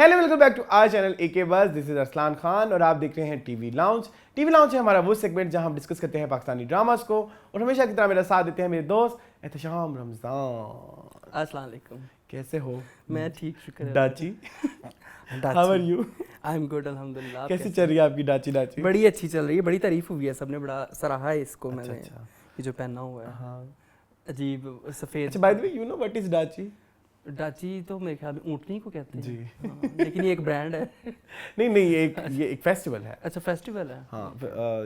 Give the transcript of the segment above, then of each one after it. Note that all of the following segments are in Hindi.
Hello welcome back to our channel AK बस। दिस इज अरसलान खान और आप देख रहे हैं टीवी लाउंज। टीवी लाउंज है हमारा वो सेगमेंट जहां हम डिस्कस करते हैं पाकिस्तानी ड्रामास को, और हमेशा की तरह मेरा साथ देते हैं मेरे दोस्त एहतशाम रमजान। अस्सलाम वालेकुम। कैसे हो? मैं ठीक, शुक्र है। Dachi, how are you? I am good अल्हम्दुलिल्लाह। कैसी चल रही है आपकी डाची? डाची बड़ी अच्छी चल रही है, बड़ी तारीफ हुई है, सबने बड़ा सराहा है इसको। अच्छा, मैंने अच्छा। ये जो पहना हुआ है, हाँ, अजीब सफेद। अच्छा, by the way you know what is Dachi? Dachi तो मेरे ख्याल में ऊँटनी को कहते हैं जी। हाँ, लेकिन ये एक ब्रांड है। नहीं नहीं, ये एक फेस्टिवल है। अच्छा, फेस्टिवल है। हाँ,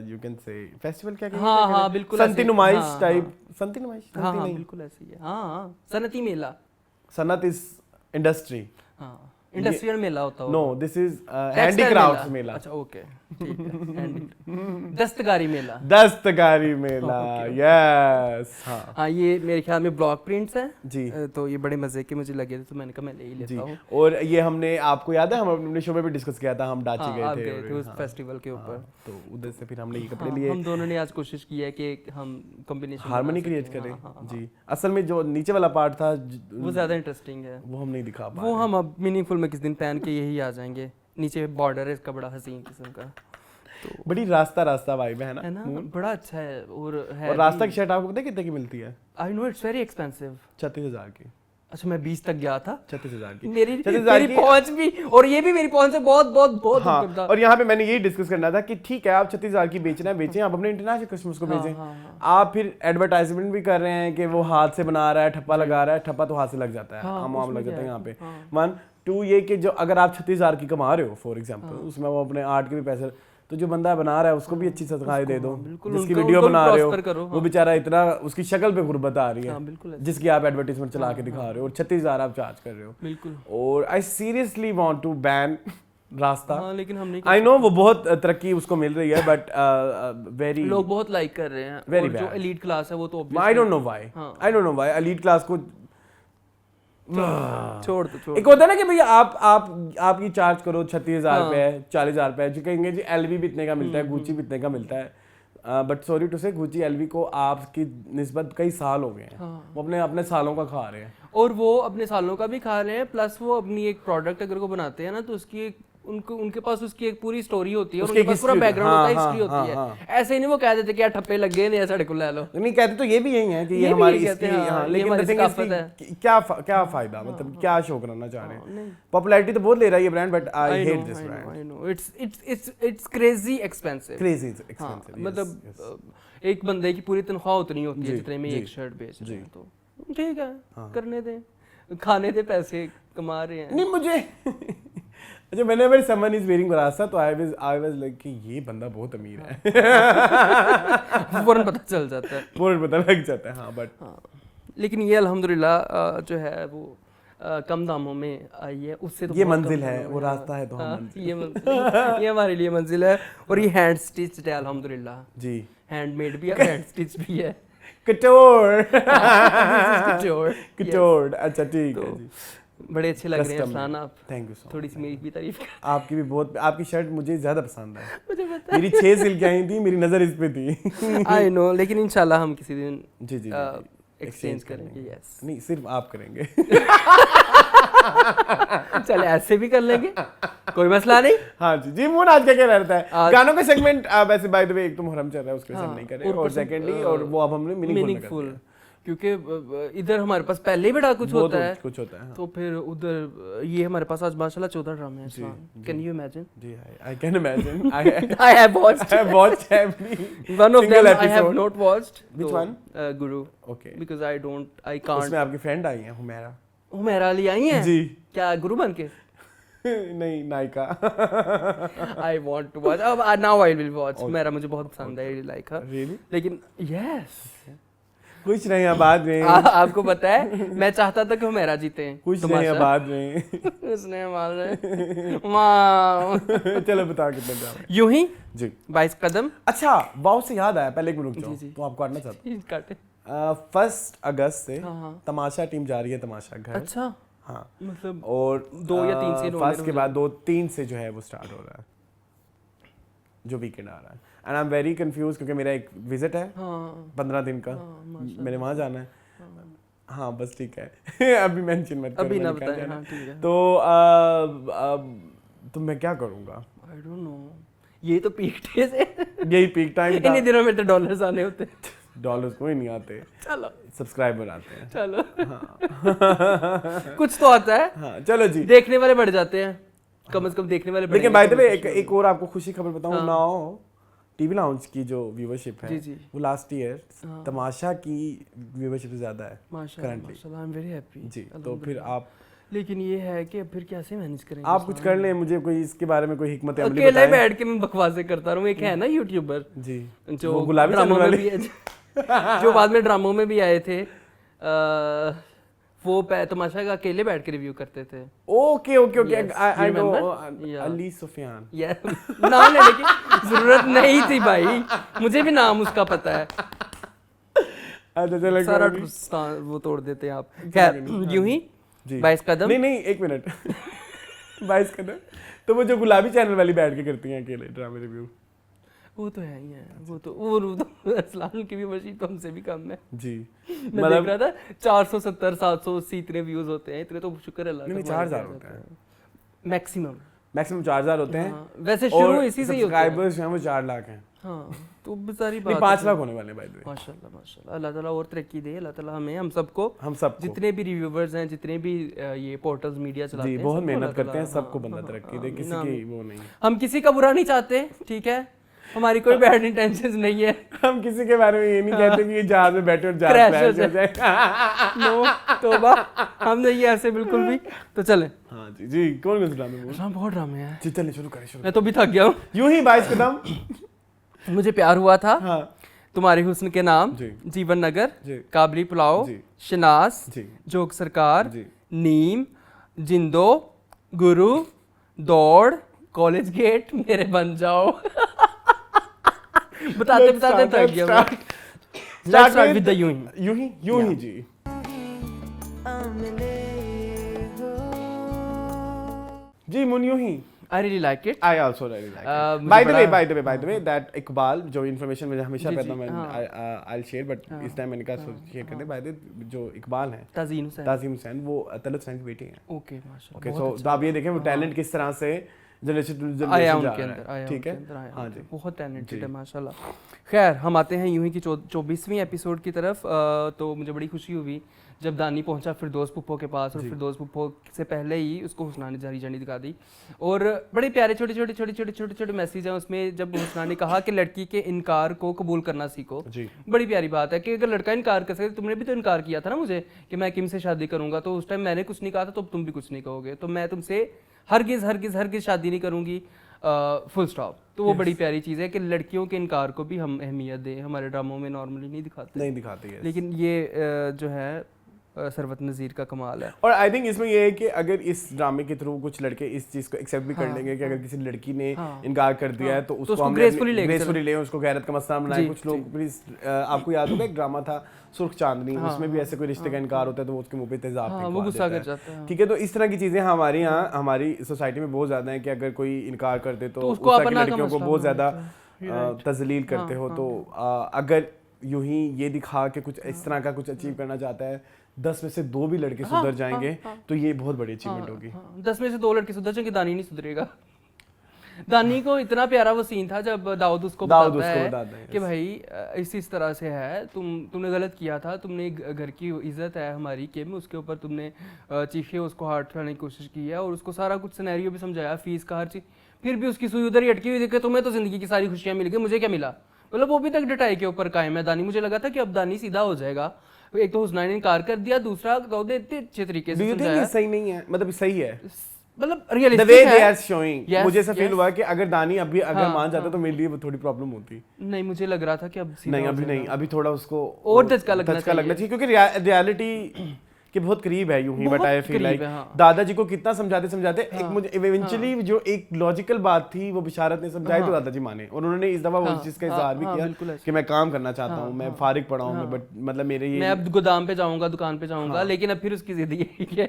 यू कैन से फेस्टिवल क्या कहते हैं? हाँ हाँ बिल्कुल सनती ऐसे। नुमाइश हाँ, टाइप। हाँ। सनती नुमाइश? हाँ हाँ बिल्कुल ऐसे ही है। हाँ हाँ, सनती मेला। सनत इज इंडस्ट्री। हाँ, इंडस्ट्रियल मेला होता है। नो, दिस इज हैंडीक्राफ्ट्स मेला। अच्छा ओके, ठीक है। दस्तकारी मेला। दस्तकारी मेला, Okay, यस। हाँ हाँ, ये मेरे ख्याल में ब्लॉक प्रिंट्स हैं जी तो ये बड़े मजे के मुझे लगे थे, तो मैंने कहा मैं ले ही जी। लेता हूँ। और ये हमने, आपको याद है, हम अपने शो में भी डिस्कस किया था, हम डाची हाँ, गए आप थे गए थे और उस हाँ, फेस्टिवल के ऊपर। हाँ, तो उधर से फिर हमने ये कपड़े हाँ, लिए, हम दोनों ने आज कोशिश की है कि हम कॉम्बिनेशन हार्मनी क्रिएट करें। हाँ, हाँ, जी, असल में जो नीचे वाला पार्ट था वो ज्यादा इंटरेस्टिंग है। वो हम नहीं दिखा पा वो रहे। हम अब मीनिंगफुल में किस दिन पहन के यही आ जाएंगे। नीचे बॉर्डर है इसका बड़ा हसीन किस्म का, तो बड़ी रास्ता रास्ता वाइब है है ना, ना? बड़ा अच्छा है। और रास्ता की शर्ट आपको पता है कितने की मिलती है? आई नो इट्स वेरी एक्सपेंसिव। 36,000 की। अच्छा, मैं 20 तक गया था। 36,000 की। मेरी 36,000 की। पहुंच भी, और ये भी मेरी पहुंच से बहुत बहुत बहुत हाँ, ऊपर था। और यहाँ पे मैंने यही डिस्कस करना था कि ठीक है, आप 36,000 की बेचना है, बेचें, आप अपने इंटरनेशनल कस्टमर्स को भेजें। आप फिर एडवर्टाइजमेंट भी कर रहे हैं कि वो हाथ से बना रहा है, ठप्पा लगा रहा है। ठप्पा तो हाथ से लग जाता है, आम आम लग जाता है यहाँ पे। 1 2 ये कि जो अगर आप 36,000 की कमा रहे हो फॉर एग्जाम्पल, उसमें वो अपने आर्ट के भी पैसे, तो जो बंदा बना रहा है उसको भी अच्छी सदकाएं दे दो। जिसकी वीडियो बना रहे हो वो बेचारा इतना, उसकी शक्ल पे गुर्बत आ रही है, जिसकी आप एडवर्टाइजमेंट चला के दिखा रहे हो, और 36,000 आप चार्ज कर रहे हो। बिल्कुल। और I seriously want to ban रास्ता। हाँ, लेकिन हम नहीं। आई नो वो बहुत तरक्की उसको मिल रही है, बट वेरी, लोग बहुत लाइक कर रहे हैं। Very और जो bad. एलीट क्लास है वो तो I don't know why, I don't know why elite class को छोड़ दो। एक होता है ना कि भैया आप ये चार्ज करो 36,000 रुपए, 40,000 रुपए, जो कहेंगे जी एलवी भी इतने का मिलता है, गुची भी इतने का मिलता है। बट सॉरी टू से, गुची एलवी को आपकी निस्बत कई साल हो गए हैं, वो अपने सालों का खा रहे हैं। और वो अपने सालों का भी खा रहे हैं, प्लस वो अपनी एक प्रोडक्ट अगर को बनाते हैं ना, तो उसकी एक उनके पास उसकी एक पूरी स्टोरी होती है, और उनके पास पूरा बैकग्राउंड होता है, हिस्ट्री होती है। ऐसे ही नहीं वो कह देते कि यार ठप्पे लग गए नहीं साढ़े को ले लो। नहीं कहते तो ये भी यही है कि ये हमारी इसकी, हाँ, लेकिन the thing is कि क्या फायदा, मतलब क्या शो कराना चाह रहे हैं? पॉपुलैरिटी तो बहुत ले रहा है ये brand, but I hate this brand. I know it's crazy expensive. Crazy expensive. मतलब एक बंदे की पूरी तनख्वाह उतनी होती है जितने में एक शर्ट बेच रहे हैं, तो ठीक है, करने दें, खाने दे, पैसे कमा रहे हैं। नहीं मुझे अच्छा, whenever someone is wearing रास्ता, तो I was like कि ये बंदा बहुत अमीर है। फौरन पता चल जाता है, फौरन पता लग जाता है। हाँ, बट लेकिन ये अल्हम्दुलिल्लाह जो है वो कम दामों में आई है, उससे तो ये मंजिल है, वो रास्ता है तो हम मंजिल। ये मंजिल, ये हमारे लिए मंजिल है। और ये हैंड स्टिच्ड है अल्हम्दुलिल्लाह जी, हैंडमेड भी है, हैंड स्टिच भी है। कटोर कटोर। अच्छा ठीक है जी, बड़े अच्छे लग रहे हैं अरसलान आप। Thank you so. थोड़ी सी मेरी भी तारीफ कर। आपकी भी बहुत, आपकी शर्ट मुझे ज्यादा पसंद है। मुझे पता मेरी 6 सिल के आई थी, मेरी नजर इस पे थी। आई नो, लेकिन इंशाल्लाह हम किसी दिन जी जी एक्सचेंज करेंगे। यस, नहीं सिर्फ आप करेंगे। चल ऐसे भी कर लेंगे, कोई मसला नहीं। हाँ जी जी। मूड आज क्या रहता है? गानों का सेगमेंट वैसे बाय द वे, एक तो मुहर्रम चल रहा है, उसके वजह से हम नहीं कर रहे, और सेकंडली और वो अब हमने मीनिंगफुल, क्योंकि इधर हमारे पास पहले ही बड़ा कुछ होता है, हाँ। तो फिर उधर ये हमारे पास आज माशाल्लाह 14 ड्रामे हैं। Can you imagine? जी, I can imagine. I have watched every one of them episode. I have not watched. Which one? Guru. Okay. Because I can't. उसमें आपकी फ्रेंड आई है हुमैरा। हुमैरा अली आई हैं? जी। क्या गुरु बन के? नहीं, Nykaa. I want to watch. अब now I will watch. Humaira मुझे बहुत पसंद है, I like her. Really? लेकिन yes. कुछ नहीं आबाद में। आपको पता है मैं चाहता था कि हुमैरा जीते हैं। कुछ नहीं आबाद में। उसने मारे। वाह। चलो बताओ कितने ड्रामे? यूं ही जी 22 कदम। अच्छा, वाव से याद आया, पहले एक मिनट रुक जाओ, तो आपको काटना चाहता हूँ। काटे। 1 अगस्त से तमाशा टीम जा रही है, तमाशा घर। अच्छा, हाँ, मतलब और 2 या 3 से फर्स्ट के बाद 2-3 से जो है वो स्टार्ट हो रहा है, जो वीकेंड आ रहा है। And I am very confuse, क्योंकि मेरा एक विजिट है 15 दिन का, मैंने वहाँ जाना है। हाँ बस ठीक है अभी मेंशन मत करो, अभी ना मैंने कहा बताएं, जाना। हाँ ठीक है। तो मैं क्या करूँगा, आई डोंट नो, ये तो पीक डेज है। यही पीक टाइम था। इन्हीं दिनों में तो डॉलर्स आने होते हैं। डॉलर्स कोई नहीं आते, चलो सब्सक्राइबर आते हैं। चलो हाँ कुछ तो आता है, हाँ चलो जी। देखने वाले बढ़ जाते हैं, कम से कम देखने वाले लेकिन बढ़ेंगे बाय द तो वे खुशी होगी। एक और आपको खुशी खबर बताऊं, हाँ। नाउ टीवी लाउंज की जो व्यूअरशिप है जी, जी। वो लास्ट ईयर हाँ। तमाशा की व्यूअरशिप से ज्यादा है माशाल्लाह currently। माशाल्लाह, आई एम वेरी हैप्पी जी। तो फिर आप लेकिन ये है कि अब फिर कैसे मैनेज करेंगे आप कुछ कर लें, मुझे कोई इसके बारे में कोई हिकमत अमली अकेले बताएं। बैठ के मैं बकवासें करता रहूं। एक है ना यूट्यूबर जी जो वो गुलाबी ड्रामों चैनल में वाले। भी जो बाद में ड्रामों में भी आए थे, वो तमाशा का अकेले बैठ के रिव्यू करते थे। Okay okay okay, Yes, I you know, remember? Yeah. Ali Sufiyan. यार नाम लेने की जरूरत नहीं थी भाई, मुझे भी नाम उसका पता है। अच्छा चलो सारा कोई नहीं। वो तोड़ देते हैं आप। खैर यूं ही जी 22 कदम। नहीं नहीं एक मिनट 22 कदम। तो वो जो गुलाबी चैनल वाली बैठ के करती हैं अकेले ड्रामा रिव्यू, वो तो है ही है, वो तो असलान की भी मशीन तो हमसे भी कम है। जी मैं देख रहा था 470 780 इतने व्यूज होते हैं, इतने तो शुक्र है अल्लाह का। नहीं 4000 होते हैं मैक्सिमम। मैक्सिमम 4000 होते हैं। हाँ, वैसे शुरू इसी से ही होता है। सब्सक्राइबर्स हैं वो 4 लाख हैं, हाँ तो बेचारी नहीं बात 5 है। लाख होने वाले बाय द वे। माशाल्लाह माशाल्लाह, अल्लाह ताला और तरक्की दे, अल्लाह ताला हमें हम सबको, हम सबको जितने भी रिव्यूवर्स हैं, जितने भी ये पोर्टल्स मीडिया चलाते जी हैं, बहुत सबको मेहनत अल्लाह करते हैं, ताला, सबको हाँ, बंदा हाँ, तरक्की हाँ, दे, किसी नाम। की वो नहीं। हम किसी का बुरा नहीं चाहते, ठीक है, हमारी कोई बैड इंटेंशंस नहीं है। हम किसी के बारे में ये नहीं कहते कि ये जहाज में बैठे और जहाज Crash क्रैश हो हो जाए। नो तौबा, हम नहीं है ऐसे बिल्कुल भी। तो चले, हाँ जी जी, कौन कौन सा ड्रामे बोल? हाँ बहुत ड्रामे हैं, जी चलिए शुरू करें शुरू। मैं तो भी थक गया हूँ। यूं ही 22 कदम। मुझे प्यार हुआ था, हाँ तुम्हारी हुस्न के नाम, जी जीवन नगर, जी काबली पुलाव, जी शनास, जी जोक सरकार, जी नीम, जिंदो, गुरु, दौड़, कॉलेज गेट, मेरे बन जाओ। बताते बताते थक गया मैं। Let's start with the यूं ही। यूं ही जी। जी मुन यूं ही। I really like it. I also really like it. मुझे By the बड़ा- way, that इकबाल जो इन्फॉर्मेशन मुझे हमेशा जी, कहता जी, मैं हाँ। I'll share, but इस टाइम मैंने कहा शेयर कर दे। by the way, जो इकबाल हैं, ताज़ीन हुसैन। ताज़ीम हुसैन, वो तलत हुसैन की बेटी हैं। ओके माशाल्लाह। ओके, बहुत सो तो आप ये देखें वो टैलेंट किस तरह से जनरेशन टू आया जनरेशन जा उनके रहा अंदर, है, आया ठीक है। उनके अंदर, आया हाँ उनके जी। अंदर। बहुत टैलेंटेड जी। है माशाल्लाह। खैर हम आते हैं यूं ही की 24वीं एपिसोड की तरफ। तो मुझे बड़ी खुशी हुई जब दानी पहुंचा फिरदौस पुप्पो के पास, और जी। फिरदौस पुप्पो से पहले ही उसको हुस्ना ने जारी जानी दिखा दी। और बड़े प्यारे छोटे छोटे छोटे छोटे छोटे छोटे मैसेज हैं उसमें, जब हुस्ना ने कहा कि लड़की के इनकार को कबूल करना सीखो। जी बड़ी प्यारी बात है कि अगर लड़का इनकार कर सके, तुमने भी तो इनकार किया था ना मुझे कि मैं किम से शादी करूंगा, तो उस टाइम मैंने कुछ नहीं कहा था, तो अब तुम भी कुछ नहीं कहोगे, तो मैं तुमसे हरगिज हरगिज हरगिज शादी नहीं करूंगी, फुल स्टॉप। तो वो बड़ी प्यारी चीज़ है कि लड़कियों के इनकार को भी हम अहमियत दें। हमारे ड्रामों में नॉर्मली नहीं दिखाते, नहीं दिखाते हैं। लेकिन ये जो है सरवत नज़ीर का कमाल है। और आई थिंक इसमें ये है कि अगर इस ड्रामे के थ्रू कुछ लड़के इस चीज को एक्सेप्ट भी कर हाँ, लेंगे कि अगर किसी लड़की ने हाँ, इनकार कर दिया है तो उसको उसको हमने gracefully लेके ग्रेसफुली ले, उसको गैरत का मसला बनाए। जी, कुछ लोग प्लीज, आपको याद होगा एक ड्रामा था सुर्ख चांदनी, हाँ, उसमें भी ऐसे कोई रिश्ते का इनकार होता है तो वो उसके मुंह पे तेजाब हाँ, वो फेंकवा गुस्सा देता कर है। जाता है। ठीक है, तो इस तरह की चीजें हमारे यहाँ हमारी सोसाइटी में बहुत ज्यादा है कि अगर कोई इनकार कर दे तो उसको उस तरह की अपना का लड़कियों को मसला बहुत ज्यादा बनाते तजलील करते हो। तो अगर यूं ही ये दिखा के कुछ इस तरह का कुछ अचीव करना चाहता है, 10 में से 2 भी लड़के सुधर जाएंगे तो ये बहुत बड़ी अचीवमेंट होगी। 10 में से 2 लड़के सुधर जाएंगे, दानी नहीं सुधरेगा। दानी को इतना प्यारा वो सीन था जब दाऊद उसको बताता है कि भाई इस तरह से है, तुमने गलत किया था, तुमने घर की इज्जत है हमारी के में, उसके ऊपर तुमने चीखे उसको हार्ट कराने की कोशिश की है, और उसको सारा कुछ सिनेरियो भी समझाया, फीस का हर चीज, फिर भी उसकी सुई उधर ही अटकी हुई देखी। तुम्हें तो जिंदगी की सारी खुशियां मिल गई, मुझे क्या मिला? मतलब वो भी तक डटाई के ऊपर कायम है दानी। मुझे लगा था कि अब दानी सीधा हो जाएगा। एक तो हुस्ना ने इनकार कर दिया, दूसरा दाऊद ने इतने अच्छे तरीके से समझाया। सही नहीं है, मतलब सही है, मतलब the रियलिस्टिक way है। they are showing। Yes, मुझे ऐसा फील yes। हुआ कि अगर दानी अभी अगर हाँ, मान जाता हाँ। तो मेरे लिए वो थोड़ी प्रॉब्लम होती। नहीं, मुझे लग रहा था कि अब सीधा नहीं हो अभी जाएगा। नहीं, अभी थोड़ा उसको और धचका लगना चाहिए क्योंकि रियलिटी के बहुत करीब है यूं ही। बट आई फील लाइक हाँ। दादाजी को कितना समझाते समझाते एक मुझे इवेंचुअली जो एक लॉजिकल बात थी वो बिशारत ने समझाई तो दादाजी माने, और उन्होंने इस दफा वो चीज का इजहार भी किया कि मैं काम करना चाहता हूँ, मैं फारिग पड़ा हूँ, मैं बट मतलब मेरे ये मैं अब गोदाम पे जाऊंगा, दुकान पे जाऊंगा, लेकिन अब फिर उसकी जिद ये है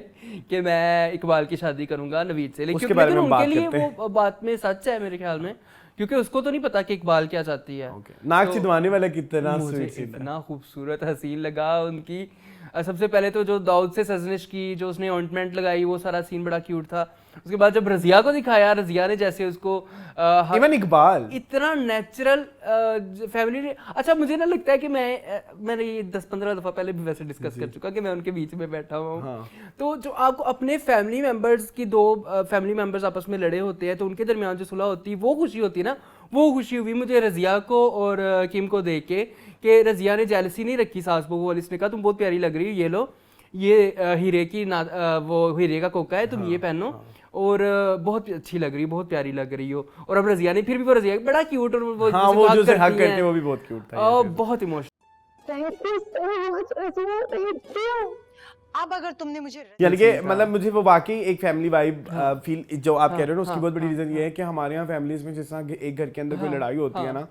कि मैं इकबाल की शादी करूंगा नवीद से। लेकिन उसके बारे में हम बात उनके लिए करते हैं। वो बात में सच है मेरे ख्याल में क्योंकि उसको तो नहीं पता कि इकबाल क्या चाहती है। नाक छिदवाने वाला कितना मुझे इतना खूबसूरत हसीन लगा उनकी। सबसे पहले तो जो दाऊद से सजनिश की, जो उसने ऑइंटमेंट लगाई, वो सारा सीन बड़ा क्यूट था। उसके बाद जब रजिया को दिखाया, रजिया ने जैसे उसको इवन इकबाल इतना नेचुरल फैमिली। अच्छा मुझे ना लगता है कि मैंने ये 10-15 दफा पहले भी वैसे डिस्कस कर चुका कि मैं उनके बीच में बैठा हुआ हूँ। हाँ। तो जो आपको अपने फैमिली मेंबर्स की, दो फैमिली मेंबर्स आपस में लड़े होते हैं तो उनके दरमियान जो सुलह होती है वो खुशी होती है ना, वो खुशी हुई मुझे रजिया को और किम को देख के कि रजिया ने जेलसी नहीं रखी सास बहू वाली। इसने कहा तुम बहुत प्यारी लग रही हो, ये लो, ये हीरे की वो हीरे का कोका है, तुम ये पहनो, और बहुत अच्छी लग रही हो, बहुत प्यारी लग रही हो। और अब रजिया ने फिर भी वो रजिया बड़ा क्यूट, और वो हाँ, वो जो हग करते हैं वो भी बहुत क्यूट था, बहुत इमोशनल। अब अगर तुमने मुझे यानी कि मतलब मुझे वो वाकई एक फैमिली वाइब फील जो आप कह रहे हो ना, उसकी बहुत बड़ी रीजन ये है कि हमारे यहाँ फैमिलीज में जिस तरह एक घर के अंदर कोई लड़ाई होती है ना,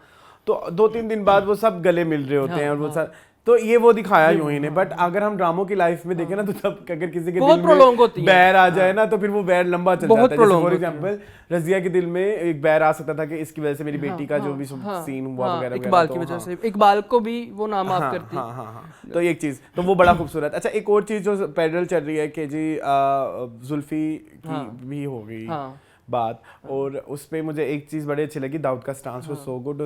तो 2-3 दिन बाद वो सब गले मिल रहे होते हैं और वो सब, तो ये वो दिखाया यूं ही नहीं। बट अगर हम ड्रामों की लाइफ में देखें ना, तो तब अगर किसी के दिल में बैर आ जाए ना, तो फिर वो बैर लंबा चल जाता है। जैसे फॉर एग्जांपल रजिया के दिल में एक बैर आ सकता था कि इसकी वजह से मेरी बेटी का जो भी सीन हुआ वगैरह, इकबाल की वजह से, इकबाल को भी वो ना माफ करती। हाँ, तो एक चीज तो वो बड़ा खूबसूरत। अच्छा, एक और चीज जो पैरेलल चल रही है कि जी जुल्फी की भी हो गई बात, और उस पे मुझे एक चीज़ बड़ी अच्छी लगी, दाऊद का stance was so good,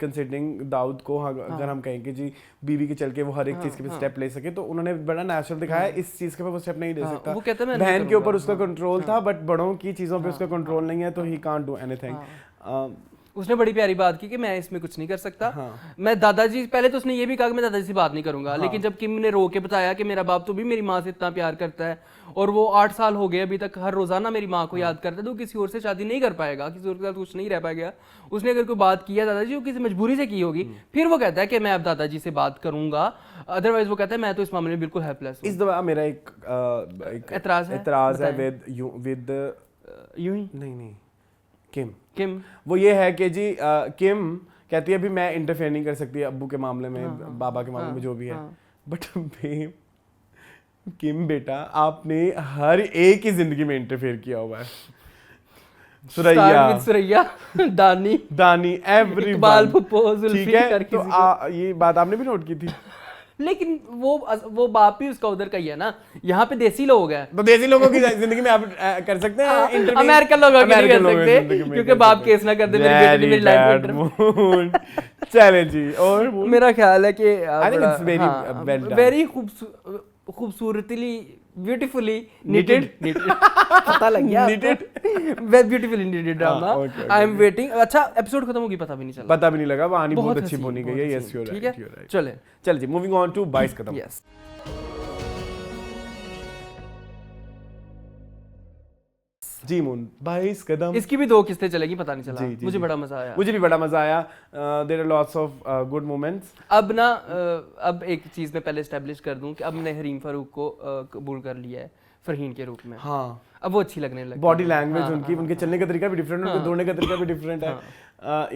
considering Dawood को अगर हम कहें कि जी बीवी के चल के वो हर एक चीज़ के पे स्टेप ले सके, तो उन्होंने बड़ा नेचुरल दिखाया। इस चीज़ के पे वो स्टेप नहीं ले सकता, बहन के ऊपर उसका कंट्रोल था, बट बड़ों की चीज़ों पे उसका कंट्रोल नहीं है, तो ही कांट डू एनीथिंग। उसने बड़ी प्यारी बात की कि मैं इसमें कुछ नहीं कर सकता। मैं दादाजी, पहले तो उसने ये भी कहा कि मैं दादाजी से बात नहीं करूंगा, लेकिन जब किम ने रो के बताया कि मेरा बाप तो भी मेरी माँ से इतना प्यार करता है और वो 8 साल हो गए अभी तक हर रोजाना मेरी माँ को याद करता है, तो किसी और से शादी नहीं कर पाएगा, किसी और के साथ कुछ नहीं रह पाएगा। उसने अगर कोई बात किया दादाजी, वो किसी मजबूरी से की होगी, फिर वो कहता है कि मैं अब दादाजी से बात करूंगा, अदरवाइज वो कहता है मैं तो इस मामले में बिल्कुल हेल्पलेस हूं। इस दफा मेरा एक एतराज है विद नहीं किम, वो ये है कि जी किम कहती है अभी मैं इंटरफेयर नहीं कर सकती अब्बू के मामले में, बाबा के मामले में, जो भी है, बट किम बेटा आपने हर एक की जिंदगी में इंटरफेयर किया हुआ है। सुरैया दानी एवरीवन, इकबाल फुप्पो, जुल्फी, तो ये बात आपने भी नोट की थी। लेकिन वो बाप भी उसका उधर का ही है ना, यहाँ पे देसी लोग हैं, तो देसी लोगों की जिंदगी में आप कर सकते हैं, अमेरिकन लोगों की नहीं कर सकते क्योंकि बाप केस ना कर दे मेरी बेटी ने मेरी लाइफ में। चले जी, और मेरा ख्याल है कि वेरी खूबसूरतली ब्यूटीफुली knitted पता लग गया beautifully knitted drama. I am waiting. अच्छा, एपिसोड खत्म होगी पता भी नहीं लगा, कहानी बहुत अच्छी बनी गई है। Yes, you are right. चल जी, मूविंग ऑन टू 22 कदम। यस, जी मून 22 कदम, इसकी भी 2 किस्तें चलेगी, पता नहीं चला। मुझे बड़ा मजा आया, मुझे भी बड़ा मजा आया। There are lots of good moments. अब एक चीज मैं पहले एस्टैब्लिश कर दूं कि अब मैंने हरीम फारूक को कबूल कर लिया है फरहीन के रूप में। हाँ, अब वो अच्छी लगने लगी। बॉडी लैंग्वेज उनकी, उनके चलने का तरीका भी डिफरेंट है, उनके दौड़ने का तरीका भी डिफरेंट है।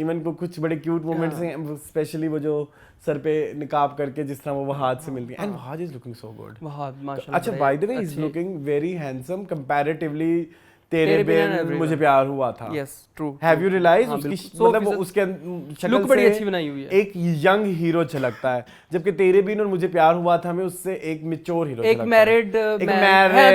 इवन को कुछ बड़े क्यूट मोमेंट्स हैं, स्पेशली वो जो सर पे निकाब करके जिस तरह वो हाथ से मिलती है, and Wahaj is looking so good. माशाल्लाह। अच्छा, by the way is looking very handsome comparatively तेरे पे मुझे प्यार हुआ था। Yes, true. Have you realise मतलब उसके शक्ल लुक बड़ी अच्छी बनाई हुई है, एक यंग हीरो झलकता है, जबकि तेरे बिन और मुझे प्यार हुआ था में उससे एक मैच्योर हीरो, एक मैरिड है,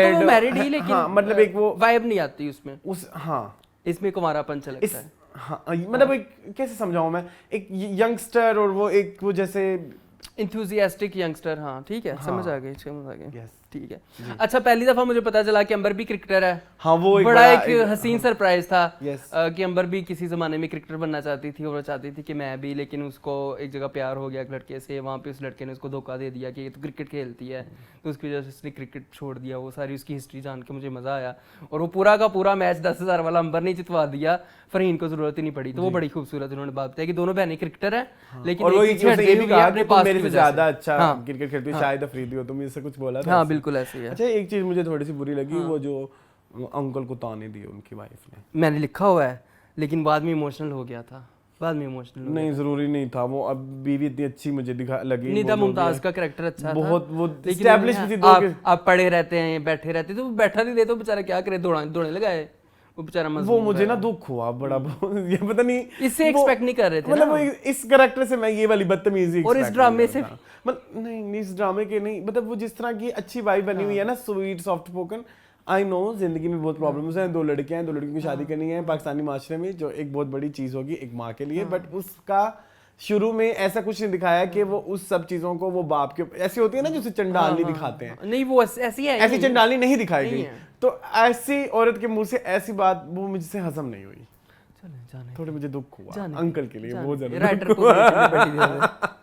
तो वो मैरिड ही, लेकिन मतलब एक वो वाइब नहीं आती उसमें, हाँ इसमें कुमारापन झलकता है। हाँ, मतलब एक कैसे समझाऊं मैं, एक यंगस्टर और वो एक वो जैसे इंथुसियास्टिक यंगस्टर। हाँ ठीक है, समझ आ गई। ठीक है। अच्छा, पहली दफा मुझे पता चला कि अंबर भी क्रिकेटर है। हाँ, वो बड़ा एक हसीन सरप्राइज था कि अंबर भी किसी जमाने में क्रिकेटर बनना चाहती थी, और वो चाहती थी कि मैं भी, लेकिन उसको एक जगह प्यार हो गया एक लड़के से, वहाँ पे उस लड़के ने उसको धोखा दे दिया कि ये तो क्रिकेट खेलती है, तो उसकी वजह से उसने क्रिकेट छोड़ दिया। वो सारी उसकी हिस्ट्री जान के मुझे मजा आया, और वो पूरा का पूरा मैच 10,000 वाला अंबर ने जितवा दिया, फरहीन को जरूरत ही नहीं पड़ी। तो वो बड़ी खूबसूरत उन्होंने बात बताई कि दोनों बहनें क्रिकेटर है, लेकिन ज्यादा अच्छा क्रिकेट खेलती है, शायद अफरीदी हो, तुम इससे कुछ बोला था। हाँ बिल्कुल ऐसे ही है। अच्छा, एक चीज मुझे थोड़ी सी बुरी लगी, वो जो अंकल को ताने दिए उनकी वाइफ ने। मैंने लिखा हुआ है, लेकिन बाद में इमोशनल हो गया था, नहीं जरूरी नहीं था वो। अब बीवी इतनी अच्छी मुझे लगी, निदा मुमताज का कैरेक्टर अच्छा बहुत, वो एस्टैब्लिश थी। आप पड़े रहते हैं, बैठे रहते, तो बैठा नहीं दे तो बेचारा क्या करे, दौड़ने लगाए, वो बेचारा वो मजलूम मुझे ना दुख हुआ बड़ा ये पता नहीं इससे एक्सपेक्ट नहीं कर रहे थे मतलब ना। वो इस कैरेक्टर से मैं ये वाली बदतमीजी और इस expect ड्रामे नहीं से करता। मतलब नहीं इस ड्रामे के नहीं, मतलब वो जिस तरह की अच्छी वाइब बनी हुई है ना, sweet soft spoken. I know जिंदगी में बहुत प्रॉब्लम्स हैं, 2 लड़कियां हैं, 2 लड़कियों की शादी करनी है पाकिस्तानी माशरे में, जो एक बहुत बड़ी चीज होगी एक माँ के लिए, बट उसका शुरू में ऐसा कुछ नहीं दिखाया कि वो उस सब चीजों को वो बाप के ऐसी होती है ना जैसे चंडालनी दिखाते हैं, नहीं वो ऐसी है ऐसी चंडालनी नहीं दिखाई नहीं गई। है। तो ऐसी औरत के मुंह से ऐसी बात वो मुझसे हजम नहीं हुई, चले जाने थोड़े मुझे दुख हुआ जाने अंकल के लिए बहुत ज्यादा। राइटर को बैठी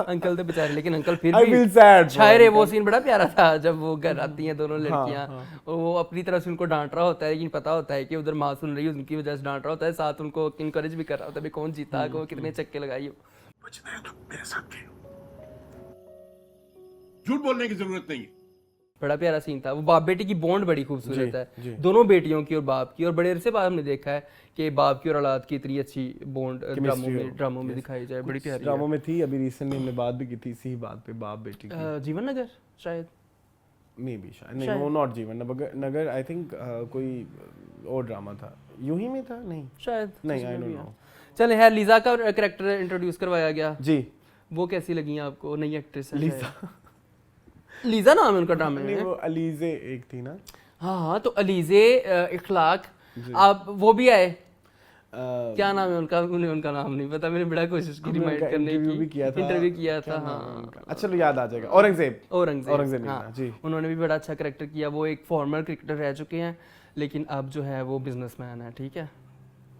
अंकल तो बेचारे, लेकिन अंकल फिर I भी feel sad for शायरे वो uncle। सीन बड़ा प्यारा था जब वो घर आती हैं दोनों लड़कियां, वो अपनी तरफ से उनको डांट रहा होता है, लेकिन पता होता है कि उधर माँ सुन रही है, उनकी वजह से डांट रहा होता है, साथ उनको इनकरेज भी कर रहा होता है, कौन जीता, को कितने चक्के लगाई हो। झूठ बोलने की जरूरत नहीं है। बड़ा प्यारा सीन था वो, बाप बेटी की बॉन्ड बड़ी खूबसूरत जी। है, दोनों बेटियों की और बाप की, और बड़े अरसे बाद हमने देखा है कि बाप की और औलाद की इतनी अच्छी बॉन्ड ड्रामों में दिखाई जाए, बड़ी प्यारी ड्रामों में थी। अभी रिसेंटली हमने बात भी की थी इसी बात पे, बाप बेटी की। जीवन नगर शायद, मे बी शायद नहीं, वो नॉट जीवन नगर, आई थिंक कोई और ड्रामा था, यूं ही में था, नहीं शायद नहीं, आई डोंट नो। चले है, लीजा का कैरेक्टर इंट्रोड्यूस करवाया गया जी, वो कैसी लगी आपको? नई एक्ट्रेस है लीजा लीजा नाम है उनका ड्रामे नहीं में। वो अलीजे एक थी ना। हाँ तो अलीजे इखलाक, आप वो भी आए, क्या नाम है उनका? उन्हें उनका नाम नहीं पता, मैंने बड़ा कोशिश की रिमाइंड करने की, इंटरव्यू किया था। हाँ अच्छा चलो याद आ जाएगा, औरंगजेब औरंगजेब हाँ, जी। उन्होंने भी बड़ा अच्छा कैरेक्टर किया, वो एक फॉर्मर क्रिकेटर रह चुके हैं, लेकिन अब जो है वो बिजनेसमैन है, ठीक है।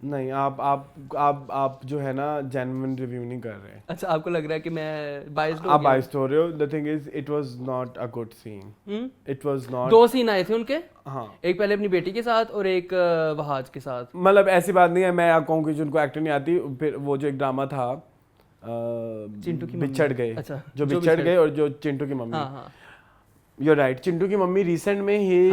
नहीं आप जो है ना जेन्युइन रिव्यू नहीं कर रहे। अच्छा आपको लग रहा है कि मैं बाइस्ड आप बाइस्ड हो रहे हो। The thing is it was not a good scene, it was not. 2 scene आए थे उनके, हाँ एक पहले अपनी बेटी के साथ और एक वहाज के साथ। मतलब ऐसी बात नहीं है, मैं आप कहूँ कि जिनको एक्टिंग नहीं आती, फिर वो जो एक ड्रामा था चिंटू की बिछड़ गए, अच्छा, जो बिछड़ गए और जो चिंटू की मम्मी, हाँ यू राइट, चिंटू की मम्मी रिसेंट में ही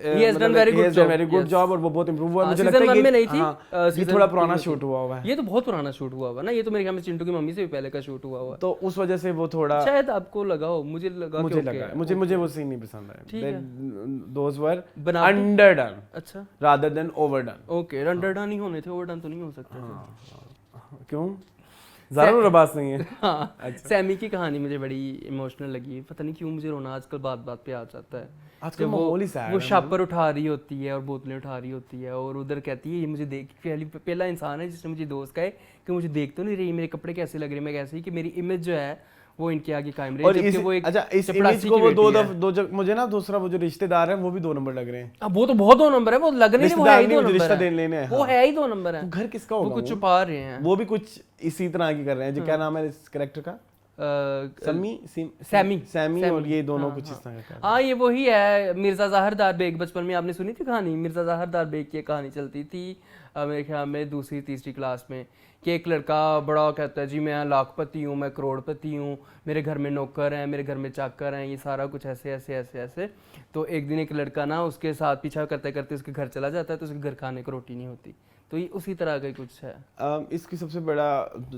he has done very good job और वो बहुत इंप्रूव हुआ। मुझे सीजन लगता है 1 में नहीं थी, ये थोड़ा पुराना शूट हुआ हुआ है, ये तो बहुत पुराना शूट हुआ हुआ ना, ये तो मेरे ख्याल में चिंटू की मम्मी से भी पहले का शूट हुआ हुआ है, तो उस वजह से वो थोड़ा शायद आपको लगा हो, मुझे लगा मुझे वो सीन नहीं पसंद आया। दोस वर बनावटी- अंडरडन अच्छा रादर देन ओवरडन। ओके, अंडरडन ही होने थे, ओवरडन तो नहीं हो सकते थे। क्यों? ज़्यादा रबास नहीं है। हाँ सैमी की कहानी मुझे बड़ी इमोशनल लगी, पता नहीं क्यों मुझे रोना आजकल बात बात पे आ जाता है। आजकल माहौल ही सैड वो है। शापर उठा रही होती है और बोतलें उठा रही होती है, और उधर कहती है ये मुझे देख, पहला इंसान है जिसने मुझे दोस्त कहे कि मुझे देख तो नहीं रही, मेरे कपड़े कैसे लग रहे हैं, मैं कैसे ही कि मेरी इमेज जो है वो इनके आगे कायम रही, जबकि वो एक अच्छा इस इमेज को वो मुझे ना दूसरा वो जो रिश्तेदार है वो भी 2 नंबर लग रहे हैं। वो तो बहुत 2 नंबर है, वो लगने नहीं, वो है ही 2 नंबर रिश्ता है, देने लेने वो है ही 2 नंबर है। घर किसका वो होगा? कुछ छुपा रहे हैं, वो भी कुछ इसी तरह की कर रहे हैं। जो क्या नाम है इस कैरेक्टर का? सैमी और ये दोनों कुछ इस तरह का। हाँ ये वही है, मिर्जा ज़ाहिर बेग। बचपन में आपने सुनी थी कहानी, मिर्जा ज़ाहिर बेग की कहानी चलती थी मेरे ख्याल में 2री-3री क्लास में, कि एक लड़का बड़ा कहता है जी मैं लाखपति हूँ, मैं करोड़पति हूँ, मेरे घर में नौकर हैं, मेरे घर में चाकर हैं, ये सारा कुछ ऐसे ऐसे ऐसे ऐसे। तो एक दिन एक लड़का ना उसके साथ पीछा करते करते उसके घर चला जाता है, तो उसके घर खाने को रोटी नहीं होती। तो ये उसी तरह का कुछ है। इसकी सबसे बड़ा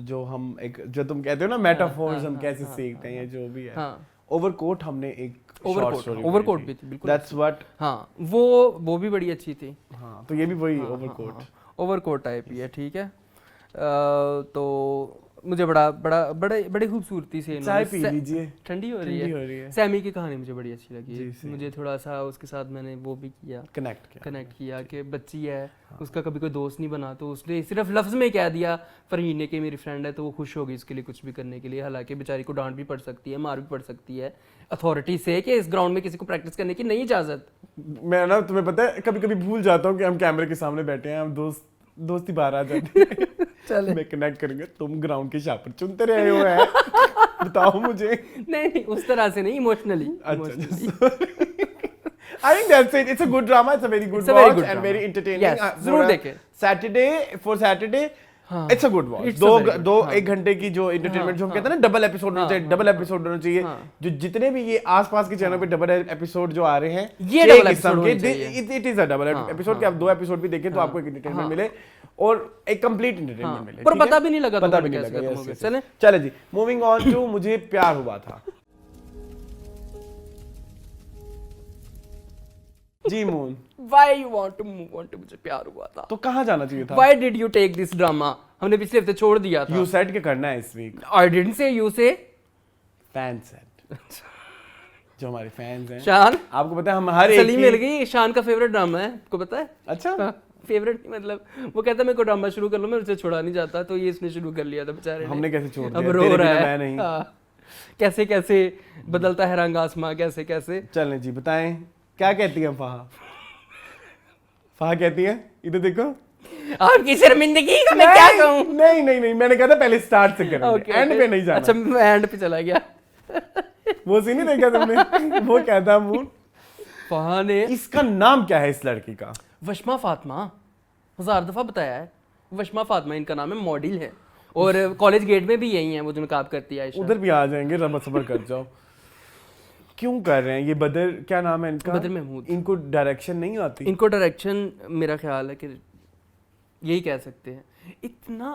जो हम एक जो तुम कहते हो ना मेटाफोर्स, हम कैसे सीखते हैं, ये जो भी है। ओवरकोट हमने एक ओवरकोट भी थी, बिल्कुल दैट्स व्हाट। हाँ वो भी बड़ी अच्छी थी। हाँ तो ये भी वही ओवरकोट टाइप ही है, ठीक है। तो मुझे बड़ी खूबसूरती से चाय पी लीजिए, ठंडी हो रही है। सैमी की कहानी मुझे बड़ी अच्छी लगी, मुझे थोड़ा सा उसके साथ मैंने वो भी किया, कनेक्ट किया कि बच्ची है, उसका कभी कोई दोस्त नहीं बना, तो उसने सिर्फ लफ्ज़ में कह दिया फरहीन ने कि मेरी फ्रेंड है, तो वो खुश होगी इसके लिए कुछ भी करने के लिए। हालांकि बेचारी को डांट भी पड़ सकती है, मार भी पड़ सकती है अथॉरिटी से कि इस ग्राउंड में किसी को प्रैक्टिस करने की नहीं इजाज़त। मैं ना तुम्हें पता है कभी कभी भूल जाता हूँ कि हम कैमरे के सामने बैठे हैं, हम दोस्ती बाहर आ जाती है। चले मैं कनेक्ट करेंगे, तुम ग्राउंड के शापर चुनते रहे हो है। बताओ मुझे। नहीं उस तरह से नहीं, emotionally. I think that's it. It's a good drama. It's a very good watch and very entertaining. Yes, जरूर देखें। Saturday. It's a good watch. दो एक घंटे की जो एंटरटेनमेंट जो हम कहते हैं ना, डबल एपिसोड होना चाहिए, डबल एपिसोड होना चाहिए। जो जितने भी ये आसपास के चैनल पे डबल एपिसोड जो आ रहे हैं, ये डबल एपिसोड होने चाहिए। It is a double episode कि आप 2 एपिसोड भी देखें तो आपको एक एंटरटेनमेंट मिले और एक कंप्लीट एंटरटेनमेंट मिले। पर पता भी नहीं लगा, पता भी नहीं लगा। चले जी, मूविंग ऑन टू मुझे प्यार हुआ था। जी moon, Why you want to move on to मुझे प्यार हुआ था। तो कहाँ जाना चाहिए था? Why did you take this drama? हमने पिछले हफ्ते छोड़ दिया था। यू सेड के करना है इस week. I didn't say you say। Fan said, जो हमारे फैंस हैं। शान, आपको पता है हम हर एक सलीम मिल गई, शान का फेवरेट ड्रामा है, आपको पता है? अच्छा, फेवरेट मतलब वो कहता है मेरे को ड्रामा शुरू कर लो, मैं उससे छुड़ा नहीं जाता, तो ये इसने शुरू कर लिया था बेचारे ने। हमने कैसे छोड़ अब दिया? रो तेरे रहा बिना है। मैं नहीं। हाँ। कैसे कैसे बदलता है रंग आसमां, कैसे कैसे। चलें जी, बताएं क्या कहती हैं फहा? फहा कहती है, इधर देखो। आपकी शर्मिंदगी का मैं क्या कहूँ। नहीं, मैंने कहा था पहले स्टार्ट से करेंगे, Okay, एंड पे नहीं जाना। अच्छा मैं एंड पे चला गया। वो सीन नहीं देखा तुमने? वो कहता मून, फहा ने इसका नाम क्या है इस लड़की का? वशमा फातिमा, 1000 दफा बताया है, वशमा फातिमा इनका नाम है, मॉडल है, और कॉलेज गेट में भी यही है वो जो नकाब करती है आयशा। उधर भी आ जाएंगे, सबर कर जाओ। क्यों कर रहे हैं ये? बदर, क्या नाम है इनका? बदर महमूद। इनको डायरेक्शन नहीं आती? इनको डायरेक्शन मेरा ख्याल है कि यही कह सकते हैं। इतना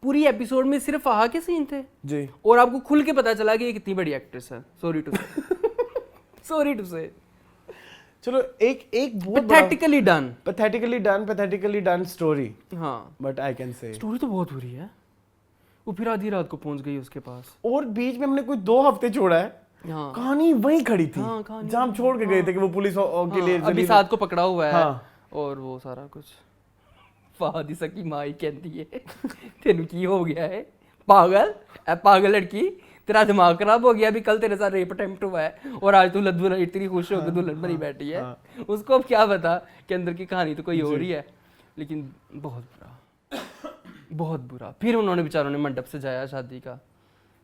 पूरी एपिसोड में सिर्फ फहा के सीन थे जी, और आपको खुल के पता चला कि ये कितनी बड़ी एक्ट्रेस है। सॉरी टू से चलो एक बहुत बड़ा पैथेटिकली डन स्टोरी, हाँ, but I can say story तो बहुत बुरी है। वो फिर आधी रात को पहुंच गई उसके पास, और बीच में हमने कोई 2 हफ्ते छोड़ा है, हाँ, कहानी वहीं खड़ी थी। हाँ, कहानी जहाँ हम छोड़ के गए थे कि वो पुलिस के लिए अभी साथ को पकड़ा हुआ है, हाँ। और वो सारा कुछ फहादी सकी माँ ही कहती है तेनू की हो गया है पागल, ए पागल लड़की, तेरा दिमाग खराब हो गया, अभी कल तेरे साथ रेप अटेम्प्ट हुआ है और आज तू लद्दू इतनी खुश होकर दुल्हन बनी बैठी है। उसको अब क्या पता कि अंदर की कहानी तो कोई और ही है। लेकिन बहुत बुरा। फिर उन्होंने बेचारों ने मंडप सजाया शादी का,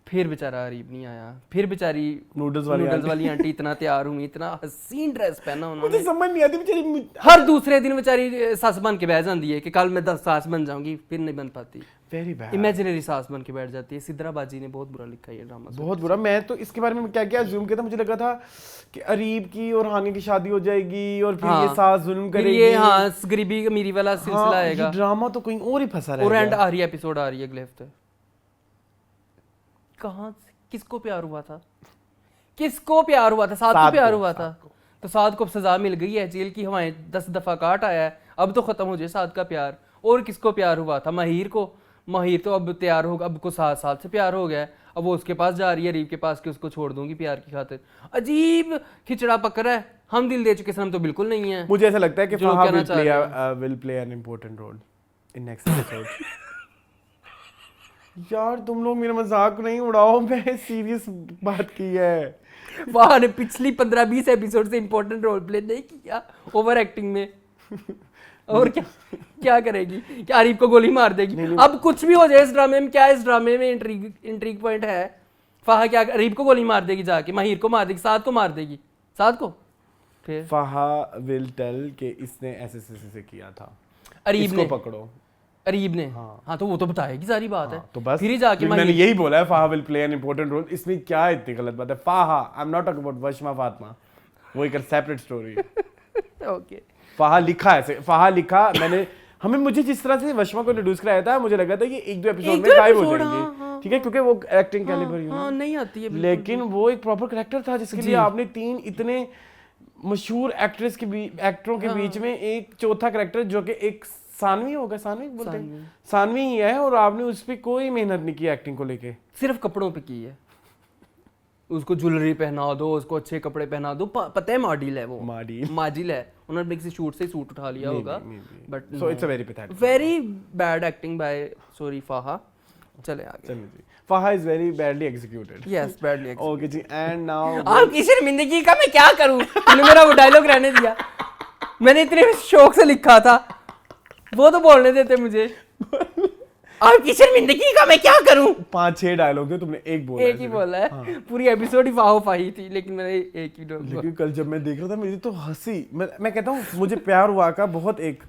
फिर बेचारा अरीब नहीं आया, फिर बेचारी नूडल्स वाली आंटी इतना तैयार हुई, इतना हसीन ड्रेस पहना उन्होंने। मुझे समझ नहीं आती बेचारी, हर दूसरे दिन बेचारी सास बन के बैठ जाती है कि कल मैं 10 सास बन जाऊंगी, फिर नहीं बन पाती, वेरी बैड, इमेजिनरी सास बन के बैठ जाती है। सिद्रा बाजी ने बहुत बुरा लिखा ये ड्रामा, बहुत बुरा। मैं तो इसके बारे में क्या क्या अज्यूम किया था, मुझे लगा था कि अरीब की और हानि की शादी हो जाएगी और फिर ये सास जुल्म फिर करेगी, ये हाँ गरीबी अमीरी वाला सिलसिला आएगा। ये ड्रामा तो कहीं और ही फंसा और रहेगा। एंड आ रही एपिसोड आ रही है अगले हफ्ते। कहाँ किसको प्यार हुआ था? किसको प्यार हुआ था? साद को प्यार हुआ था, तो साद को सजा मिल गई है, जेल की हवाएं 10 दफा काट आया है, अब तो खत्म हो जाए साद का प्यार। और किसको प्यार हुआ था? माहिर को। माहिर तो अब तैयार होगा, अब को 7 साल से प्यार हो गया है, अब वो उसके पास जा रही है, अरीब के पास, कि उसको छोड़ दूंगी प्यार की खातिर। अजीब खिचड़ा पकड़ा है। हम दिल दे चुके सनम तो बिल्कुल नहीं है। मुझे ऐसा लगता है कि जो फहा कहना चाह रहे will play an important role in next episode. यार तुम लोग मेरा मजाक नहीं उड़ाओ, मैं सीरियस बात की है। वहां ने पिछली 15-20 एपिसोड से इंपॉर्टेंट रोल प्ले नहीं किया, ओवर एक्टिंग में। और क्या करेगी? क्या अरीब को गोली मार देगी? अब कुछ भी हो जाए इस ड्रामे में, क्या इस ड्रामे में इंट्रीग पॉइंट है? फहा क्या अरीब को गोली मार देगी जाके, माहिर को मार देगी, साद को मार देगी, साद को। फिर फहा विल टेल कि इसने ऐसे से किया था, अरीब ने पकड़ो, अरीब ने। हाँ तो वो तो बताएगी सारी बात है। तो बस फिर ही जाके मैंने यही बोला है, फहा will play an important role. इसमें क्या इतनी गलत बात है? फहा, I am not talking about Washma Fatima, वो एक सेपरेट स्टोरी है। ओके, फहा लिखा है, फहा लिखा मैंने, मुझे जिस तरह से वशमा को इंट्रोड्यूस कराया था, मुझे लगा था कि 1-2 एपिसोड में गायब हो जाएंगे, ठीक है, क्योंकि वो एक्टिंग कैलिबर यू नो नहीं आती है, लेकिन वो एक प्रॉपर कैरेक्टर था जिसके लिए आपने 3 इतने मशहूर एक्टरों के बीच में एक चौथा कैरेक्टर जो कि एक सानवी होगा, सानवी बोलते हैं, सानवी ही है, और आपने उस पर कोई मेहनत नहीं की एक्टिंग को लेके, सिर्फ कपड़ों पे की है। उसको ज्वेलरी पहना दो, उसको अच्छे कपड़े पहना दो, पता है मॉडल है वो, मॉडल है, उन्होंने किसी शूट से सूट उठा लिया होगा, but so it's a very pathetic, very bad acting by sorry फहा। चले आगे। चलिए जी, फहा is very badly executed. Yes, badly executed. Okay जी, एंड नाउ आपकी शर्मिंदगी का मैं क्या करूं? तूने मेरा वो डायलॉग रहने दिया, मैंने इतने शौक से लिखा था, वो तो बोलने देते मुझे। आपकी शर्मिंदगी का मैं क्या करूं? 5-6 डायलॉग थे, तुमने एक बोला, एक ही बोला है। हाँ। पूरी एपिसोड ही फाही थी, लेकिन मैंने एक ही बोला। लेकिन कल जब मैं देख रहा था मेरी तो हंसी, मैं कहता हूँ मुझे प्यार हुआ का बहुत एक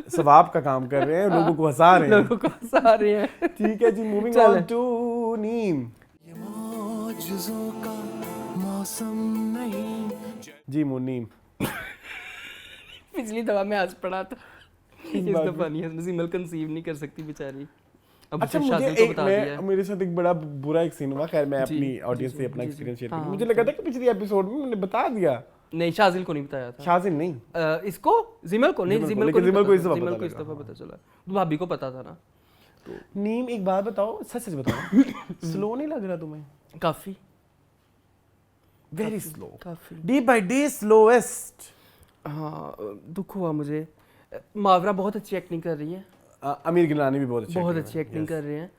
सवाब का काम कर रहे हैं, लोगों को हंसा रहे हैं। ठीक है जी, मूविंग ऑन टू नीम। ये मौजज़ों का मौसम नहीं जी, मुनीम। पिछली दफा मैं आज पढ़ा था, इस दफा नहीं, नसीमल कंसीव नहीं कर सकती बेचारी। अब अच्छा, मेरे साथ एक बड़ा बुरा एक सीन हुआ, खैर मैं अपनी ऑडियंस से अपना एक्सपीरियंस शेयर करूंगा। मुझे लगा था कि पिछली एपिसोड में मैंने बता दिया नहीं शाजिल को नहीं बताया था। शाजिल नहीं, इसको जिमल को नहीं, जिमल को इस दफा जिमल पता को इस लगा। दफा पता चला, तो भाभी को पता था ना। नीम एक बात बताओ, सच सच बताओ, स्लो नहीं लग रहा तुम्हें? काफी वेरी स्लो, काफी डे बाय डे स्लोएस्ट। हाँ दुख हुआ मुझे। मावरा बहुत अच्छी एक्टिंग कर रही है, अमीर गिलानी भी बहुत अच्छी एक्टिंग कर रहे हैं।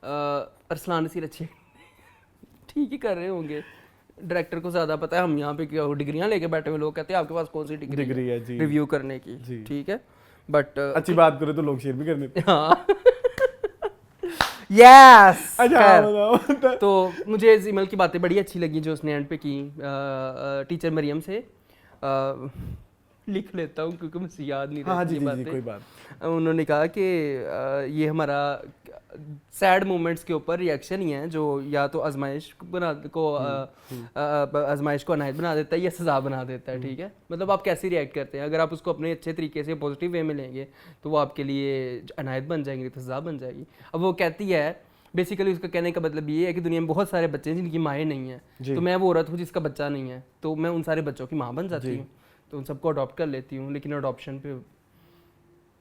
अरसलान नसीर अच्छी ठीक ही कर रहे होंगे, डायरेक्टर को ज्यादा पता है। हम यहाँ पे क्या डिग्रियां लेके बैठे हुए लोग कहते हैं आपके पास कौन सी डिग्री है जी, रिव्यू करने की, ठीक है बट अच्छी बात करो तो लोग शेयर भी कर देते हैं। हाँ यस अच्छा, तो मुझे जिमल की बातें बड़ी अच्छी लगी जो उसने एंड पे की। टीचर मरियम से लिख लेता हूँ क्योंकि मुझे याद नहीं हाँ जी, रहती जी, कोई बात। उन्होंने कहा कि ये हमारा सैड मोमेंट्स के ऊपर रिएक्शन ही है जो या तो आजमाइश को अनायत बना देता है या सजा बना देता है, ठीक है। मतलब आप कैसे रिएक्ट करते हैं, अगर आप उसको अपने अच्छे तरीके से पॉजिटिव वे में लेंगे तो वो आपके लिए अनायत बन जाएंगे, तो सजा बन जाएगी। अब वो कहती है बेसिकली उसका कहने का मतलब ये है कि दुनिया में बहुत सारे बच्चे हैं जिनकी माएँ नहीं है, तो मैं वो औरत हूँ जिसका बच्चा नहीं है, तो मैं उन सारे बच्चों की माँ बन जाती हूँ, तो उन सबको अडॉप्ट कर लेती हूँ। लेकिन अडॉप्शन पे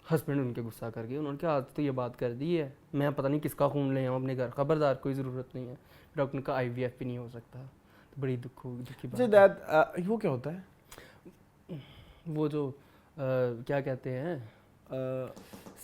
हस्बैंड उनके गुस्सा कर गए, उन्होंने कहा आज तो ये बात कर दी है, मैं पता नहीं किसका खून ले आऊँ अपने घर, खबरदार कोई ज़रूरत नहीं है। डॉक्टर का IVF भी नहीं हो सकता, तो बड़ी दुखी बात। वो क्या होता है? वो जो क्या कहते हैं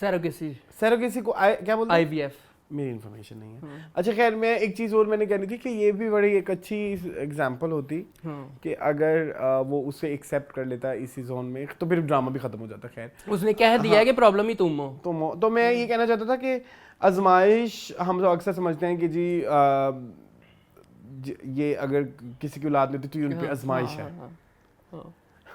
सैरोगेसी को क्या बोलते हैं? IVF मेरी इन्फॉर्मेशन नहीं है। अच्छा खैर, मैं एक चीज़ और मैंने कहनी थी कि ये भी बड़ी एक अच्छी एग्जांपल होती कि अगर वो उसे एक्सेप्ट कर लेता है इसी जोन में तो फिर ड्रामा भी खत्म हो जाता। खैर उसने कह दिया है कि प्रॉब्लम ही तुम हो, तो मैं ये कहना चाहता था कि आजमाइश हम तो अक्सर समझते हैं कि जी ये अगर किसी की औलाद नहीं होती तो ये उन पे आजमाइश है।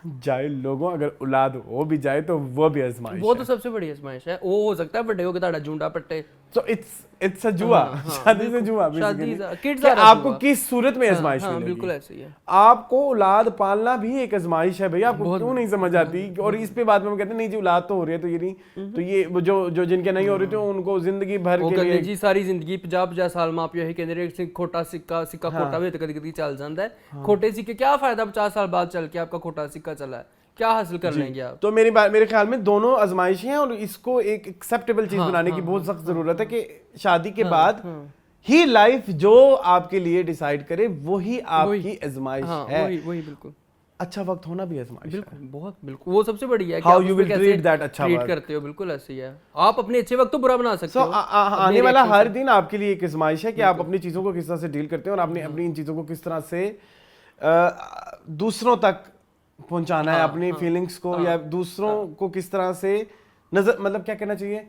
जाए लोगों, अगर औलाद हो भी जाए तो वो भी आजमाइश वो तो सबसे बड़ी आजमाइश है। वो हो सकता है बड़े हो के ताड़ा झुंडा पट्टे, तो इट्स अ जुआ, शादी से जुआ शादी कि आपको किस सूरत में आजमाइश मिलेगी। बिल्कुल ऐसे ही है। आपको औलाद पालना भी एक आजमाइश है भैया, आपको क्यों नहीं समझ आती? और इस पे बाद में हम कहते हैं नहीं जी औलाद तो हो रही है, तो ये नहीं, तो ये जो जिनके नहीं हो रही थी उनको जिंदगी भर के लिए जी सारी जिंदगी 50 साल मां प्यो ही कहते खोटा सिक्का खोटा भी कभी कभी चल जाता है। खोटे सिक्के क्या फायदा 50 साल बाद चल के आपका खोटा सिक्का चला है, क्या हासिल कर लेंगे आप? तो मेरे ख्याल में दोनों आजमाइशें हैं और इसको एक एक्सेप्टेबल चीज बनाने की बहुत सख्त जरूरत है कि शादी के बाद ही लाइफ जो आपके लिए डिसाइड करे वही आपकी आजमाइश है। वही बिल्कुल। अच्छा वक्त होना भी आजमाइश है, बहुत बिल्कुल वो सबसे बड़ी है कि how you will treat that. अच्छा ट्रीट करते हो, बिल्कुल ऐसे ही है। आप अपने अच्छे वक्त तो बुरा बना सकते हो। आने वाला हर दिन आपके लिए एक आजमाइश है कि आप अपनी चीजों को किस तरह से डील करते हैं और आपने अपनी इन चीजों को किस तरह से दूसरों तक पहुंचाना है, अपनी फीलिंग्स को या दूसरों को किस तरह से नजर, मतलब क्या कहना चाहिए,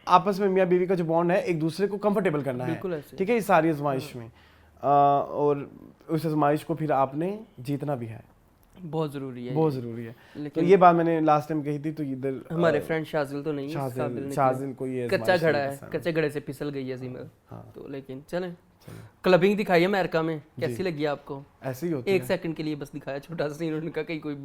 आपस में मियाँ बीवी का जो बॉन्ड है एक दूसरे को कंफर्टेबल करना है, ठीक है, इस सारी आजमाइश में। और उस आजमाइश को फिर आपने जीतना भी है, बहुत जरूरी है, बहुत जरूरी है। तो ये बात मैंने लास्ट टाइम कही थी, तो इधर हमारे फ्रेंड शाजिल तो नहीं है, शाजिल को ये कच्चा घड़ा है, कच्चे घड़े से फिसल गई है जिमल। तो लेकिन चलें, क्लबिंग दिखाई है अमेरिका में, कैसी लगी आपको? ऐसे ही होती है, 1 सेकंड के लिए बस दिखाया, छोटा सा सीन, उनका कहीं कोई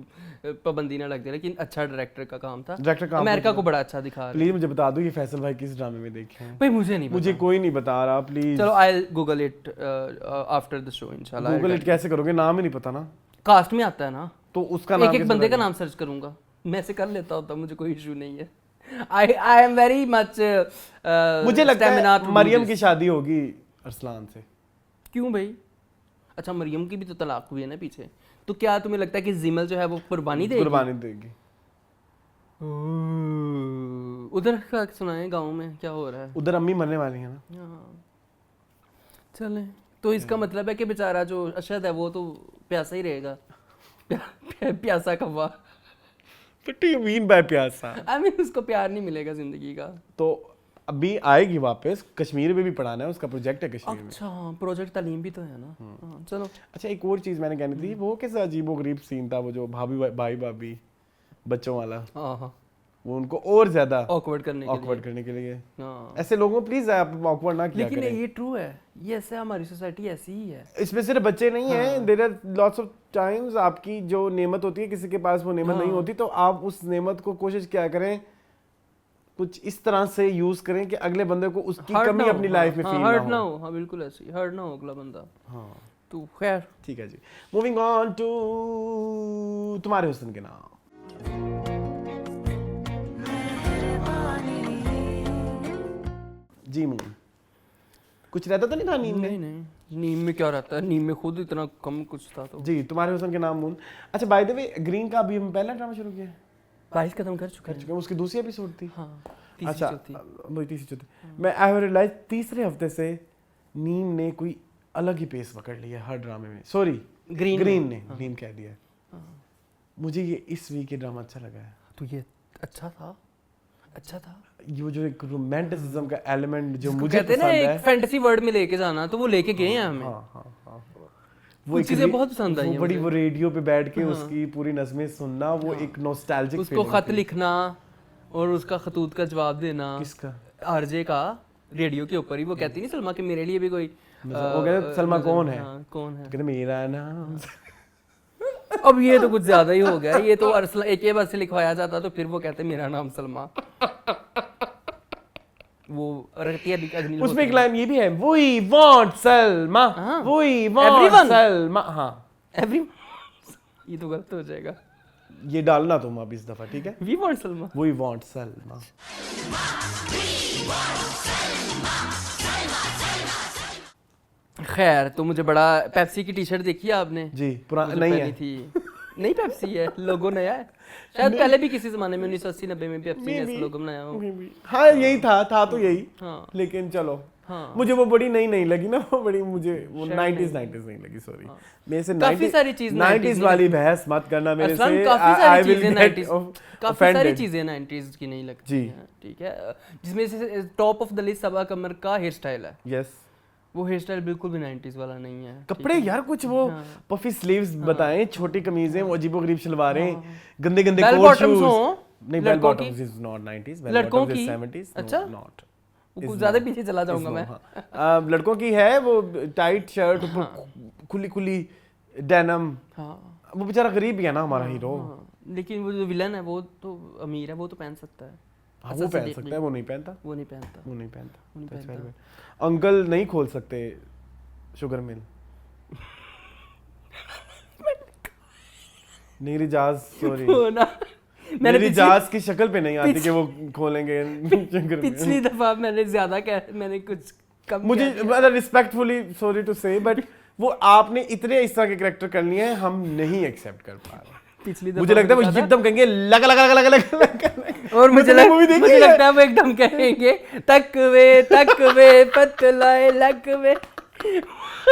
पाबंदी ना लग जाए, लेकिन अच्छा डायरेक्टर का काम था। अमेरिका को बड़ा अच्छा दिखा। प्लीज मुझे बता दो ये फैसल भाई किस ड्रामे में देखे हैं? भाई मुझे नहीं, मुझे कोई नहीं बता रहा, प्लीज। चलो I Google it after the show इंशाल्लाह। गूगल इट कैसे करोगे, नाम ही नहीं पता ना, कास्ट में आता है ना, तो उसका नाम एक बंदे का नाम सर्च करूंगा, मैं से कर लेता होता, मुझे कोई इशू नहीं है। आई एम वेरी मच मुझे लगता है मरियम की शादी होगी अरसलान से। क्यों भाई? अच्छा मरियम की भी तो तलाक हुई है ना पीछे, तो क्या तुम्हें लगता है कि जिमल जो है वो कुर्बानी देगी? कुर्बानी देगी। उधर का सुनाए गांव में क्या हो रहा है? उधर अम्मी मरने वाली है ना। चले, तो इसका मतलब है कि बेचारा जो अशद है वो तो प्यासा ही रहेगा, प्यासा कव्वा। What do you mean by प्यासा? I mean उसको प्यार नहीं मिलेगा जिंदगी का। तो अभी आएगी वापस, कश्मीर में भी पढ़ाना है, उसका प्रोजेक्ट है कश्मीर में। अच्छा प्रोजेक्ट तालीम भी तो है ना। हाँ, चलो। अच्छा एक और चीज मैंने कहनी थी, वो कैसा अजीबोगरीब सीन था वो जो भाई भाभी बच्चों वाला। हाँ वो उनको और ज्यादा ऑकवर्ड करने के लिए। हाँ। ऐसे लोगों प्लीज आप ऑकवर्ड ना किया लेकिन करें। ये ट्रू है, ये ऐसे हमारी सोसाइटी ऐसी ही है। इसमें सिर्फ बच्चे नहीं हैं, there are lots of times आपकी जो नेमत होती है किसी के पास वो नेमत नहीं होती, तो आप उस नेमत को कोशिश क्या करें कुछ इस तरह से यूज करें कि अगले बंदे को उसकी कमी अपनी लाइफ में फील ना हो। हाँ बिल्कुल ऐसे ही, हर्ट ना हो अगला बंदा। हाँ तो खैर ठीक है जी, मूविंग ऑन टू तुम्हारे हुस्न के नाम। जी मून, कुछ रहता तो नहीं था नींद में? नहीं नीम में क्या रहता है, नीम में खुद इतना कम कुछ था तो। जी, तुम्हारे हुस्न के नाम मून। अच्छा बाय द वे, ग्रीन का अभी हम पहला ड्रामा शुरू किया है, 22 खत्म कर चुके हैं। उसकी दूसरी एपिसोड थी। हाँ अच्छा वही तीसरी चौथी। मैं आई हैव रियलाइज तीसरे हफ्ते से नीम ने कोई अलग ही पेस पकड़ लिया हर ड्रामे में। सॉरी ग्रीन ने, नीम कह दिया। मुझे ये इस वीक के ड्रामा अच्छा लगा है। तो ये अच्छा था ये जो एक रोमांटिसिज्म का एलिमेंट जो मुझे मुझे कहते हैं पसंद ना है, एक फैंटेसी वर्ल्ड में लेके जाना, तो वो लेके गए हैं हमें। हाँ। वो चीजें बहुत पसंद आई बड़ी वो रेडियो पे बैठ के उसकी पूरी नज़में सुनना, वो एक नॉस्टैल्जिक उसको खत लिखना और उसका खतूत का जवाब देना। किसका? आरजे का, रेडियो के ऊपर ही। वो कहती नहीं सलमा कि मेरे लिए भी कोई, वो कहते सलमा कौन है? कौन है? कहते मेरा नाम। अब ये तो कुछ ज्यादा ही हो गया। ये तो अरसला एक बार से लिखवाया जाता तो फिर वो कहते मेरा नाम सलमा। वो रखती है अग्नि। उसमें एक लाइन ये भी है, we want Salma, we want Everyone. Salma. हाँ एवरी, ये तो गलत हो जाएगा। ये डालना तुम अब इस दफा, ठीक है? We want Salma. We want Salma. खैर, तो मुझे बड़ा पेप्सी की टी शर्ट देखी है आपने? जी, पुरानी मुझे नहीं पहनी है थी। नहीं पेप्सी है, लोगो नया है। शायद पहले भी किसी जमाने में 1980-90 में पेप्सी ने ऐसा लोगो बनाया हो। हाँ यही था तो यही। हाँ। लेकिन चलो, हाँ। मुझे वो बड़ी नहीं लगी ना, वो बड़ी मुझे वो 90s नहीं लगी। सॉरी, मेरे से काफी सारी चीज 90s वाली बहस मत करना मेरे से। काफी सारी चीजें 90s, काफी सारी offended। चीजें 90s की नहीं लगती जी। हैं, ठीक है? जिसमें से टॉप ऑफ द लिस्ट सबा कमर का हेयर स्टाइल है। यस, वो हेयर स्टाइल बिल्कुल भी 90s वाला नहीं है। कपड़े यार कुछ वो पफी स्लीव्स बताएं, छोटी कमीजें, वो अजीबोगरीब शलवारें, गंदे कोट bottoms शूज। हो, नहीं, bell bottoms is not 90s, bell लड़कों बॉटम्स की? Is 70s। अच्छा? नॉट कुछ ज्यादा पीछे चला जाऊंगा मैं। लड़कों की है वो टाइट शर्ट, खुली डेनिम। हाँ, वो बेचारा गरीब ही है ना हमारा हीरो। लेकिन वो जो विलन है वो तो अमीर है, वो तो पहन सकता है। हाँ, वो पहन सकता है, वो नहीं पहनता। वो नहीं पहनता। That's very bad. अंकल नहीं खोल सकते शुगर मिल। नीरी जाज, सॉरी, वो ना, मैंने नीरी जाज की शक्ल पे नहीं आती कि वो खोलेंगे शुगर मिल। पिछली दफा मैंने कुछ कम मुझे मतलब रिस्पेक्टफुली सॉरी टू से, बट वो आपने इतने इस तरह के कैरेक्टर कर लिए हैं, हम नहीं एक्सेप्ट कर पा रहे। पिछली दफा मुझे लगता है वो एकदम कहेंगे लग और मुझे लगता है वो एकदम कहेंगे तक वे पतलाए लक वे।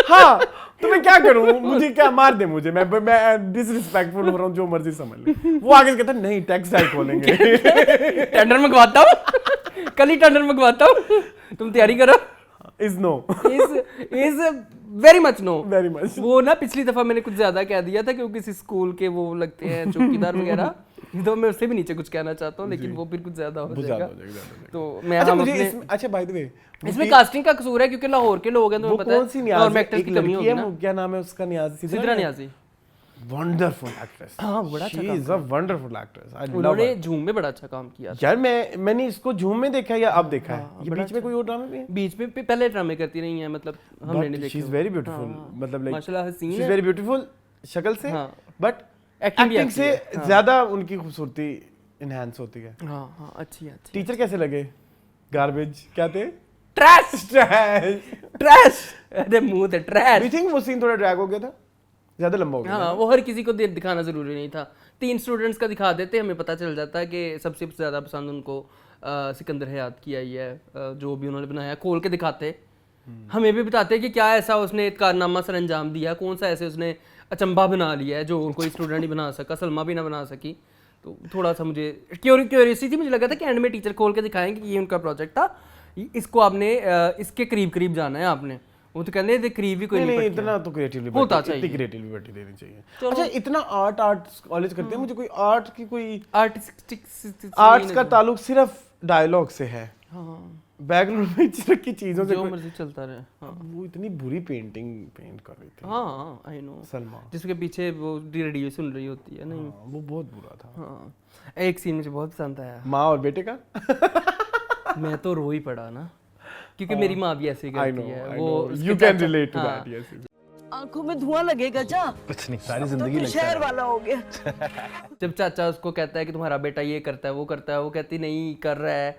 हाँ, तो मैं क्या करूं, मुझे क्या मार दे मुझे, मैं डिसरिस्पेक्टफुल हो रहा हूं, जो मर्जी समझ ले। वो आगे से कहता नहीं टेक्सटाइल खोलेंगे। टेंडर मंगवाता हूँ, कल ही टेंडर मंगवाता हूँ, तुम तैयारी करो। Is no, is very much no, very much. वो ना पिछली दफा मैंने कुछ ज्यादा कह दिया था क्योंकि किसी स्कूल के वो लगते हैं चौकीदार वगैरह, तो मैं उससे भी नीचे कुछ कहना चाहता हूँ, लेकिन वो फिर कुछ ज्यादा हो जाएगा। तो मैं अच्छा मुझे अच्छा बाय द वे, इसमें कास्टिंग का कसूर है क्योंकि लाहौर के लोग हैं, तो वो पता है कौन सी नियाज़ एक्टर की कमी होगी ना। क्या नाम है उसका? नियाज़ी, सिद्रा नियाज़ी। Wonderful actress. हाँ, बड़ा अच्छा काम is a wonderful actress. I love उन्होंने झूम में बड़ा अच्छा काम किया। यार मैंने इसको झूम में देखा या अब देखा है? ये बीच में कोई और ड्रामे भी है? बीच में पहले ड्रामे करती रही हैं, मतलब हमने नहीं देखे। शी इज वेरी ब्यूटीफुल, मतलब लाइक माशाल्लाह हसीन शी इज है, वेरी ब्यूटीफुल शक्ल से, बट एक्टिंग एक्टिंग से ज्यादा उनकी खूबसूरती इनहैंस होती है। हाँ अच्छी है। टीचर कैसे लगे? गार्बेज क्या थे? Trash trash. अरे मुंह थे ट्रैश। डू यू थिंक वो सीन थोड़ा ड्रैग हो गया था, ज्यादा लंबा हो गया? हाँ, वो हर किसी को दिखाना जरूरी नहीं था। 3 स्टूडेंट्स का दिखा देते, हमें पता चल जाता है कि सबसे ज्यादा पसंद उनको सिकंदर हयात की आई है। जो भी उन्होंने बनाया खोल के दिखाते, हमें भी बताते कि क्या ऐसा उसने कारनामा सर अंजाम दिया, कौन सा ऐसे उसने अचंभा बना लिया है जो कोई स्टूडेंट ही बना सका, सलमा भी ना बना सकी। तो थोड़ा सा मुझे क्यूरियोसिटी, मुझे लगा था कि एंड में टीचर खोल के दिखाएंगे कि ये उनका प्रोजेक्ट था, इसको आपने इसके करीब जाना है आपने। वो तो कहते हैं करीब भी कोई नहीं, इतना तो क्रिएटिवली होता चाहिए, इतनी क्रिएटिवली बैठी देनी चाहिए। अच्छा, इतना आर्ट कॉलेज करते हैं, मुझे कोई आर्ट की कोई आर्ट्स का ताल्लुक सिर्फ डायलॉग से है। हाँ, बैकग्राउंड में की चीजों से जो मर्जी चलता रहे। हाँ, वो इतनी बुरी पेंटिंग पेंट कर रही थी। हाँ आई नो, सलमा, जिसके पीछे वो रेडियो सुन रही होती है। नहीं, वो बहुत बुरा था। हाँ, एक सीन मुझे बहुत पसंद आया, माँ और बेटे का। मैं तो रो ही पड़ा ना, क्योंकि मेरी माँ भी ऐसे करती है। वो you can relate to that, yes। आंखों में धुआं लगेगा जा। कुछ नहीं, सारी जिंदगी तो लगता शहर है। वाला हो गया। जब चाचा उसको कहता है कि तुम्हारा बेटा ये करता है वो करता है, वो कहती नहीं कर रहा है,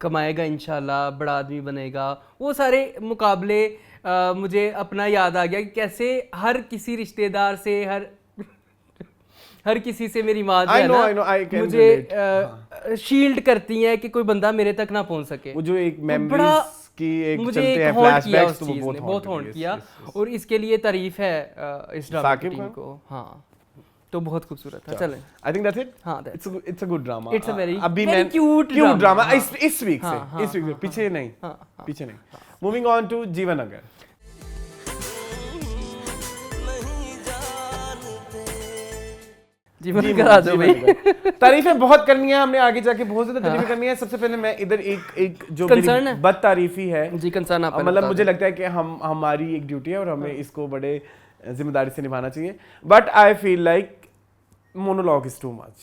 कमाएगा इंशाल्लाह, बड़ा आदमी बनेगा। वो सारे मुकाबले मुझे अपना याद आ गया कि कैसे हर किसी रिश्तेदार से हर किसी से मेरी माँ जो है ना मुझे शील्ड करती है कि कोई बंदा मेरे तक ना पहुंच सके। वो जो एक तो मेमोरीज बड़ा की एक मुझे चलते हैं एक हॉन्ट किया फ्लैशबैक्स, उस तो वो चीज ने, बहुत हॉन्ट किया, किया। yes, और इसके लिए तारीफ है इस ड्रामा साकिब टीम खान? को। हाँ, तो बहुत खूबसूरत था। चलें, आई थिंक दैट्स इट। हाँ, it's a good drama. It's a very- अभी very मैं cute क्यूट ड्रामा drama, इस वीक से, इस वीक से पीछे नहीं, पीछे नहीं। मूविंग ऑन टू जीवन अगर। जीवन का आ जाओ भाई। तारीफें बहुत करनी है हमने, आगे जाके बहुत ज्यादा तारीफें करनी है। सबसे पहले मैं इधर एक जो Concern है? बद तारीफी है जी, कंसर्न आप मतलब मुझे लगता है कि हमारी एक ड्यूटी है और हमें इसको बड़े जिम्मेदारी से निभाना चाहिए। But I feel like monologue is too much,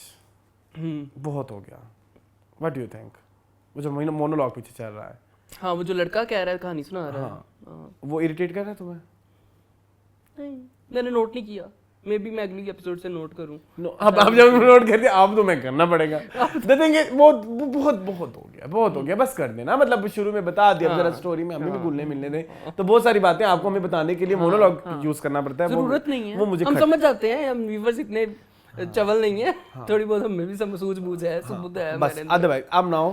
बहुत हो गया। What do you think? वो जो मोनोलॉग पीछे चल रहा है, हाँ, वो जो लड़का कह रहा है, कहानी सुना रहा है, वो इरिटेट कर रहा है तुम्हें? नहीं, मैंने नोट नहीं किया। मे बी मैं अगली एपिसोड से नोट करूं। अब जब नोट कर दिया अब तो मैं करना पड़ेगा। देखेंगे वो बहुत हो गया, बस कर देना। मतलब शुरू में बता दिया, जरा स्टोरी में हमें भी घुलने मिलने दें। तो बहुत सारी बातें आपको हमें बताने के लिए मोनोलॉग यूज करना पड़ता है। जरूरत नहीं है, वो मुझे हम समझ जाते हैं, हम व्यूअर्स इतने चवल नहीं है, थोड़ी बहुत हमें भी सूझबूझ है, सबूत है बस। हमारे अंदर। अदरवाइज अब नाउ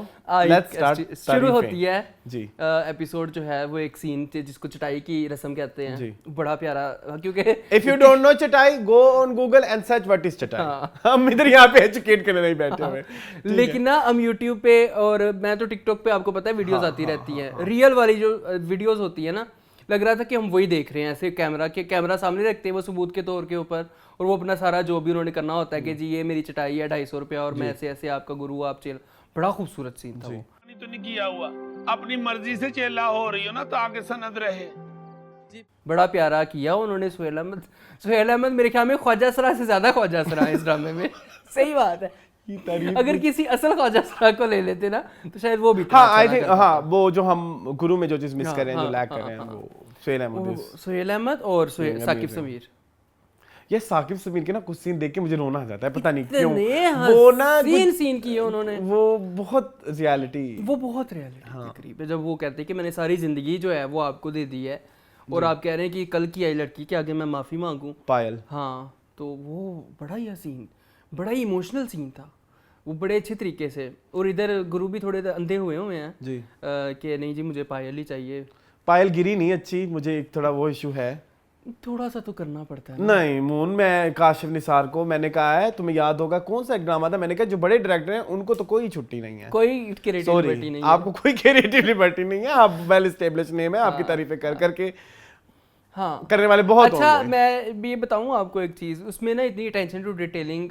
लेट्स स्टार्ट। शुरू होती है जी एपिसोड जो है वो एक सीन से जिसको चटाई की रस्म कहते हैं जी। बड़ा प्यारा, क्योंकि इफ यू डोंट नो चटाई, go on Google and search what is चटाई। हम इधर यहाँ पे एजुकेट करने नहीं बैठे हुए। लेकिन ना हम YouTube पे और मैं तो TikTok पे, आपको पता है, वीडियोस आती रहती हैं। रियल वाली जो वीडियोस होती है ना, लग रहा था कि हम वही देख रहे हैं। ऐसे कैमरा सामने रखते हैं वो सबूत के तौर के ऊपर, और वो अपना सारा जो भी उन्होंने करना होता है कि जी ये मेरी चटाई है 250 रुपया और मैं ऐसे ऐसे आपका गुरु, आप चेल। बड़ा खूबसूरत सीन था वो। तो नहीं किया हुआ, अपनी मर्जी से चेला हो रही हो ना, ताकि सनद रहे। बड़ा प्यारा किया उन्होंने। सुहेल अहमद मेरे ख्याल में ख्वाजा सरा से ज्यादा ख्वाजा सरा है इस ड्रामे में। सही बात है। अगर किसी असल ख्वाजा सरा को ले लेते ना तो शायद वो भी। हाँ आई थिंक, हाँ वो जो हम गुरु में जो चीज मिस कर रहे हैं, जो लैग कर रहे हैं, वो सुहेल अहमद और साकिब समीर। ये साकिब समीर के ना कुछ सीन देख के मुझे रोना आ जाता है, पता नहीं क्यों। वो ना सीन किए उन्होंने, वो बहुत रियलिटी के करीब है। जब वो कहते हैं कि मैंने सारी जिंदगी जो है वो आपको दे दी है और आप कह रहे हैं कि कल की आई लड़की के आगे मैं माफी मांगू, पायल। हाँ, तो वो बड़ा ही सीन, बड़ा ही इमोशनल सीन था वो, बड़े अच्छे तरीके से। और इधर गुरु भी थोड़े अंधे हुए हैं जी कि नहीं जी मुझे पायल ही चाहिए। पायल गिरी नहीं अच्छी, मुझे एक थोड़ा वो इशू है। थोड़ा सा तो करना पड़ता है। नहीं मून, मैं काशिफ निसार को मैंने कहा है, तुम्हें याद होगा कौन सा एक ड्रामा था, मैंने कहा जो बड़े डायरेक्टर हैं उनको तो कोई छुट्टी नहीं है, कोई क्रिएटिव लिबर्टी नहीं है, आपको कोई क्रिएटिव लिबर्टी नहीं है। आप वेल एस्टेब्लिश्ड नेम है, आपकी तारीफें कर करके हाँ करने वाले बहुत अच्छा होंगे। मैं भी ये बताऊँ आपको एक चीज़, उसमें ना इतनी अटेंशन टू डिटेलिंग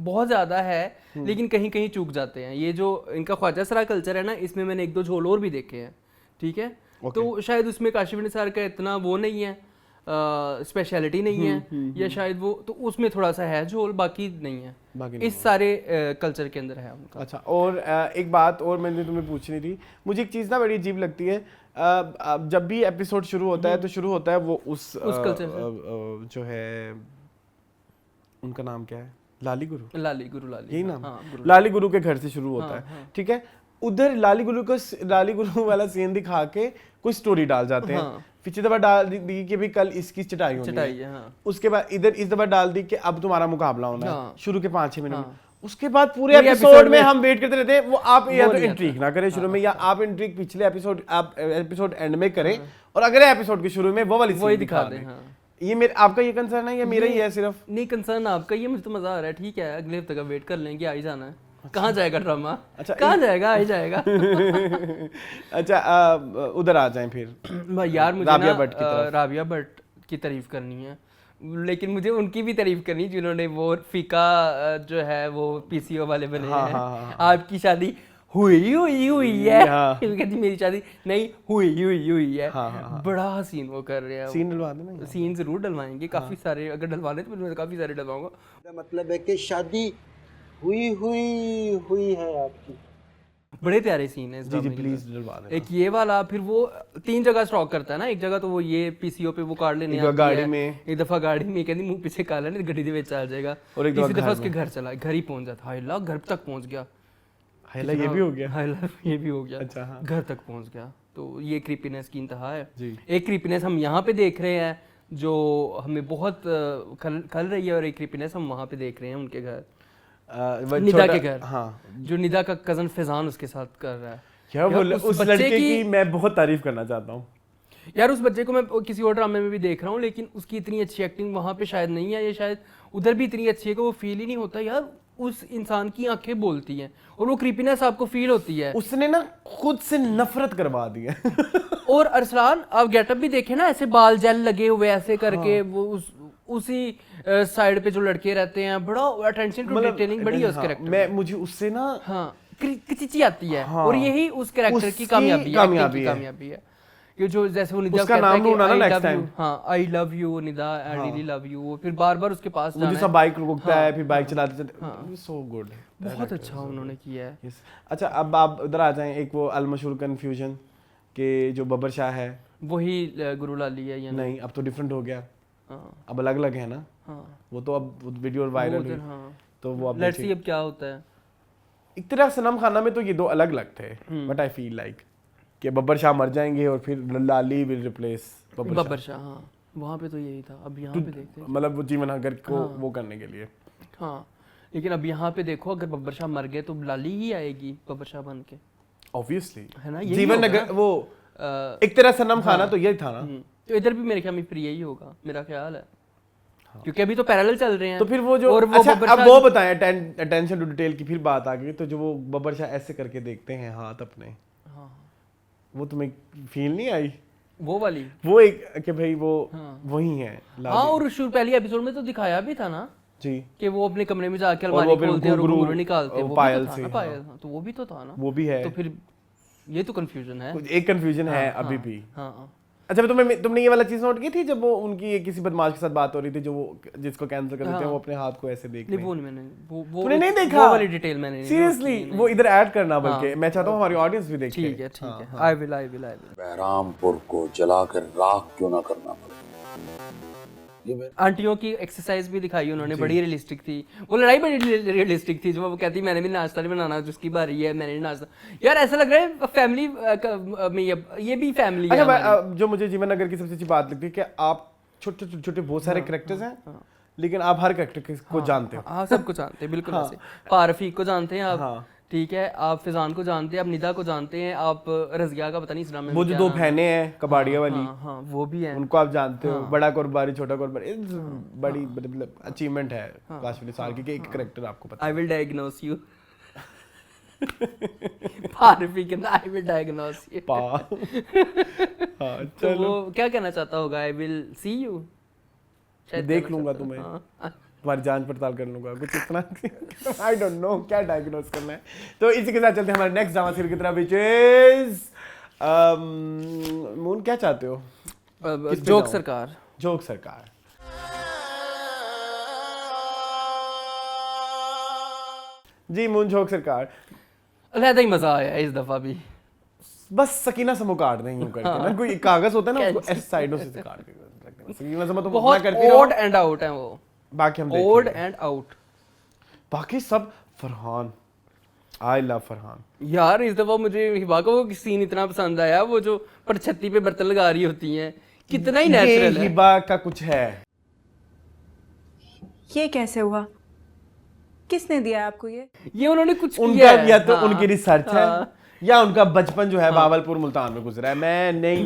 बहुत ज़्यादा है, लेकिन कहीं कहीं चूक जाते हैं। ये जो इनका ख्वाजा सरा कल्चर है ना, इसमें मैंने एक दो झोल और भी देखे हैं, ठीक है। तो शायद उसमें काशिफ निसार का इतना वो नहीं है, स्पेशलिटी नहीं है, या शायद वो तो उसमें थोड़ा सा है झोल, बाकी नहीं है, इस सारे कल्चर के अंदर है उनका। अच्छा, और एक बात और मैंने तुम्हें पूछनी थी, मुझे एक चीज़ ना बड़ी अजीब लगती है, जब भी एपिसोड शुरू होता है तो शुरू होता है वो उस कल्चर से, जो है उनका नाम क्या है, लाली गुरु, यही नाम, लाली गुरु के घर से शुरू होता है, ठीक है। उधर लाली गुरु वाला सीन दिखा के कोई स्टोरी डाल जाते हैं, पिछली दफा डाल दी कि भी कल इसकी चटाई होनी है, उसके बाद इधर इस दफा डाल दी कि अब तुम्हारा मुकाबला होना है, शुरू के 5-6 मिनट में। उसके बाद पूरे एपिसोड में हम वेट करते रहते हैं, वो आप या तो इंट्रिग ना करें शुरू में, या आप इंट्रिग पिछले एपिसोड एंड में करें और अगले एपिसोड के शुरू में वो वाली सीन दिखा दें। ये मेरा आपका ये कंसर्न है या मेरा ही है सिर्फ? नहीं, कंसर्न आपका ही है, मुझे तो मजा आ रहा है। ठीक है, अगले हफ्ते का वेट कर लेंगे, आ ही जाना है। कहाँ जाएगा ड्रामा? अच्छा, कहाँ जाएगा, आ ही जाएगा। अच्छा, उधर आ जाएं फिर। यार मुझे राबिया भट्ट की तारीफ करनी है, लेकिन मुझे उनकी भी तारीफ करनी जिन्होंने वो फीका जो है वो पीसीओ वाले बने हैं। आपकी शादी हुई है, कहती मेरी शादी नहीं हुई है। बड़ा हसीन वो कर रहे हैं। सीन डलवा देना, सीन जरूर डलवाएंगे, काफी सारे अगर डलवाने तो मैं काफी सारे डलवाऊंगा। मतलब है कि शादी हुई है आपकी। बड़े प्यारे सीन है इस जी ड्रामे के प्लीज अंदर। डलवा देना। एक ये वाला, फिर वो 3 जगह स्टॉक करता है ना, एक जगह तो वो ये पीसीओ पे वो कार्ड लेने एक आती गाड़ी है, में। एक दफा गाड़ी में कहती मुंह पीछे काला नहीं गड्डी दे विच आ जाएगा, और एक तीसरी दफा दफा घर उसके घर चला, घर ही पहुंच जाता, हाय ला घर तक पहुंच गया, हाइला ये भी हो गया। हाय ला ये भी हो गया, अच्छा, हाँ। घर तक पहुंच गया। तो ये क्रीपीनेस की इंतहा है। जी। एक क्रीपीनेस हम यहाँ पे देख रहे हैं जो हमें बहुत खल रही है, और एक क्रीपीनेस हम वहाँ पे देख रहे हैं उनके घर, निदा के घर, हाँ जो निदा का कजन फैजान उसके साथ कर रहा है। क्या यार, उस बच्चे लड़के की मैं बहुत तारीफ करना चाहता हूँ। यार उस बच्चे को मैं किसी और ड्रामे में भी देख रहा हूँ, लेकिन उसकी इतनी अच्छी एक्टिंग वहाँ पे शायद नहीं है, या शायद उधर भी इतनी अच्छी है कि वो फील ही नहीं होता। यार उस इंसान की आंखें बोलती हैं और वो क्रीपीनेस आपको फील होती है। उसने ना खुद से नफरत करवा दी है। और अरसलान आप गेटअप भी देखे ना, ऐसे बाल जेल लगे हुए ऐसे करके, वो उसी साइड पे जो लड़के रहते हैं, बड़ा अटेंशन टू डिटेलिंग बड़ी है उस कैरेक्टर मैं मुझे उससे ना हाँ किचिची आती है। हाँ, और यही उस कैरेक्टर की उसकी कामयाबी है, कामयाबी acting की है। कामयाबी है। कि जो जैसे वो निदा उसका कहता है नाम कि ढूंढना ना I next love you, time। हाँ I love you Nida, I really love you, फिर बार बार उसके पास वो जाना जैसा है। बाइक रुकता है फिर बाइक चलाते चलाते, सो गुड। बहुत अच्छा उन्होंने किया है। अच्छा अब आप उधर आ जाएं, एक वो अलमशहूर कन्फ्यूजन के जो बब्बर शाह है, वही गुरु लाली है या नहीं अब तो डिफरेंट हो गया, हाँ अब अलग अलग है ना। हाँ वो तो अब वीडियो वायरल हुई, हाँ। तो वो अब लेट्स सी अब क्या होता है। एक तरह सनम खाना में तो ये दो अलग अलग थे, बट आई फील लाइक कि बब्बर शाह मर जाएंगे और फिर लाली विल रिप्लेस बब्बर शाह, हाँ वहाँ पे तो यही था। अब यहाँ पे देखते हैं, मतलब वो जीवन हंगर को वो करने के लिए। हाँ लेकिन अब यहाँ पे देखो, अगर बब्बर शाह मर गए तो लाली ही आएगी बब्बर शाह बन के, ऑब्वियसली है ना। यही जीवन होगा नगर ना। वो एक तरह सनम खाना तो यही था ना। तो इधर भी मेरे ख्याल में फिर यही होगा, मेरा ख्याल है, क्योंकि अभी तो पैरेलल चल रहे हैं। तो फिर वो जो और अच्छा बब्बर अब शाह- वो बताएं, अटेंशन टू डिटेल की फिर बात आ गई, तो जो वो बब्बर शाह ऐसे करके देखते हैं हाथ अपने, हाँ वो तुम्हें फील नहीं आई? वो वाली, वो एक कि भाई वो हाँ। वही है हाँ और शुरू पहली एपिसोड में तो दिखाया भी था ना जी, कि वो अपने कमरे में जाके और अलमारी वो फिर खोलते हैं और घुंघरू, घुंघरू निकालते हैं, वो भी पायल तो था से, ना, हाँ। पायल, हाँ, तो वो भी तो था ना। वो भी है। तो फिर ये तो कंफ्यूजन है। कुछ एक कंफ्यूजन है अभी भी। हाँ अच्छा तुमने ये वाला चीज नोट की थी जब वो उनकी एक किसी बदमाश के साथ बात हो रही थी, जो वो जिसको कैंसर कर देते हैं, वो अपने हाथ को ऐसे देख नहीं रहे वो हैं। मैंने वो तूने नहीं देखा? वो वाली डिटेल मैंने नहीं सीरियसली नोट की, वो इधर ऐड करना, बल्कि मैं चाहता हूँ हमारी ऑडियंस भी देखे। ठीक है आई विल बहरामपुर को जलाकर राख क्यों ना करना पड़े। आंटियों की एक्सरसाइज भी दिखाई उन्होंने, बड़ी रियलिस्टिक थी वो लड़ाई, बड़ी रियलिस्टिक थी। जो वो कहती मैंने भी नाश्ता नहीं बनाना, जिसकी बारी है मैंने नाश्ता। यार ऐसा लग रहा है फैमिली में ये भी फैमिली है हमारी। अच्छा जो मुझे जीवन नगर की सबसे अच्छी बात लगती है कि आप छोटे छोटे बहुत सारे कैरेक्टर्स हैं, लेकिन आप हर कैरेक्टर को जानते हो। हाँ सबको जानते हैं बिल्कुल ऐसे। पारफीक को जानते हैं आप, हाँ। ठीक है, आप फिजान को जानते हैं, आप निदा को जानते हैं, आप रज़िया का पता नहीं इस ड्रामे में वो जो क्या दो नाम है। बहनें हैं कबाड़िया वाली, हाँ हाँ वो भी है। उनको आप जानते हो। बड़ा कोरबारी छोटा कोरबारी, बड़ी मतलब अचीवमेंट है काशफ निसार की कि एक कैरेक्टर आपको पता आई विल डायग्नोस यू। पारफीक कहता आई विल डायग्नोस यू। पा हाँ तो चलो वो क्या कहना चाहता होगा, आई विल सी यू, देख लूंगा तुम्हें, तुम्हारी जांच पड़ताल कर लूंगा, कुछ इतना आई डोंट नो क्या डायग्नोस करना है। तो इसी के साथ चलते हैं हमारे नेक्स्ट ड्रामा सीरीज की तरफ, व्हिच इज मून क्या चाहते हो? किस पे जोक जाऊं? सरकार। जोक सरकार। जी मून जोक सरकार, अलहदा ही मजा आया इस दफा भी। बस सकीना समो काट देंगे यूं करके ना, कोई कागज होता है ना उसको ऐसे साइडों से काट के रख देना। सकीना समो तो बहुत करती रहो, ओड एंड आउट है वो, बाकी हम ओड देखेंगे। And out. बाकी सब फरहान, आई लव फरहान। यार इस दफा मुझे हिबा का वो सीन इतना पसंद आया, वो जो परछत्ती पे बर्तन लगा रही होती हैं, कितना ही नेचुरल है। हिबा का कुछ है। ये कैसे हुआ? किसने दिया आपको ये उन्होंने कुछ उनका किया है। या तो हाँ, उनकी रिसर्च है हाँ। या उनका बचपन जो है बावलपुर मुल्तान में गुजरा है। मैं नहीं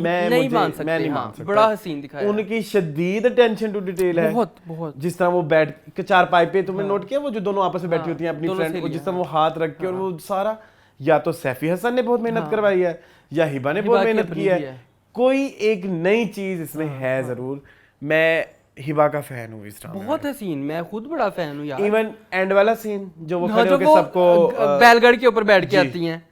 मान सकते, मैं नहीं हाँ, मान सकता। बड़ा हसीन दिखाया है। उनकी शदीद अटेंशन टू डिटेल है, बहुत। जिस तरह वो बैठ के चार पाई पे, तुमने नोट किया वो जो दोनों आपस में बैठी होती हैं अपनी दोनों फ्रेंड को, सहेलियां, जिस तरह वो हाथ रख के, और वो सारा या तो सैफी हसन ने बहुत मेहनत करवाई है या हिबा ने बहुत हिबा की मेहनत अपनी की भी है। है। कोई एक नई चीज इसमें है जरूर। मैं हिबा का फैन हूँ इस ड्रामे में। बहुत हसीन, मैं खुद बड़ा फैन हूँ यार। इवन एंड वाला सीन जो वो हाँ, खड़े जो होके वो सबको बैलगाड़ी के ऊपर बैठ के जी। आती हैं,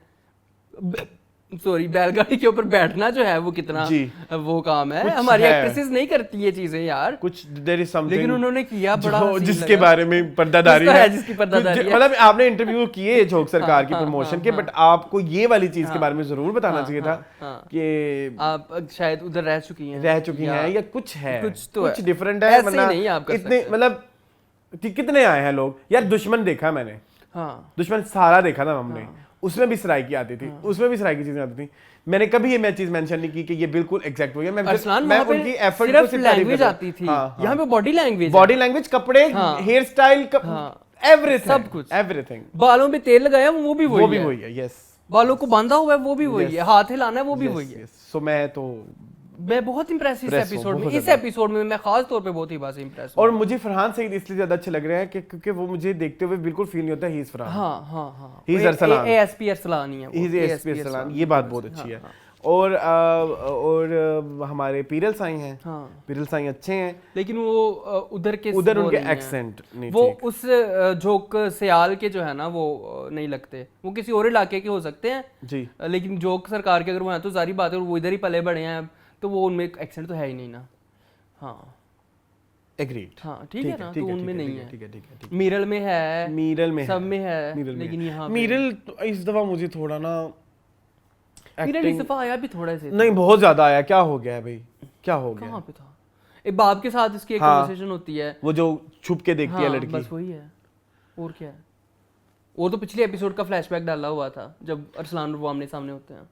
सॉरी बैलगाड़ी के ऊपर बैठना जो है वो कितना जी। वो काम है, कुछ हमारी है। एक्ट्रेसेस नहीं करती ये चीजें यार, कुछ देयर इज समथिंग, लेकिन उन्होंने किया बड़ा हसीन जिसके लगा। बारे में पर्दादारी उसका है, है जिसकी पर्दादारी है। मतलब आपने इंटरव्यू किए झोंक सरकार की हाँ, प्रमोशन हाँ, के, हाँ। बट आपको ये वाली चीज के बारे में जरूर बताना चाहिए था हाँ। कि आप शायद उधर रह चुकी हैं, रह चुकी हैं या कुछ है, कुछ तो कुछ है। डिफरेंट है, ऐसे ही वरना नहीं आप कर इतने सकते। मतलब कितने आए हैं लोग यार। दुश्मन देखा मैंने, हाँ दुश्मन सारा देखा था हमने, उसमें भी सराय की आती थी, उसमें भी सराय की चीजें आती थी। मैंने कभी ये मैं चीज मेंशन नहीं की कि ये बिल्कुल एग्जैक्ट हो गया। अरसलान मैं वहाँ पे उनकी एफर्ट को सिर्फ लैंग्वेज आती थी, यहाँ पे बॉडी लैंग्वेज, बॉडी लैंग्वेज, कपड़े, हाँ। हेयर स्टाइल, एवरीथिंग, सब कुछ। एवरीथिंग, बालों पे तेल लगाया वो भी वो भी है, वही है। यस, बालों को बांधा हुआ है वो भी वही है, हाथ हिलाना है वो भी वही है। सो मैं तो मैं बहुत इम्प्रेस इस Impress हूँ, एपिसोड में, बहुत इस ज़्यादा। एपिसोड में मैं खास तौर पे बहुत ही बात इम्प्रेस हूँ। और मुझे फरहान सईद इसलिए ज्यादा अच्छे लग रहे हैं कि क्योंकि वो मुझे देखते हुए बिल्कुल फील नहीं होता ही इज फरहान, हाँ हाँ हाँ, He is Arsalan. ASP Arsalan ही है वो, ही इज ASP अरसलान, ये बात बहुत अच्छी है। और हमारे पीरल साईं हैं, हाँ। पीरल साईं अच्छे हैं, लेकिन वो उधर के उधर वो उनके नहीं है। एक्सेंट नहीं वो ठीक। उस जोक सियाल के जो है ना वो नहीं लगते, वो किसी और इलाके के हो सकते हैं जी, लेकिन जोक सरकार के अगर वो है तो सारी बात है, और वो इधर ही पले बड़े हैं तो वो उनमें एक्सेंट तो है ही नहीं ना। हाँ एग्रीड, हाँ ठीक है ना, तो उनमें नहीं है। ठीक है। मीरल में है, मीरल में सब है, में है, मीरल में लेकिन है। यहाँ पे- मीरल तो इस दफा मुझे थोड़ा ना मीरल इस एक्टिंग दफा आया भी थोड़ा से, नहीं बहुत ज्यादा आया। क्या हो गया है भाई, क्या हो गया? कहाँ पे था? एक बाप के साथ इसकी एक हाँ। कन्वर्सेशन होती है, वो जो छुप के देखती है हाँ, लड़की, बस वही है, और क्या है? वो तो पिछले एपिसोड का फ्लैशबैक डाला हुआ था जब अरसलान और वो आमने सामने होते हैं,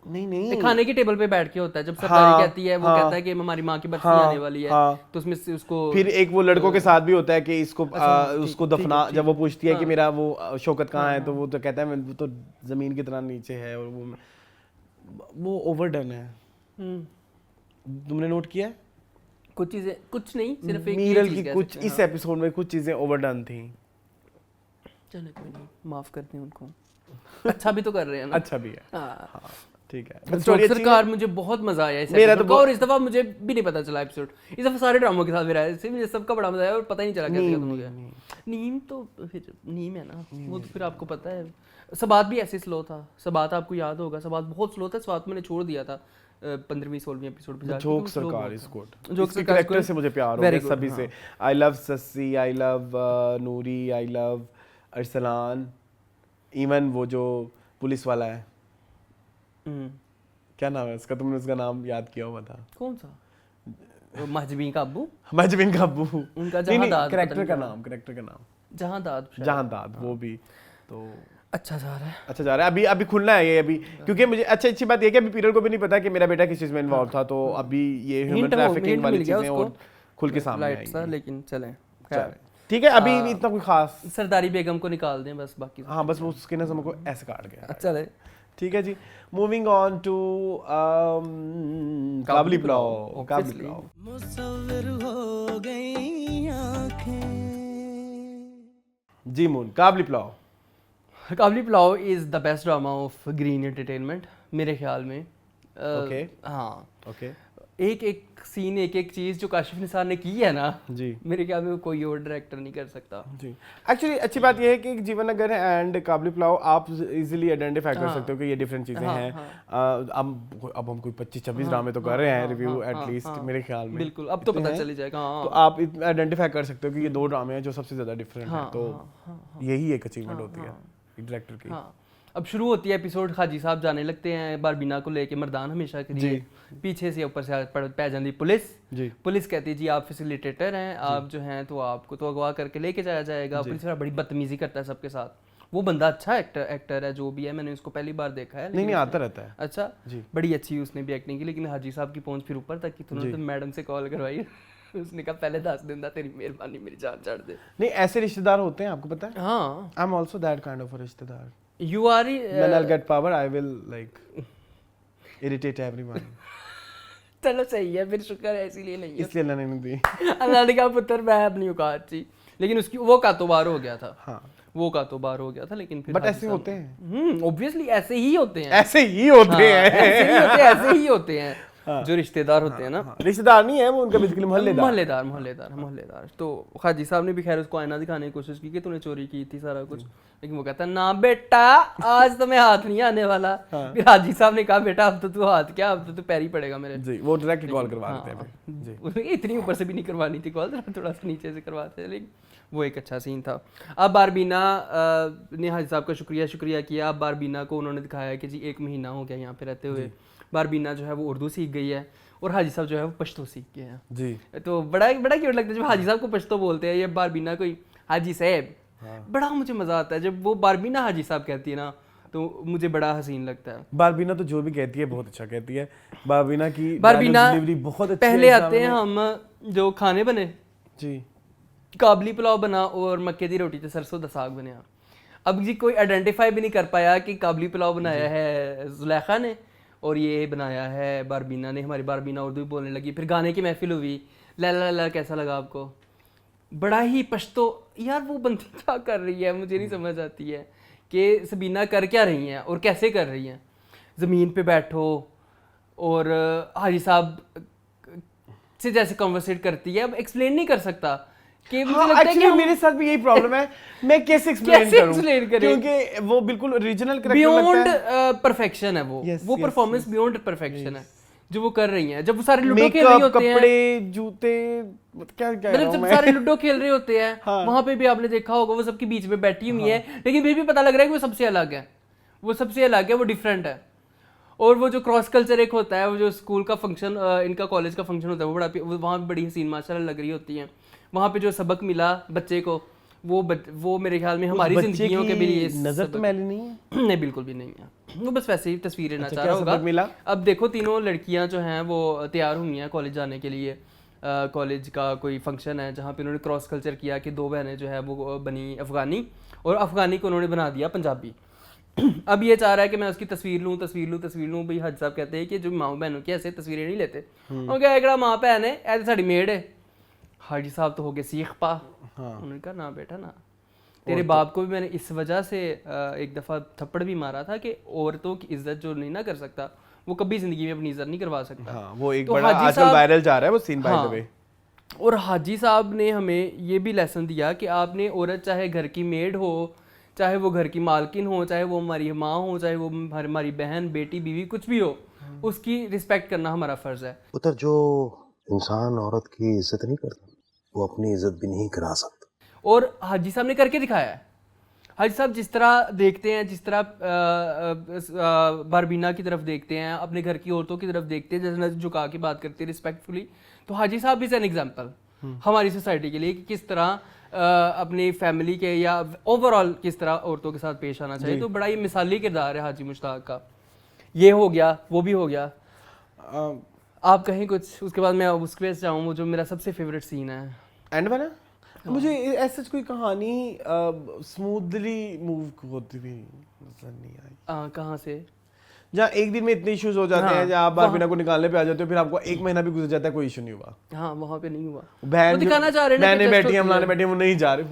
नहीं खाने की टेबल पे बैठ के होता है, जब सरदारी हाँ, कहती है, वो हाँ, कहता है कि हमारी माँ की बरसी हाँ, आने वाली है, हाँ। तो उसमें से उसको फिर एक वो लड़कों के साथ भी होता है कि इसको ठीक- उसको ठीक दफना, है, जब वो पूछती है कि हाँ। मेरा वो शौकत कहाँ है, तो वो तो कहता है मैं वो तो जमीन की तरह नीचे है, और वो ओवरडन है। हम्म, तुमने नोट किया है? कुछ चीजें, कुछ नहीं, सिर्फ एक ये मीरल चीज़ की कह कुछ सकते हैं, इस एपिसोड में कुछ चीजें ओवरडन थी। चलो कोई नहीं, माफ करते हैं उनको, अच्छा भी तो कर रहे हैं ना। अच्छा भी है, हाँ। हाँ ठीक है। जोक स्टोरी अच्छी है। सरकार मुझे बहुत मजा आया इस मेरा एपिसोड तो का, और इस दफा मुझे भी नहीं पता चला एपिसोड, इस दफा सारे ड्रामों के साथ मेरा है, इसलिए मुझे सबका बड़ा मजा आया और पता ही नहीं चला कैसे खत्म हो गया। नीम तो फिर नीम है ना, वो तो फिर आपको पता है। सबात भी ऐसे स्लो था, सबात आपको याद होगा, सबात बहुत स्लो था, सबात मैंने छोड़ दिया था 15वीं-16वीं एपिसोड पे जाके। जोक सरकार इज गुड, जोक इसके सरकार कैरेक्टर good, से मुझे प्यार हो very गया good, सभी हाँ। से। I love Shashi, I love Noori, I love Arsalan, even वो जो पुलिस वाला है, क्या नाम है उसका, तुमने उसका नाम याद किया हुआ था? कौन सा? महजबीन काबू, मजबिन काबू, उनका नहीं जहांदाद, कैरेक्टर का नाम, कैरेक्टर का नाम जहांदाद शायद। जहांदाद, वो भी तो अच्छा जा रहा है। अच्छा जा रहा है। अभी खुलना है ये अभी, क्योंकि मुझे अच्छी बात ये कि अभी पीरियड को भी नहीं पता कि मेरा बेटा किस चीज में इन्वॉल्व था, तो अभी ये ह्यूमन Hint ट्रैफिकिंग वाली मिल गया चीजें और उसको, खुल के सामने लाइट सा, आएंगी। लेकिन चलें, चलें, ठीक है। अभी इतना कोई खास, सरदारी बेगम को निकाल दें बस, बाकी हाँ बस वो उसके ना समझ को ऐसे काट गया। चले। ठीक है जी, moving on to Kabli Pulao. Kabli Obviously. Pulao, मुसव्विर हो गई आंखें। जी मून, Kabli Pulao. Kabli Pulao is the best drama of Green Entertainment मेरे ख्याल में। Okay. हाँ, ओके एक एक सीन, एक एक चीज जो काशिफ निसार ने की है ना, जी मेरे ख्याल में वो कोई और डायरेक्टर नहीं कर सकता। जी। एक्चुअली अच्छी बात यह है कि जीवन नगर एंड काबली पुलाव आप इजीली आइडेंटिफाई कर सकते हो कि ये डिफरेंट चीजें हाँ, हैं। हाँ। अब हम कोई 25-26 ड्रामे तो कर रहे हैं रिव्यू हाँ, एटलीस्ट, हाँ, मेरे ख्याल में बिल्कुल, अब तो इतने पता हैं। चल ही जाएगा। हाँ, तो आप आइडेंटिफाई कर सकते हो कि ये दो ड्रामे हैं जो सबसे ज्यादा डिफरेंट हैं, हाँ, तो हाँ, यही एक अचीवमेंट होती है एक डायरेक्टर की। हाँ। अब शुरू होती है एपिसोड, हाजी साहब जाने लगते हैं बारबीना को लेके मर्दान हमेशा के लिए, पीछे से ऊपर से पै जाती पुलिस। जी पुलिस कहती है जी आप फैसिलिटेटर हैं, आप जो हैं तो आपको तो अगवा करके लेके जाया जाएगा। पुलिस वाला बड़ी बदतमीजी करता है सबके साथ। वो बंदा अच्छा एक्टर है जो भी है, मैंने उसको पहली बार देखा है। नहीं आता रहता है। अच्छा जी। बड़ी अच्छी उसने भी एक्टिंग की, लेकिन हाजी साहब की पहुंच फिर ऊपर तक की, तो उन्होंने तो मैडम से कॉल करवाई उसने कहा पहले 10 दिन तेरी मेहरबानी, मेरी जान चढ़ दे। नहीं ऐसे रिश्तेदार होते हैं, आपको पता है? हाँ, I am also that kind of a रिश्तेदार। You are When I'll get power, I will like irritate everyone. चलो सही है, फिर शुक्र है इसीलिए नहीं है। इसलिए अल्लाह ने नहीं दी। अल्लाह ने कहा पुत्र मैं अपनी औकात थी, लेकिन उसकी वो कातोबार हो गया था। हाँ वो कातोबार हो गया था, लेकिन फिर बट हाजी ऐसे साहब- होते हैं, ऑब्वियसली ऐसे ही होते हैं, ऐसे ही होते हाँ, हैं। ऐसे ही होते हैं, ऐसे ही होते हैं। जो रिश्तेदार होते हैं ना, रिश्तेदार नहीं है वो, उनका बेसिकली मोहल्लेदार। मोहल्लेदार। तो हाजी साहब ने भी खैर उसको आईना दिखाने की कोशिश की कि तूने चोरी की थी सारा कुछ, लेकिन वो कहता ना बेटा आज तो मैं हाथ नहीं आने वाला। फिर हाजी साहब ने कहा बेटा अब तो तू हाथ क्या, अब तो तू पैर ही पड़ेगा मेरे। जी, वो डायरेक्ट कॉल करवा देते हैं जी, इतनी ऊपर से भी नहीं करवानी थी कॉल, थोड़ा सा नीचे से करवाते हैं, लेकिन वो एक अच्छा सीन था। अब बारबीना ने हाजी साहब का शुक्रिया किया। अब बारबीना को उन्होंने दिखाया कि जी 1 महीना हो गया यहाँ पे रहते हुए, बारबीना जो है वो उर्दू सीख गई है और हाजी साहब जो है वो पश्तो सीख गए हैं जी। तो बड़ा क्यूट लगता है जब हाजी साहब को पश्तो बोलते हैं, या बारबीना कोई हाजी साहब, बड़ा मुझे मजा आता है जब वो बारबीना हाजी साहब कहती है ना, तो मुझे बड़ा हसीन लगता है। बारबीना तो जो भी कहती है बहुत अच्छा कहती है। बारबीना डिलीवरी बहुत अच्छी पहले आते हैं हम जो खाने बने जी, काबली पुलाव बना और मक्के दी रोटी ते सरसों दा साग बनया। अब जी कोई आइडेंटिफाई भी नहीं कर पाया कि काबली पुलाव बनाया है जुलेखा ने और ये बनाया है बारबीना ने। हमारी बारबीना उर्दू बोलने लगी, फिर गाने की महफिल हुई, ला ला कैसा लगा आपको? बड़ा ही पश्तो। यार वो बंदी क्या कर रही है मुझे नहीं समझ आती है कि सबीना कर क्या रही हैं और कैसे कर रही हैं। ज़मीन पे बैठो और हाजी साहब से जैसे कन्वर्सेट करती है, अब एक्सप्लेन नहीं कर सकता कि मुझे लगता है कि मेरे साथ भी यही प्रॉब्लम है, मैं कैसे एक्सप्लेन करूं, क्योंकि वो बिल्कुल ओरिजिनल कैरेक्टर बियॉन्ड परफेक्शन है वो परफॉर्मेंस बियॉन्ड परफेक्शन है जो वो कर रही हैं। जब वो सारे लूडो खेल रहे होते हैं, कपड़े, जूते, क्या मतलब जब सारे लूडो खेल रहे होते हैं वहां पे भी आपने देखा होगा वो सबके बीच में बैठी हुई है, लेकिन फिर भी पता लग रहा है कि वो सबसे अलग है, वो डिफरेंट है। और वो जो क्रॉस कल्चर एक होता है, वो जो स्कूल का फंक्शन, इनका कॉलेज का फंक्शन होता है, वो बड़ा वहाँ पे बड़ी हसीन माशाल्लाह लग रही होती है। वहाँ पे जो सबक मिला बच्चे को, वो मेरे ख्याल में हमारी जिंदगियों के भी लिए नजर तो मैली नहीं है। नहीं बिल्कुल भी नहीं है, वो बस वैसे ही तस्वीरें ना चाह रहा होगा। अब देखो तीनों लड़कियां जो हैं वो तैयार हुई हैं कॉलेज जाने के लिए। कॉलेज का कोई फंक्शन है जहाँ पे उन्होंने क्रॉस कल्चर किया कि 2 बहनें जो है वो बनी अफगानी और अफगानी को उन्होंने बना दिया पंजाबी। अब ये चाह रहा है कि मैं उसकी तस्वीर लूँ। भाई हज साहब कहते हैं कि जो माँ बहनों की ऐसे तस्वीरें नहीं लेते, क्या एकड़ा माँ भैन है ऐसे साड़ी मेड है। हाजी साहब तो हो गए सीख पा। उन्होंने कहा ना बेटा ना, तेरे बाप को भी मैंने इस वजह से एक दफ़ा थप्पड़ भी मारा था कि औरतों की इज्जत जो नहीं ना कर सकता वो कभी जिंदगी में अपनी इज्जत नहीं करवा सकता। वो एक बड़ा आजकल वायरल जा रहा है वो सीन बाय द वे। और हाजी साहब ने हमें ये भी लेसन दिया कि आपने औरत चाहे घर की मेड हो, चाहे वो घर की मालकिन हो, चाहे वो हमारी माँ हो, चाहे वो हमारी बहन, बेटी, बीवी, कुछ भी हो, उसकी रिस्पेक्ट करना हमारा फ़र्ज़ है। उधर जो इंसान औरत की इज्जत नहीं करता वो अपनी इज्जत भी नहीं करा सकता। और हाजी साहब ने करके दिखाया है। हाजी साहब जिस तरह देखते हैं, जिस तरह बारबीना की तरफ देखते हैं, अपने घर की औरतों की तरफ देखते हैं, जैसे झुका के बात करते हैं रिस्पेक्टफुली, तो हाजी साहब इज़ एन एग्जाम्पल हमारी सोसाइटी के लिए कि किस तरह अपनी फैमिली के या ओवरऑल किस तरह औरतों के साथ पेश आना चाहिए। तो बड़ा ही मिसाली किरदार है हाजी मुश्ताक का। ये हो गया, वो भी हो गया। आप कहीं कुछ, उसके बाद मैं उस पे जाऊँ, वो जो मेरा सबसे फेवरेट सीन है एंड वाला। मुझे ऐसा कोई कहानी स्मूथली मूव होती हुई नजर नहीं आई। कहाँ से? जहाँ एक दिन में इतने इश्यूज हो जाते हैं, जहाँ आप बारबीना को निकालने पे आ जाते हो, फिर आपको 1 महीना भी गुजर जाता है, कोई इशू नहीं हुआ। हाँ, वहाँ पे नहीं हुआ। बहन दिखाना चाह रहे हैं, बहनें बैठी हैं, फलाने बैठी हैं, वो नहीं जा रहे।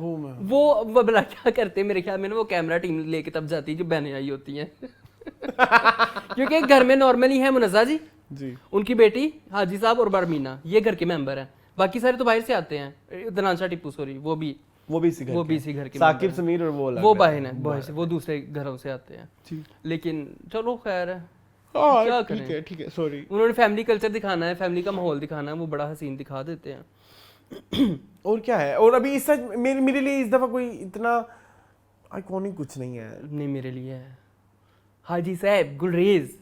वो भला क्या करते हैं मेरे ख्याल में ना, वो कैमरा टीम लेके तब जाती है जो बहनें आई होती हैं। क्योंकि घर में नॉर्मली है मुनज़्ज़ा जी, उनकी बेटी हाजी साहब और बारबीना, ये घर के मेंबर हैं। बाकी सारे तो बाहर से आते हैं। दनांशा टिप्पू सॉरी, वो भी इसी घर के साकिब समीर और वो बहन है, वो दूसरे घरों से आते हैं। लेकिन चलो खैर है, क्या करें। ठीक है सॉरी। उन्होंने फैमिली कल्चर दिखाना है, फैमिली का माहौल दिखाना है, वो बड़ा हसीन दिखा देते हैं। और क्या है। और अभी इस मेरे लिए इस दफा कोई इतना आइकॉनिक कुछ नहीं है। नहीं मेरे लिए है हाजी साहब गुलरेज,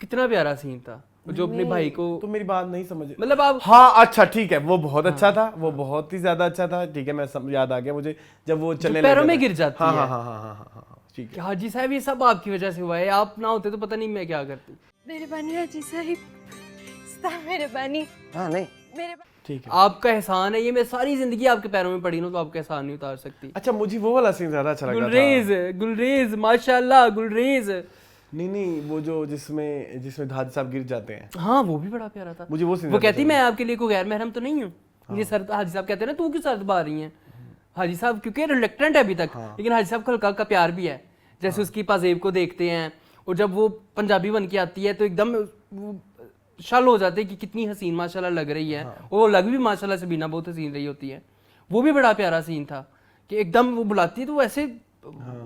कितना प्यारा सीन था जो अपने भाई को। तो मेरी बात नहीं समझे, मतलब आप। हाँ अच्छा ठीक है, वो बहुत अच्छा था, वो बहुत ही ज्यादा अच्छा था। ठीक है, मैं याद आ गया मुझे जब वो चलने पैरों में गिर जाती है। हाँ ठीक है। हाजी साहब ये सब आपकी वजह से हुआ है, आप ना होते तो पता नहीं मैं क्या करती। मेहरबानी हाजी साहब, मेहरबानी। हाँ नहीं ठीक है, आपका एहसान है, ये मैं सारी जिंदगी आपके पैरों में पड़ी हूँ तो आपका एहसान नहीं उतार सकती। अच्छा मुझे वो वाला सीन ज्यादा अच्छा लगा था। गुलरेज माशाल्लाह गुलरेज। नहीं वो जो जिसमें हाजी साहब गिर जाते हैं, हाँ वो भी बड़ा प्यारा था। मुझे वो कहती मैं आपके लिए कोई गैर महरम तो नहीं हूँ। ये सर हाजी साहब कहते हैं ना तू क्यों सर दबा रही है। हाजी साहब क्योंकि रिलेक्टेंट है अभी तक, लेकिन हाजी साहब को हल्का का प्यार भी है। जैसे उसकी पाजेब को देखते हैं और जब वो पंजाबी बन के आती है तो एकदम शल हो जाते हैं कि कितनी हसीन माशाल्लाह लग रही है, और वो लग भी माशाल्लाह से बीना बहुत हसीन रही होती है। वो भी बड़ा प्यारा सीन था कि एकदम वो बुलाती है तो ऐसे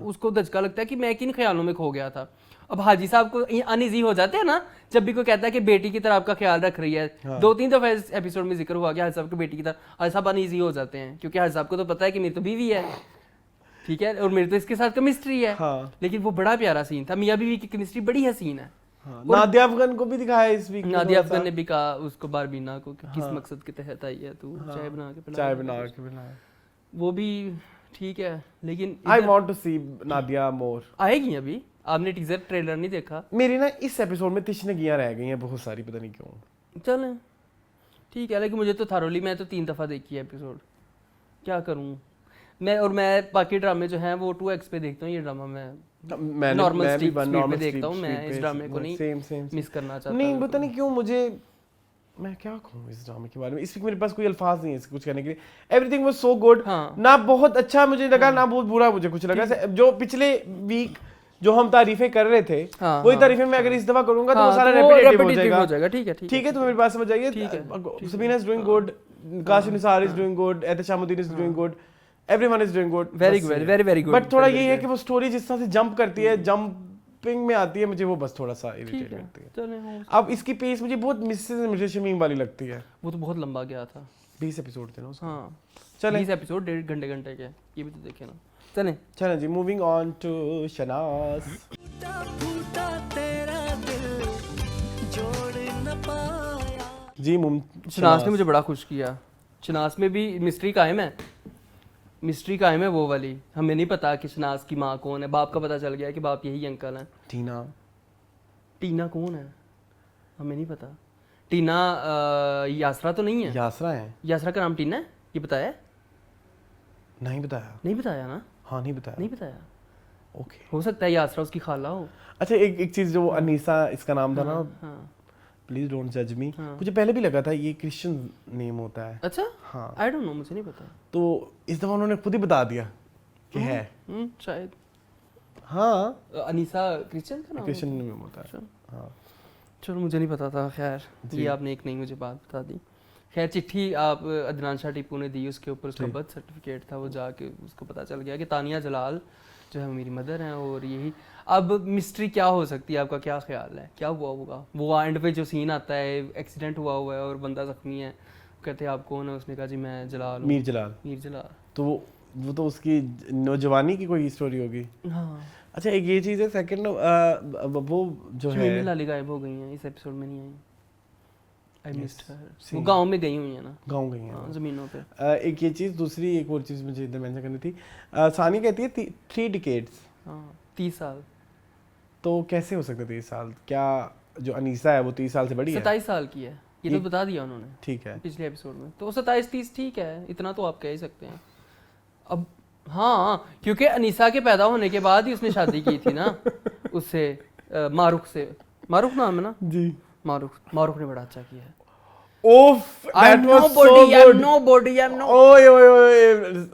उसको धचका लगता है कि मैं किन ख्यालों में खो गया था। अब हाजी साहब को अनईजी हो जाते हैं ना जब भी कोई कहता है कि बेटी की तरह आपका ख्याल रख रही है। 2-3 दफा इस एपिसोड में जिक्र हुआ कि हाजी साहब की बेटी की तरह, हाजी साहब अनईजी हो जाते हैं क्योंकि हाजी साहब को तो पता है कि मेरी तो बीवी है, ठीक है, और मेरी तो इसके साथ केमिस्ट्री है। लेकिन वो बड़ा प्यारा सीन था, मियां बीवी की केमिस्ट्री बड़ी हसीन है। नादिया अफगान को भी दिखाया इस वीक। नादिया अफगान ने भी कहा उसको बारबीना को कि किस मकसद के तहत आई है तू, चाय बना के पिला। वो भी ठीक है, लेकिन आई वांट टू सी नादिया मोर। आएगी अभी, आपने टीजर ट्रेलर नहीं देखा? मेरी ना इस एपिसोड में तशनगियां रह गई हैं बहुत सारी, पता नहीं क्यों। चलें ठीक है, लेकिन मुझे तो थारोली, मैं तो 3 दफ़ा देखी है एपिसोड, क्या करूं मैं बाकी ड्रामे जो हैं वो 2x पे देखता हूँ, ये ड्रामा मैं नॉर्मल स्पीड पे देखता हूँ। मैं इस ड्रामे को नहीं मिस करना चाहता। नहीं पता नहीं क्यों मुझे, मैं क्या कहूँ इस ड्रामे के बारे में, इस वीक मेरे पास कोई अल्फाज नहीं है इसको कुछ कहने के लिए। एवरीथिंग वाज सो गुड, ना बहुत अच्छा मुझे लगा ना बहुत बुरा मुझे कुछ लगा। जो पिछले वीक जो हम तारीफें कर रहे थे वही तारीफें मैं अगर इस दफा करूंगा तो वो सारा रेपिटेटिव हो जाएगा। ठीक है तो मेरी बात समझ आइए। Sabina is doing good, Kashif Nisar is doing good, Ehtishamuddin is doing good, everyone is doing good, very good. But थोड़ा ये है कि वो स्टोरी जिस तरह से जंप करती है, जंपिंग में आती है, मुझे वो बस थोड़ा सा इरिटेट करती है। अब इसकी पेस मुझे बहुत मिसेस शमीम वाली लगती है। वो तो बहुत लंबा गया था, 20 एपिसोड थे ना उसके। हाँ चलें 20 एपिसोड 1.5 घंटे के, ये भी तो देखे ना। चलें जी, मूविंग ऑन टू शनाज। जी शनाज ने मुझे बड़ा खुश किया। शनाज में भी मिस्ट्री कायम है वो वाली। हमें नहीं पता कि शनाज की माँ कौन है, बाप का पता चल गया कि बाप यही अंकल है। टीना कौन है हमें नहीं पता। टीना यासरा तो नहीं है? यासरा का नाम टीना है, ये बताया? नहीं बताया ना? हाँ नहीं बताया। ओके, हो सकता है यासरा उसकी खाला हो। अच्छा एक चीज जो अनीसा इसका नाम था ना, प्लीज डोंट जज मी, मुझे पहले भी लगा था ये क्रिश्चियन नेम होता है। अच्छा हाँ, आई डोंट नो, मुझे नहीं पता। तो इस दफा उन्होंने खुद ही बता दिया कि है शायद। हाँ, अनीसा क्रिश्चियन का नाम, क्रिश्चियन नेम होता है। हाँ चलो, मुझे नहीं पता था। खैर ये आपने एक नई मुझे बात बता दी। खैर चिट्ठी आप अदनान शाह टीपू ने दी, उसके ऊपर उसका बर्थ सर्टिफिकेट था, वो जाके उसको पता चल गया कि तानिया जलाल जो है मेरी मदर हैं। और यही अब मिस्ट्री क्या हो सकती है, आपका क्या ख्याल है, क्या हुआ होगा? वो एंड पे जो सीन आता है, एक्सीडेंट हुआ है और बंदा जख्मी है, कहते हैं आप कौन है, उसने कहा जी मैं जलाल हूं। मीर जलाल। तो वो तो उसकी नौजवानी की कोई स्टोरी होगी। हाँ अच्छा एक ये चीज़ है, सेकंड वो जो है लाली गायब हो गई हैं, इस एपिसोड में नहीं आई। आई मिस्ड हर। वो गांव में गई हुई है ना, गांव गई हैं जमीनों पे। एक ये चीज़, दूसरी एक और चीज़ मुझे इधर मेंशन करनी थी। सानी कहती है 3 डिकेड्स। हाँ 30 साल। तो कैसे हो सकते 30 साल? क्या जो अनीसा है वो 30 साल से बड़ी है? 27 साल की है, ये तो बता दिया उन्होंने। ठीक है, पिछले एपिसोड में तो 27-30 ठीक है, इतना तो आप कह ही सकते हैं। अब हाँ, क्योंकि अनीसा के पैदा होने के बाद ही उसने शादी की थी ना उससे, मारूख से। मारूख नाम है ना जी। मारूख ने बड़ा अच्छा किया है। ओफ, दैट वाज सो गुड। ओए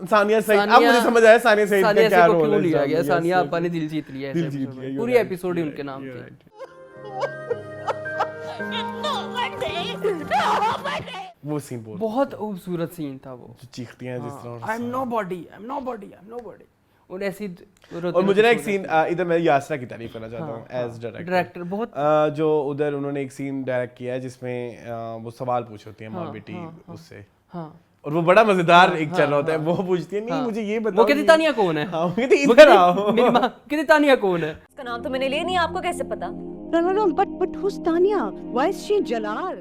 सानिया सईद, अब मुझे समझ आया सानिया सईद का क्या रोल है। लिया गया, सानिया आपा ने दिल जीत लिया है इस एपिसोड में। पूरी एपिसोड ही उनके नाम थी। वो सीन बहुत खूबसूरत सीन था वो, जो चीखती हैं जिस तरह। I am nobody. और ऐसी। और मुझे ना एक सीन इधर मैं यासरा की तारीफ करना चाहता हूँ एज डायरेक्टर। बहुत जो उधर उन्होंने एक सीन डायरेक्ट किया है जिसमें वो सवाल पूछ होती है माँ बेटी उससे, और वो बड़ा मजेदार एक चल रहा होता है। वो पूछती है नहीं मुझे ये बताओ, वो कहती तानिया कौन है। हाँ, वो कहती इधर आओ, मेरी माँ कहती तानिया कौन है। उसका नाम तो मैंने लिया नहीं, आपको कैसे पता? No, but who's Tanya? Why is she Jalal?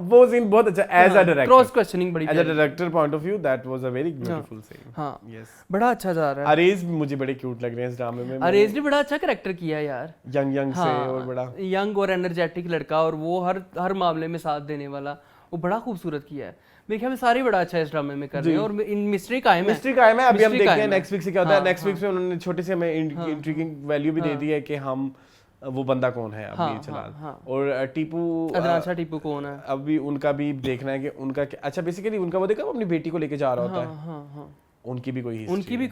वो सीन बहुत अच्छा as a director, cross questioning बड़ी, as a director point of view that was a very beautiful scene. हां यस, बड़ा अच्छा जा रहा है। अरेज मुझे बड़े क्यूट लग रहे हैं इस ड्रामे में। अरेज ने बड़ा अच्छा कैरेक्टर किया यार, यंग से, और बड़ा यंग और एनर्जेटिक लड़का, और वो हर मामले में साथ देने वाला, वो बड़ा खूबसूरत किया है। मेरे ख्याल में सारे बड़ा अच्छा इस ड्रामे में कर रहे हैं। और इन मिस्ट्री कायम है। अभी हम देखते हैं नेक्स्ट वीक से क्या होता है। नेक्स्ट वीक से उन्होंने छोटे से हमें इंट्रिगिंग वैल्यू भी दे दी है कि हम वो बंदा कौन है अभी चलाल। और टीपू, अदनान शाह टीपू कौन है, अभी उनका भी देखना है कि उनका अच्छा बेसिकली उनका वो देखा अपनी बेटी को लेके जा रहा होता है। उनकी भी कोई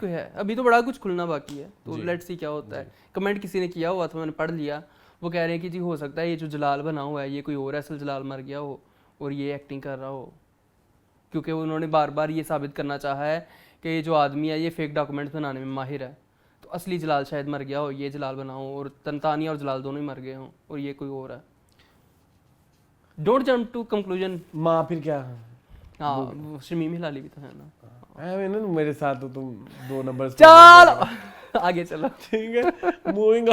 है। अभी तो बड़ा कुछ खुलना बाकी है, तो लेट्स सी क्या होता है। कमेंट किसी ने किया हुआ था, मैंने पढ़ लिया, वो कह रहे हैं कि जी हो सकता है ये जो जलाल बना हुआ है ये कोई और असल जलाल मर गया हो और ये एक्टिंग कर रहा हो, क्योंकि उन्होंने बार बार ये साबित करना चाहा है कि ये जो आदमी है ये फेक डॉक्यूमेंट्स बनाने में माहिर है, तो असली जलाल शायद मर गया हो, ये जलाल बना हो और तानिया और जलाल दोनों ही मर गए हों और ये कोई और है। Don't jump to conclusion. माँ फिर क्या? हाँ वो शमीम हिलाली भी तो है ना। मेरे साथ तो तुम 2 नंबर चलो आगे चलो। ठीक है, मूविंग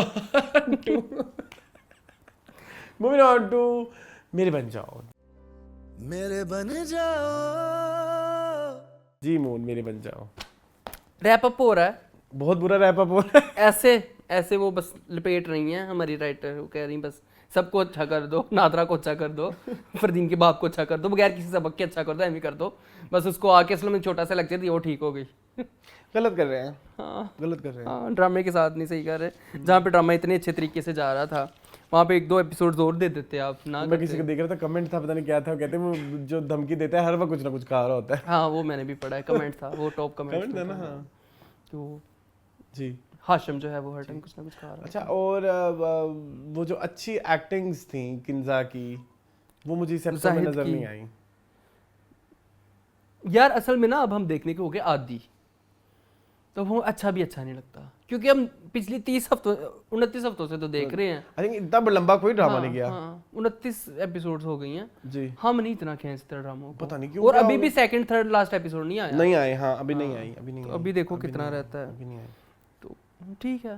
ऑन टू मेरे बन जाओ। मेरे बन जाओ जी मून, मेरे बन जाओ। रैप अप हो रहा है, बहुत बुरा रैप अप हो रहा है। ऐसे वो बस लपेट रही हैं हमारी राइटर, वो कह रही बस सबको अच्छा कर दो, नादरा को अच्छा कर दो, फरदीन के बाप को अच्छा कर दो, बगैर किसी सबक के अच्छा कर दो, एम कर दो, बस उसको आके असल में छोटा सा लेक्चर दिया वो ठीक हो गई। गलत कर रहे हैं। हाँ गलत कर रहे हैं। हाँ, ड्रामे के साथ नहीं सही कर रहे। जहाँ पे ड्रामा इतने अच्छे तरीके से जा रहा था वहाँ पे 1-2 एपिसोड और दे देते आप ना। मैं किसी को देख रहा था, कमेंट था, पता नहीं क्या था, वो कहते हैं वो जो धमकी देता है हर वक्त कुछ ना कुछ कहा रहा होता है। हाँ वो मैंने भी पढ़ा है, कमेंट था वो, टॉप कमेंट था ना। हाँ तो जी, हाशिम जो है वो हर टाइम कुछ ना कुछ कहा रहा है। अच्छा, और वो जो अच्छी एक्टिंग्स थी किंजा की, वो मुझे इस एपिसोड में जाहिद नजर की। नहीं आई यार असल में ना अब हम देखने के हो गए आदी, तो वो अच्छा भी अच्छा नहीं लगता, क्योंकि हम पिछली 29 हफ्तों से तो देख रहे हैं। आई थिंक इतना लंबा कोई ड्रामा नहीं गया। 29 एपिसोड्स हो गई हैं जी, हम नहीं इतना खींचते ड्रामों को, पता नहीं क्यों। और अभी भी सेकंड थर्ड लास्ट एपिसोड नहीं आया। नहीं आए। हाँ अभी नहीं आई, अभी नहीं तो आई। अभी देखो अभी कितना नहीं आई, रहता है। अभी नहीं आई। तो ठीक है,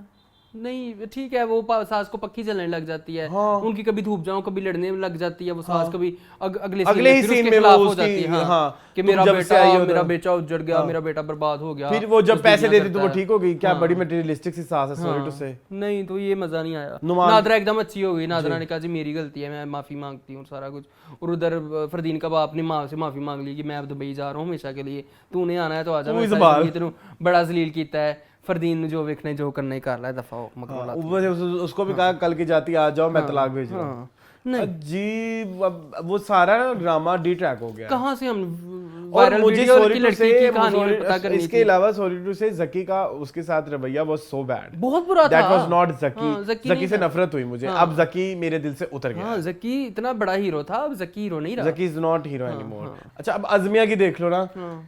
नहीं ठीक है, वो सास को पक्की जलने लग जाती है। हाँ। उनकी कभी धूप जाओ कभी लड़ने में लग जाती है वो सास। हाँ। कभी अगले ही फिर सीन उसके में खिलाफ वो हो उसकी, जाती है। हाँ, हाँ, कि तुम जब से आई हो तो- मेरा बेटा उजड़ गया, हाँ। मेरा बेटा बर्बाद हो गया। फिर वो जब उस पैसे दुनिया देती तो वो करता है। ठीक हो गई क्या? हाँ। बड़ी मटेरियलिस्टिक सी सास है, सॉरी टू से। नहीं तो ये मजा नहीं आया। नुमान- नादरा एकदम अच्छी हो गई, नादरा ने कहा जी मेरी गलती है, मैं माफी मांगती हूँ सारा कुछ। और उधर फरदीन का बाप ने माँ से माफी मांग ली कि मैं अब दुबई जा रहा हूँ हमेशा के लिए, तूने आना है तो आजा, मैं सारी जिंदगी तेनू बड़ा जलील कीता है। फरदीन ने जो देखने जो करना ही कर रहा है, दफा हो मकबूल। ऊपर से उसको भी कहा कल की जाती आ जाओ, मैं तलाक भेज रहा हूँ। नहीं अजीब, वो सारा ना ड्रामा डी ट्रैक हो गया। कहाँ से हम और वायरल मुझे वीडियो सॉरी की टू लड़की से, की कहानी हमें पता करनी इसके थी। अलावा सॉरी टू से जकी का उसके साथ रवैया वाज सो बैड, बहुत बुरा था। दैट वाज नॉट हाँ, जकी। जकी जकी नहीं से था। नफरत हुई मुझे। अब जकी मेरे दिल से उतर गया। हाँ जकी इतना बड़ा हीरो था, अब जकी हीरो नहीं रहा। जकी इज नॉट हीरो एनीमोर। अच्छा अब अज़मिया की देख लो ना,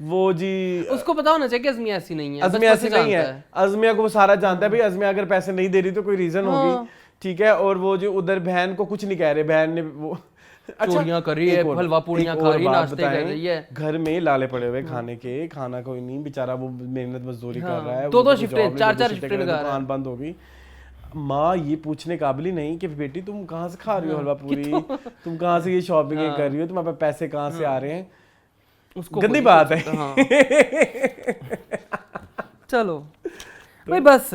वो जी उसको पता होना चाहिए कि अज़मिया ऐसी नहीं है, अज़मिया बचपन ऐसी से नहीं जानता है। अज़मिया को वो सारा जानता है भाई, अज़मिया अगर पैसे नहीं दे रही तो कोई रीजन हाँ। होगी, ठीक है। और वो जो उधर बहन को कुछ नहीं कह रहे, बहन ने वो चोरियां कर रही है, हलवा पूड़ियां खा रही है, नाश्ते कर रही है। घर में लाले पड़े हुए खाने के, खाना कोई नहीं, बेचारा वो मेहनत मजदूरी कर रहा है। 2-2 शिफ्टें, 4-4 शिफ्टें लगा रहा है। दुकान बंद होगी। माँ ये पूछने काबिल ही नहीं कि बेटी तुम कहाँ से खा रही हो हलवा पूरी, तुम कहाँ से ये शॉपिंग कर रही हो, तुम्हारे पास पैसे कहाँ से आ रहे हैं। उसको गंदी बात है। हाँ। चलो भाई बस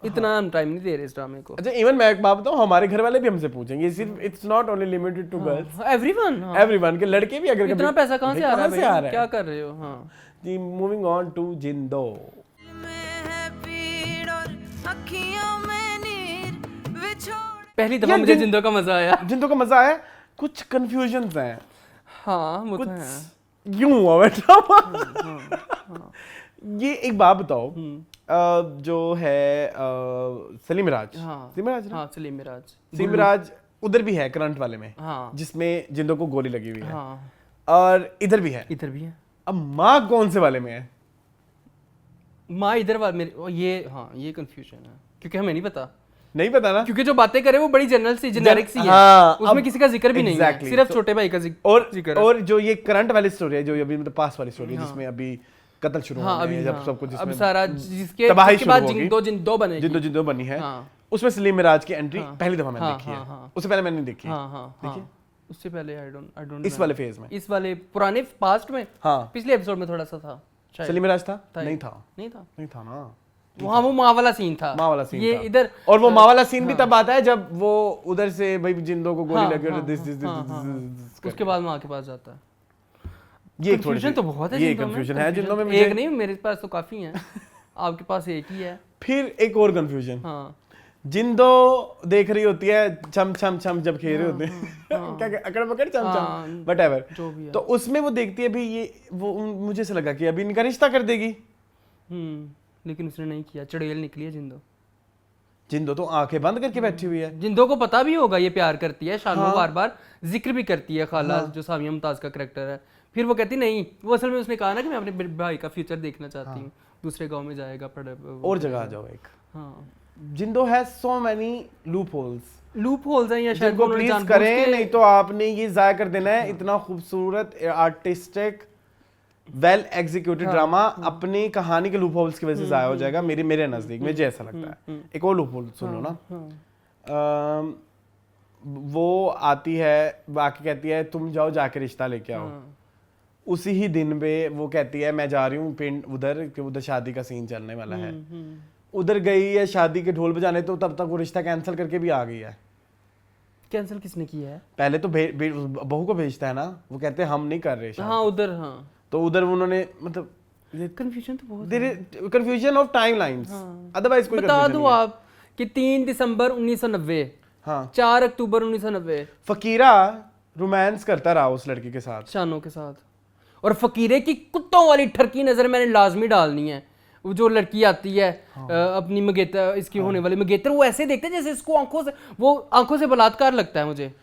इतना हम टाइम नहीं दे रहे इस ड्रामे को। अच्छा इवन मैं एक बात बताऊं, हमारे घर वाले भी हमसे पूछेंगे, सिर्फ it's not only limited to girls, everyone के लड़के भी अगर इतना पैसा कहाँ से आ रहा है आ रहा क्या कर रहे हो। हाँ जी, मूविंग ऑन टू जिंदो। पहली दफा मुझे जिंदो का मजा आया। जिंदो का मजा आया। कुछ कंफ्यूजन्स हैं। हाँ वो तो कुछ है। यूं हुआ बेटा। ये एक बात बताओ, जो है सलीम मिराज, सलीम मिराज ना? हाँ सलीम मिराज, सलीम मिराज उधर भी है करंट वाले में, हाँ जिसमें जिंदो को गोली लगी हुई है, हाँ और इधर भी है। इधर भी है। अब माँ कौन से वाले में है? माँ इधर वाले मेरे ये, हाँ ये कंफ्यूजन है क्योंकि हमें नहीं पता। नहीं पता ना, क्योंकि जो बातें करे वो बड़ी जनरल सी जेनेरिक सी है। हाँ, उसमें किसी का जिक्र भी नहीं है, exactly, सिर्फ तो, छोटे भाई का जिक्र और जो ये करंट वाली स्टोरी है, जो अभी मतलब पास वाली स्टोरी है, जिसमें अभी कत्ल शुरू हाँ, होने अभी हैं, जब हाँ, सब कुछ अब जिसमें सारा जिसके तबाही उसके बाद शुरू होगी, जिंदो बनेगी, जिंदो बनी है, हाँ। उसमें सलीम मिराज की एंट्री हाँ, पहली दफा मैंने हाँ, देखी है। हाँ, हाँ। उससे पहले मैंने नहीं देखी। हाँ हाँ हाँ उससे पहले आई डोंट इस वाले फेज में, इस वाले पुराने पास्ट में, हाँ पिछले एपिसोड में थोड़ा सा था शायद। सलीम मिराज था? था नहीं था, नहीं था, नहीं था ना। वहाँ वो माँ वाला सीन था, माँ वाला सीन ये था। इधर, और वो माँ वाला सीन भी तब आता है जब वो उधर से भाई जिंदो को गोली लगी और दिस उसके बाद माँ के पास जाता है। ये कंफ्यूजन तो बहुत है, ये कंफ्यूजन है जिंदो में। एक नहीं, मेरे पास तो काफी हैं, आपके पास एक ही है। फिर एक और कंफ्यूजन, हाँ जिंदो देख रही होती है छम छम छम जब खेल रहे होते हैं, क्या अकड़ पकड़ छम छम व्हाटएवर, जो भी है। तो उसमें वो देखती है भी ये वो, मुझे ऐसा लगा कि अभी इनका रिश्ता कर देगी। लेकिन उसने नहीं किया, चड़ेल निकली है जिंदो। जिंदो तो आंखें बंद करके बैठी हुई है। जिंदो को पता भी होगा ये प्यार करती है, शानू बार बार जिक्र भी करती है खाला जो सामिया मुमताज का कैरेक्टर है। फिर वो कहती नहीं, वो असल में उसने कहा ना कि मैं अपने भाई का फ्यूचर देखना चाहती हूँ, दूसरे गांव में जाएगा और जगह आ जाओ एक। हाँ, Jindo has so many loopholes हैं या शायद जिनको उन्होंने प्लीज जानबूझ करें, के- नहीं तो आपने ये जाया कर देना है। इतना खूबसूरत आर्टिस्टिक वेल एग्जीक्यूटेड ड्रामा अपनी कहानी के लूप होल्स की वजह से जाया हो जाएगा, मेरे नजदीक में मुझे ऐसा लगता है। एक और लूप होल सुन लो ना, वो आती है, बाकी कहती है तुम जाओ जाके रिश्ता लेके आओ। उसी ही दिन पे वो कहती है मैं जा रही हूँ पिंड उधर, कि उधर शादी का सीन चलने वाला है। उधर गई है शादी के ढोल बजाने, तो तब तक वो रिश्ता कैंसिल करके भी आ गई है। कैंसिल किसने किया है? पहले तो बहू को भेजता है ना, वो कहते हैं हम नहीं कर रहे शादी। हाँ उधर, हाँ तो उधर उन्होंने मतलब कंफ्यूजन तो बहुत कंफ्यूजन ऑफ टाइमलाइंस, अदरवाइज कोई बता confusion दो नहीं है। आप कि 3 दिसंबर 1990, हाँ 4 अक्टूबर 1990 फकीरा रोमांस करता रहा उस लड़की के साथ। शानों के साथ, और फकीरे की कुत्तों वाली ठरकी नजर मैंने लाजमी डालनी है। वो जो लड़की आती है अपनी मंगेतर, इसकी होने वाली मंगेतर, वो ऐसे देखते हैं जैसे इसको आंखों से बलात्कार लगता है मुझे।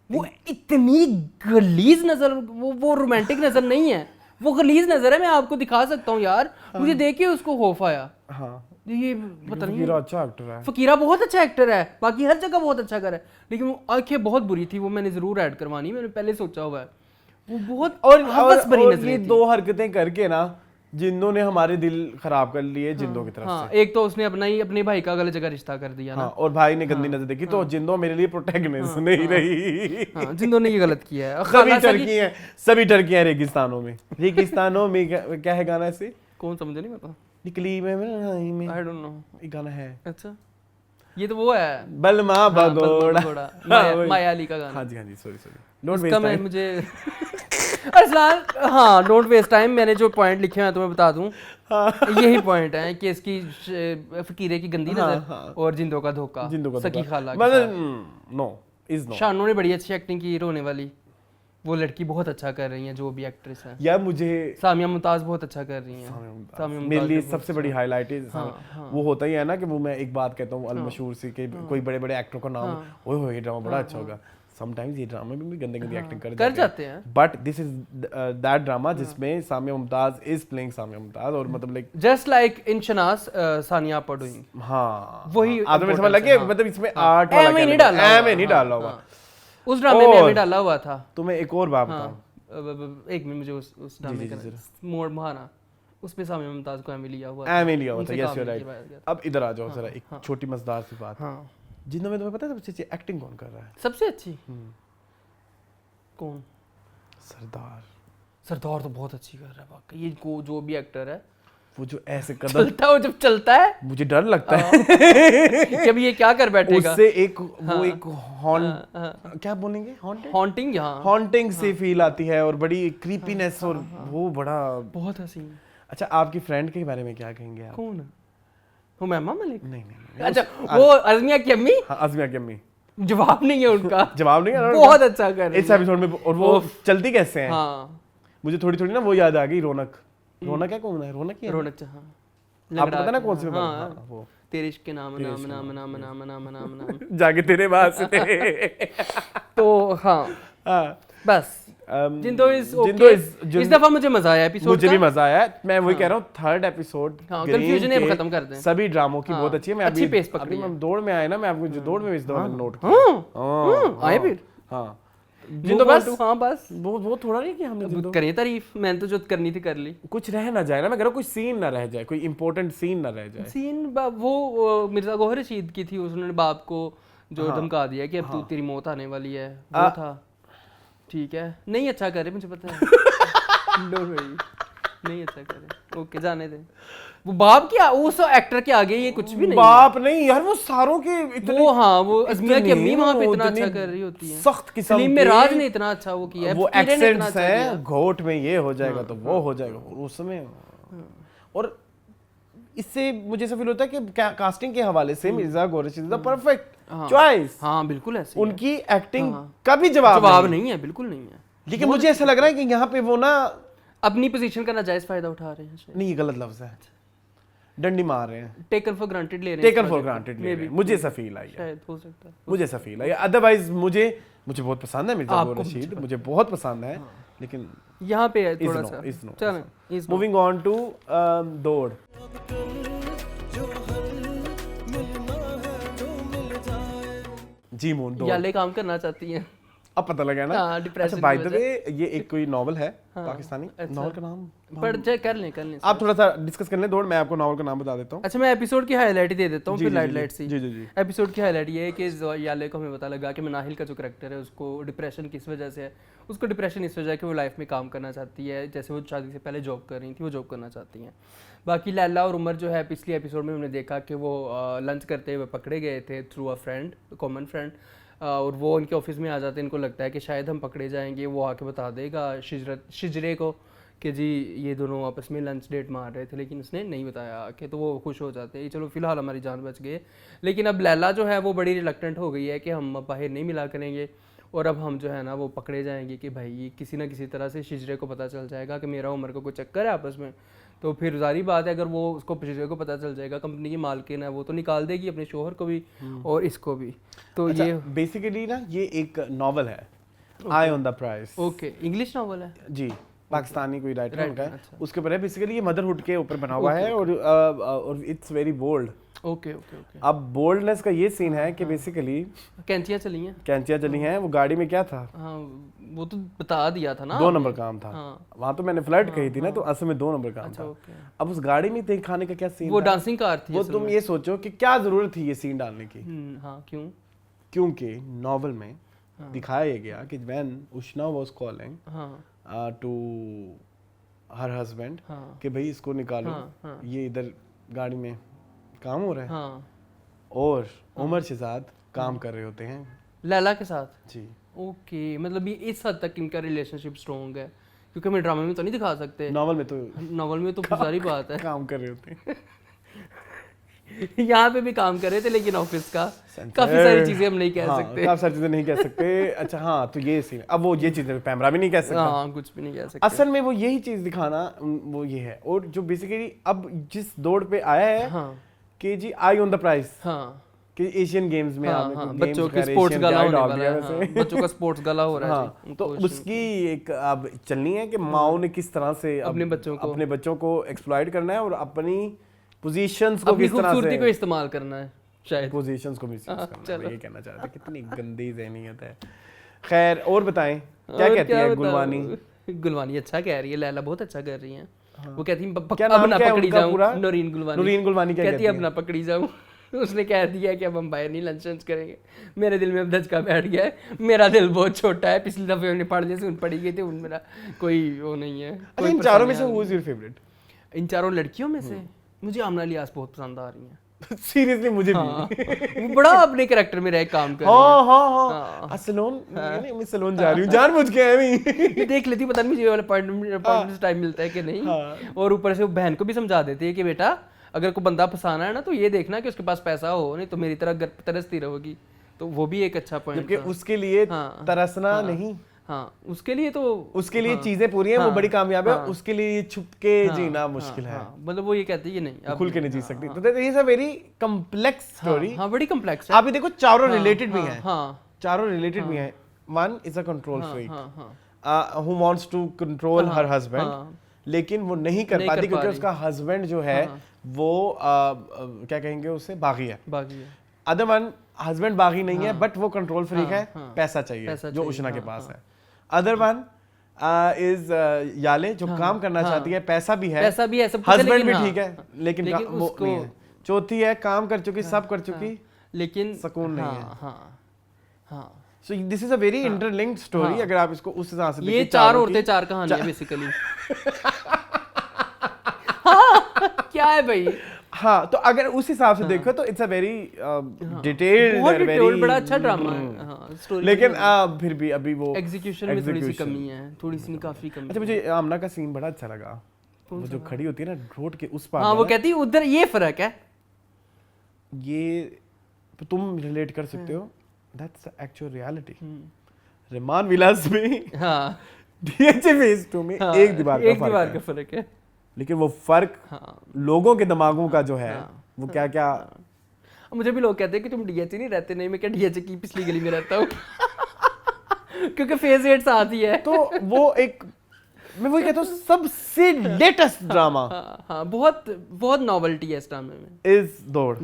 वो इतनी गलीज नजर, वो रोमांटिक नजर नहीं है, वो गलीज नजर है। मैं आपको दिखा सकता हूँ यार, मुझे देख के उसको खौफ आया। हाँ ये पता नहीं, फकीरा अच्छा एक्टर है। फकीरा बहुत अच्छा एक्टर है, बाकी हर जगह बहुत अच्छा कर है, लेकिन वो आंखें बहुत बुरी थी, वो मैंने जरूर ऐड करवानी, मैंने पहले सोचा हुआ है। वो बहुत हवस भरी और नजरें ये थी। दो हरकतें करके ना जिंदों ने हमारे दिल खराब कर लिए जिंदों की तरफ हाँ, से। एक तो उसने अपने भाई का गलत जगह रिश्ता कर दिया ना। हाँ, और भाई ने गंदी नजर देखी, तो जिंदो मेरे लिए प्रोटैगनिस्ट नहीं रही। हाँ, जिंदों ने ये गलत किया है। सभी टर्की हैं रेगिस्तानों में। रेगिस्तानों में क्या है गाना ऐसे? कौन सा मुझे नहीं पता, निकली में आई डोंट नो। एक गाना है। अच्छा, ये तो वो है बलमा बगोड़ा। माया अली का गाना। हाँ जी सॉरी डोंट इसका वेस्ट मैं टाइम। मुझे अरसलान, हाँ डोंट वेस्ट टाइम, मैंने जो पॉइंट लिखे हैं तुम्हें बता दूं, यही पॉइंट है कि इसकी फकीरे की गंदी नजर और जिंदों का धोखा, सकी खाला के साथ। No is no. शानू ने बड़ी अच्छी एक्टिंग की, रोने वाली वो लड़की बहुत अच्छा कर रही है, जो भी एक्ट्रेस है। यार मुझे सामिया मुमताज बहुत अच्छा कर रही हैं। सामिया मुमताज मेरे लिए का सबसे बड़ी हाईलाइट है वो होता ही है ना कि वो मैं एक बात कहता हूँ अलमशहूर सी के कोई बड़े बड़े एक्टर का नाम, ओए होए ये ड्रामा बड़ा अच्छा होगा। समटाइम्स ये ड्रामा में भी गंदे एक्टिंग कर जाते हैं, but this is that drama जिसमें सामिया मुमताज इज प्लेइंग सामिया मुमताज, और मतलब like just like in Shanaas Sania आपा डूइंग। हाँ वही आदमी समझ लगे, मतलब इसमें आर्ट वाला एम नहीं डाला, एम नहीं डाला हुआ। उस ड्रामे में एम डाला हुआ था। तुम्हें एक और बात बताऊं, एक मिनट मुझे उस ड्रामे का मोड़ महाना, उसमें सामिया मुमताज को एम लिया हुआ एम लिया हुआ था। Yes you are right. अब इधर आ जाओ जरा, एक छोटी मजेदार सी बात। हाँ, जिन्हों में तुम्हें पता है सबसे अच्छी एक्टिंग कौन कर रहा है? सबसे अच्छी कौन? सरदार तो बहुत अच्छी कर रहा है वाकई। ये जो भी एक्टर है, वो जो ऐसे कदम चलता है, वो जब चलता है मुझे डर लगता है कि अभी ये क्या कर बैठेगा। उससे एक वो एक क्या बोलेंगे, हॉन्टिंग, हॉन्टिंग सी फील आती है और बड़ी क्रीपीनेस, और वो बड़ा बहुत हसीन। अच्छा, आपकी फ्रेंड के बारे में क्या कहेंगे आप? कौन? हुमैमा मलिक? नहीं। अच्छा, वो अज़मिया की अम्मी? हाँ, अज़मिया की अम्मी। जवाब नहीं है उनका। जवाब नहीं है, बहुत अच्छा कर रही है इस एपिसोड में। और वो चलती कैसे हैं? हाँ, मुझे थोड़ी ना वो याद आ गई, रौनक है, कौन है रौनक? ही है रौनक, हाँ, आपको पता ना कौन सी? हाँ, वो तेरे इश्क के नाम नाम नाम नाम नाम नाम नाम नाम जाके तेरे वास्ते। तो हाँ बस जिंदो इज इस दफा मुझे मजा आया एपिसोड का। मुझे भी मजा आया। मैं वही कह रहा हूँ, थर्ड एपिसोड कंफ्यूजन है, खत्म कर दें। सभी ड्रामों की बहुत अच्छी है। मैं अच्छी पेस पकड़ी है। मैं दौड़ में आया ना, मैं आपको जो दौड़ में इस दफा नोट किया। आए फिर हाँ जिंदो बस, हाँ बस वो थोड़ा नहीं कि हमने करें तारीफ, मैंने तो जो करनी थी कर ली। कुछ रह ना जाए ना, मैं कह रहा हूँ कोई सीन ना रह जाए, कोई इंपॉर्टेंट सीन ना रह जाए। सीन वो मिर्जा गौहर रशीद की थी, उसने बाप को जो धमका दिया कि अब तू तेरी मौत आने वाली है, वो था। ठीक है, नहीं अच्छा करे, मुझे पता है। नहीं अच्छा करे, ओके जाने दे। वो बाप क्या, उस एक्टर के आगे ये कुछ भी नहीं। बाप नहीं यार, वो सारों के इतने, वो हाँ, वो अज़मिया की अम्मी वहाँ पे इतना अच्छा कर रही होती है। सख्त किस्म सलीम में राज ने इतना अच्छा वो किया है, वो एक्सेंट्स हैं, घोट में ये हो जाएगा तो वो हो जाएगा उसमें। और इससे मुझे ऐसा फील होता है कि कास्टिंग के हवाले से Mirza Gohar Rasheed the perfect choice. हाँ बिल्कुल ऐसे, उनकी एक्टिंग का भी जवाब नहीं है, बिल्कुल नहीं है। लेकिन मुझे ऐसा लग रहा है कि यहाँ पे वो ना अपनी पोजीशन का नाजायज फायदा उठा रहे हैं। नहीं, ये गलत लफ्ज है। डंडी मार रहे हैं, टेकन फॉर ग्रांटेड ले रहे हैं, टेकन फॉर ग्रांटेड ले रहे हैं। मुझे ऐसा फील आई है, शायद हो सकता है। मुझे ऐसा फील आई। अदरवाइज मुझे बहुत पसंद है मिर्जा गौहर रशीद, मुझे बहुत पसंद है, लेकिन यहाँ पे है थोड़ा सा। चलो मूविंग ऑन टू दौड़। जी मून दौड़ याले काम करना चाहती हैं, अब पता लगा ना। हाँ, depression अच्छा बाय की द वे ये एक कोई नॉवल है पाकिस्तानी, नॉवल का नाम पर कर लें आप थोड़ा सा डिस्कस कर लें दौड़, मैं आपको नॉवल का नाम बता देता हूँ। अच्छा मैं एपिसोड की हाईलाइट ही दे देता हूँ, जी, फिर जी, लाइट सी। जी, जी, जी। एपिसोड की हाईलाइट ये है कि याले को हमें पता लगा कि मनाहिल का जो करैक्टर है उसको डिप्रेशन किस वजह से है। उसको डिप्रेशन इस वजह है कि वो लाइफ में काम करना चाहती है, जैसे वो शादी से पहले जॉब कर रही थी, वो जॉब करना चाहती हैं। बाकी लैला और उमर जो है पिछली एपिसोड में हमने देखा कि वो लंच करते हुए पकड़े गए थे through a friend, common friend, और वो उनके ऑफिस में आ जाते हैं। इनको लगता है कि शायद हम पकड़े जाएंगे, वो आके बता देगा शिजरे को कि जी ये दोनों आपस में लंच डेट मार रहे थे, लेकिन उसने नहीं बताया कि, तो वो खुश हो जाते हैं, चलो फिलहाल हमारी जान बच गई। लेकिन अब लैला जो है वो बड़ी रिलक्टेंट हो गई है कि हम बाहर नहीं मिला करेंगे, और अब हम जो है ना वो पकड़े जाएंगे कि भाई ये किसी ना किसी तरह से शिजरे को पता चल जाएगा कि मेरा उमर को कोई चक्कर है आपस में। तो फिर जारी बात है अगर वो उसको शिजरे को पता चल जाएगा, कंपनी की मालकिन है वो तो निकाल देगी अपने शोहर को भी और इसको भी। तो अच्छा, ये बेसिकली ना ये एक नॉवल है, eye on the prize. Okay, English novel है जी, पाकिस्तानी कोई राइटर उनका है, अच्छा। उसके ऊपर है। बेसिकली ये मदरहुड के ऊपर बना हुआ है, और it's very bold. Okay okay okay. अब बोल्डनेस का ये सीन है कि बेसिकली कैंचियाँ चली हैं, कैंचियाँ चली हैं, वो गाड़ी में क्या था, हाँ वो तो बता दिया था ना 2 नंबर काम था। हाँ। वहाँ तो मैंने फ्लर्ट कही थी ना, तो असल में 2 नंबर काम था। ओके। अब उस गाड़ी में दिखाने का क्या सीन वो था? डांसिंग कार थी वो असल तुम में। ये सोचो कि क्या जरूरत थी ये सीन डालने की, हाँ क्यों? क्योंकि नॉवल में दिखाया गया कि व्हेन उष्णा वाज कॉलिंग हाँ टू हर हस्बैंड हाँ कि भाई इसको निकालो, हाँ। ये इधर गाड़ी में काम हो रहा है, हाँ और उमर शहजाद काम कर रहे होते हैं लैला के साथ। जी। ओके, मतलब ये इस हद तक इनका रिलेशनशिप स्ट्रॉन्ग है, क्योंकि हम ड्रामे में तो नहीं दिखा सकते, नॉवल में तो नॉवल में तो सारी बात है। काम कर रहे होते हैं। यहाँ पे भी काम कर रहे थे, लेकिन ऑफिस का काफी सारी चीजें हम नहीं कह सकते। काफी सारी चीजें नहीं कह सकते। अच्छा हाँ, तो ये सीन, अब वो ये चीजें पैमरा भी नहीं कह सकता। हाँ कुछ भी नहीं कह सकते। असल में वो यही चीज दिखाना वो ये है, और जो बेसिकली अब जिस दौड़ पे आया है हाँ कि जी आई ऑन द प्राइस, हाँ कि एशियन गेम्स में आपने हाँ, कुछ बच्चों games के वगैरह, स्पोर्ट्स Asian गला Guide होने आ वाला गया है, वैसे। हाँ, बच्चों का स्पोर्ट्स गला हो रहा है हाँ, जी, तो उनको उसकी एक अब चलनी है कि माओ ने किस तरह से अपने बच्चों को एक्सप्लॉइट करना है, और अपनी पोजीशंस को अपनी किस तरह खूबसूरती को से, इस्तेमाल करना है शायद। पोजीशंस को मिसयूज करना है, चलो। मैं ये कहना चाहता हूं। कितनी गंदी ज़हनियत है। खैर, और बताएं क्या और कहती है बताऊं? गुलवानी? गुलवानी अच्छा कह रही है, लैला बहुत अच्छा कर रही है। वो कहती है क्या अब नाम ना क्या है पकड़ी उनका जाऊं। पूरा? नौरीन गुलवानी। नौरीन गुलवानी क्या कहती है अब कहती ना पकड़ी जाऊं। उसने कह दिया कि अब हम बाहर नहीं लंच करेंगे। मेरे दिल में अब धचका बैठ गया है, मेरा दिल बहुत छोटा है, पिछली दफे हमने पढ़ लिया सुन पड़ी गई थी, उन मेरा कोई वो नहीं है। अच्छा, इन चारों में से हु इज योर फेवरेट? इन चारों लड़कियों में से मुझे आमना लियास बहुत पसंद आ रही है। सीरियसली मुझे भी। वो बड़ा अपने कैरेक्टर में रह काम कर रही हाँ है। हाँ हाँ, सलोन, मैं सलोन जा रही हूँ जानबूझ के मैं। ये देख लेती, पता नहीं मुझे ये वाला पॉइंट टाइम मिलता है कि नहीं। और ऊपर से वो बहन को भी समझा देती है कि बेटा अगर कोई बंदा फंसाना है ना तो ये देखना कि उसके पास पैसा हो, नहीं तो मेरी तरह तरसती रहोगी। तो वो भी एक अच्छा पॉइंट जबकि उसके लिए तरसना नहीं, हाँ उसके लिए तो उसके लिए चीजें पूरी हैं, वो बड़ी कामयाब है, उसके लिए छुप के जीना मुश्किल है। मतलब वो ये कहती है कि नहीं खुल के नहीं जी सकती। तो that is a very complex story. हाँ बड़ी कॉम्प्लेक्स है। आप ये देखो, चारों रिलेटेड भी हैं। हाँ चारों रिलेटेड भी हैं। One is a control freak who wants to control her husband, लेकिन वो नहीं कर पाती क्योंकि उसका हस्बैंड जो है वो क्या कहेंगे उसे, बागी है। अदर वन हस्बैंड बागी नहीं है, बट वो कंट्रोल फ्रीक है, पैसा चाहिए जो उष्णा के पास है। अदर वन इज याले जो काम करना चाहती है, पैसा भी है, हस्बैंड भी ठीक है, लेकिन वो नहीं है। चौथी है काम कर चुकी, सब कर चुकी, लेकिन सुकून नहीं है। हाँ so this is a very interlinked story. अगर आप इसको उस हिसाब से ये चार औरतें चार कहानियां बेसिकली। क्या है भाई? हाँ, तो अगर उस हिसाब से देखो तो it's a very detailed, very बड़ा अच्छा ड्रामा है। हाँ, स्टोरी लेकिन फिर भी अभी वो एग्जीक्यूशन में थोड़ी सी कमी है, थोड़ी सी नहीं, काफी कमी। अच्छा, मुझे आमना का सीन बड़ा अच्छा लगा, वो जो खड़ी होती है ना रोड के उस पार। हाँ, वो कहती है उधर ये फर्क है, ये तुम रिलेट कर सकते हो, दैट्स एक्चुअल रियलिटी। रहमान विलास में हाँ डीएचए फेज 2 में एक दीवार का फर्क है। लेकिन वो फर्क लोगों के दिमागों का जो है वो क्या क्या। मुझे भी लोग कहते हैं कि तुम डीएचए नहीं रहते, नहीं मैं क्या डीएचए की पिछली गली में रहता हूँ क्योंकि फेज 8 साथ ही है। तो वो एक मैं वही कहता हूँ सबसे लेटेस्ट ड्रामा हाँ बहुत बहुत नॉवेल्टी है इस ड्रामे में। इज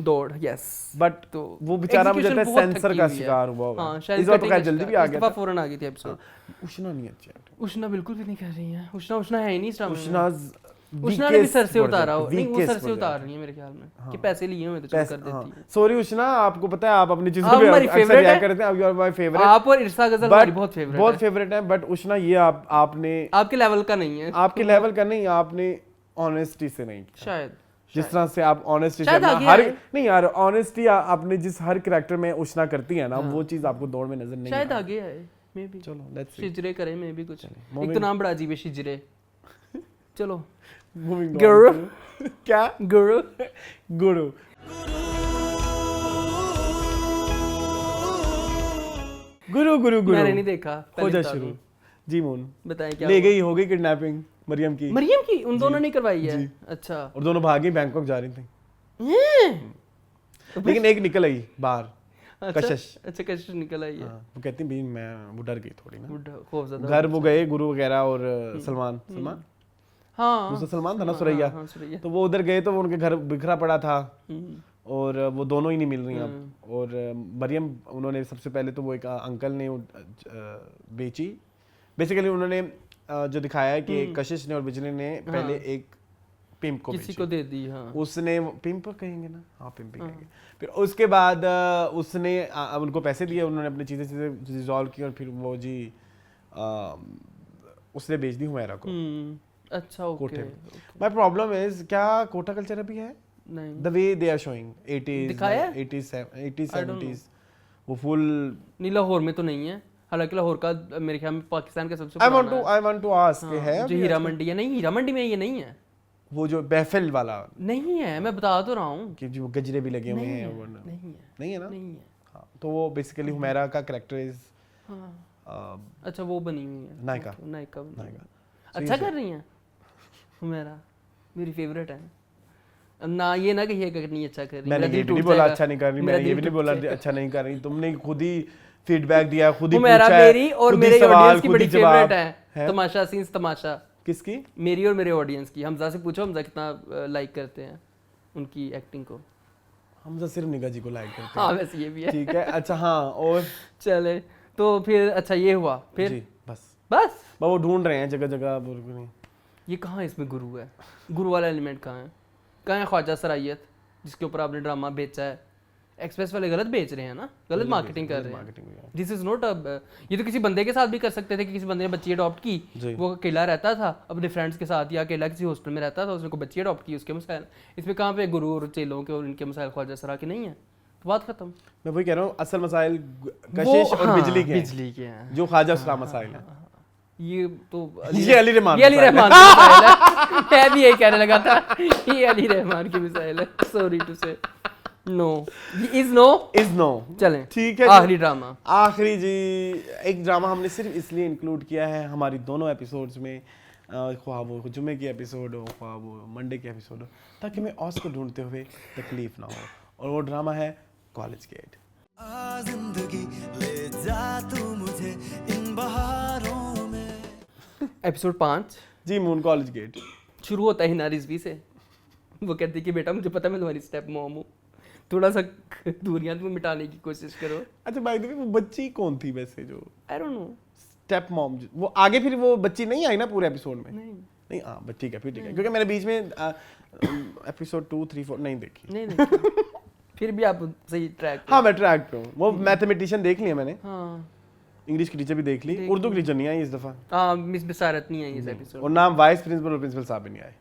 दौड़ यस बट तो वो बेचारा मुझे execution लगता है बहुत सेंसर थकी का हुई है। शिकार हुआ होगा। हाँ, शायद इस बार तो cutting खैर का जल्दी भी शिकार। आ इस गया दफा था। फौरन आ गई थी एपिसोड। उष्णा नहीं अच्छी एक्टर। उष्णा बिल्कुल भी नहीं कर रही है। उष्णा है ही नहीं इस ड्रामे में। उष्णा ने भी सर से उतारा हो, नहीं वो सर से उतार रही है मेरे ख्याल में कि पैसे लिए हुए तो चल कर देती है। सॉरी उष्णा, आपको पता है आप अपनी चीजों आप पे हमारी अक्सर favorite रिएक्ट है। करते हैं। You are my favourite. आप और इरसा गजल हमारी बहुत फेवरेट है। बट उष्णा ये आपने आपके लेवल का नहीं है। आपके लेवल का नहीं, आपने ऑनेस्टी से नहीं किया। शायद जिस तरह से आप ऑनेस्टी से शायद अपना आगे हर आए। नहीं यार ऑनेस्टी आपने जिस हर कैरेक्टर में उष्णा करती है ना वो चीज आपको दौड़ में नजर नहीं शायद आई। आगे आए मे बी। चलो लेट्स सी। शिजरे करे मे भी कुछ। एक Moving- तो नाम बड़ा अजीब है शिजरे। चलो मूविंग गुरु क्या गुरु गुरु गुरु गुरु गुरु मैंने नहीं देखा। हो जा शुरू जी मून। बताएं क्या ले हुआ? गई हो गई किडनैपिंग मरियम की मरियम की उन दोनों ने करवाई है। अच्छा और दोनों भागी बैंकॉक जा रही थी हैं? लेकिन एक निकल आई बाहर। अच्छा, कशिश। अच्छा कशिश निकल आई है। हाँ, वो कहती भी मैं वो डर गई थोड़ी ना। बुढ़ा खौफजदा। घर वो गए गुरु वगैरह और सलमान हाँ दूसरा सलमान था ना सुरैया। हाँ सुरैया। तो वो उधर गए तो उनके घर बिखरा पड़ा था और वो दोनों ही नहीं मिल रही अब। और मरियम उन्होंने सबसे पहले तो वो एक अंकल ने बेची। बेसिकली उन्होंने जो दिखाया है कि कशिश ने और बिजली ने पहले एक पिंप को किसी को दे दी। हाँ उसने पिंप कहेंगे ना, हाँ पिंप कहेंगे। फिर उसके बाद उसने उनको पैसे दिए, उन्होंने अपनी चीज़ें रिजॉल्व की और फिर वो जी उसने बेच दी हुमैरा को। अच्छा ओके। कोठे में। माय प्रॉब्लम इज क्या कोटा कल्चर अभी है? नहीं the way they are showing 80s दिखाया है? 80s 70s वो फुल। नहीं लाहौर में तो नहीं है, हालांकि लाहौर का मेरे ख्याल में पाकिस्तान का सबसे आई पुराना वांट टू आस्क है जो हीरा मंडी है। नहीं हीरा मंडी में ये नहीं है। वो जो बेफिल वाला नहीं है, मैं बता तो रहा हूँ कि जो गजरे भी लगे हुए हैं वो नहीं है नहीं है ना। नहीं है। हाँ, तो वो बेसिकली हुमैरा का कैरेक्टर इज अच्छा वो बनी हुई है नायका। नायका बनी हुई है। नायका। अच्छा कर रही हैं हुमैरा, मेरी फेवरेट है ना। ये ना कहिएगा कि नहीं अच्छा कर रही। मैंने ये भी नहीं बोला अच्छा नहीं कर रही, मैंने ये भी नहीं बोला अच्छा नहीं कर रही। तुमने खुद ही फीडबैक दिया, खुद ही पूछा हुमैरा है, मेरी और खुद ही मेरे सवाल, ऑडियंस की खुद बड़ी ही जवाब फेवरेट है। तमाशा सीन्स तमाशा किसकी? मेरी और मेरे ऑडियंस की। हमजा से पूछो हमजा कितना लाइक करते हैं उनकी एक्टिंग को। हमजा सिर्फ निगाह जी को लाइक करते हैं। हाँ वैसे ये भी है। ठीक है अच्छा हाँ और चले तो फिर अच्छा ये हुआ फिर जी बस बस वो ढूंढ रहे हैं जगह जगह नहीं। ये कहाँ इसमें गुरु है? गुरु वाला एलिमेंट कहाँ है ख्वाजा सरायत जिसके ऊपर आपने ड्रामा बेचा है? एक्सप्रेस वाले गलत बेच रहे हैं ना, गलत मार्केटिंग कर रहे हैं। दिस इज नॉट ये तो किसी बंदे के साथ भी कर सकते थे कि किसी बंदे ने बच्ची अडॉप्ट की, वो अकेला रहता था अपने फ्रेंड्स के साथ या अकेला किसी हॉस्टल में रहता था, उसने को बच्ची अडॉप्ट की, उसके मसाइल। इसमें कहाँ पे गुरु और चेलों के और इनके मसाइल ख्वाजा सरा के नहीं है, तो बात खत्म। मैं वही कह रहा हूँ असल मसाइल कशिश और बिजली के हैं जो ख्वाजा सरा मसाइल हैं। ये तो ये अली रहमान की मिसाइल है। मैं भी यही कहने लगा था, ये अली रहमान की मिसाइल है। सॉरी टू से नो इज नो चलें ठीक है। आखिरी ड्रामा आखिरी जी एक ड्रामा हमने सिर्फ इसलिए इंक्लूड किया है हमारी दोनों एपिसोड्स में, ख्वाह वो जुमे की एपिसोड हो ख्वाह वो मंडे की एपिसोड हो, ताकि हमें ऑस को ढूंढते हुए तकलीफ ना हो। और वो ड्रामा है कॉलेज गेट। जिंदगी ले जा तू मुझे इन बहारों में। एपिसोड 5 जी मून कॉलेज गेट शुरू होता है हिना रिजवी से। वो कहती है कि बेटा मुझे पता मैं तुम्हारी स्टेप मॉम हूँ, थोड़ा सा दूरियां तुम मिटाने की कोशिश करो। अच्छा बाय द वे वो बच्ची कौन थी वैसे जो I don't know step mom? वो आगे फिर वो बच्ची नहीं आई ना पूरे एपिसोड में? नहीं हाँ बस ठीक है फिर ठीक है, क्योंकि मैंने बीच में एपिसोड 2 3 4 नहीं देखी। नहीं फिर भी आप सही ट्रैक। हाँ मैं ट्रैक पे हूँ। वो मैथमेटिशियन देख लिया मैंने, हाँ इंग्लिश की टीचर भी देख ली, उर्दू की टीचर नहीं आई इस दफा। हाँ मिस बिसारत नहीं आई इस एपिसोड और नाम वाइस प्रिंसिपल और प्रिंसिपल साहब भी नहीं आए।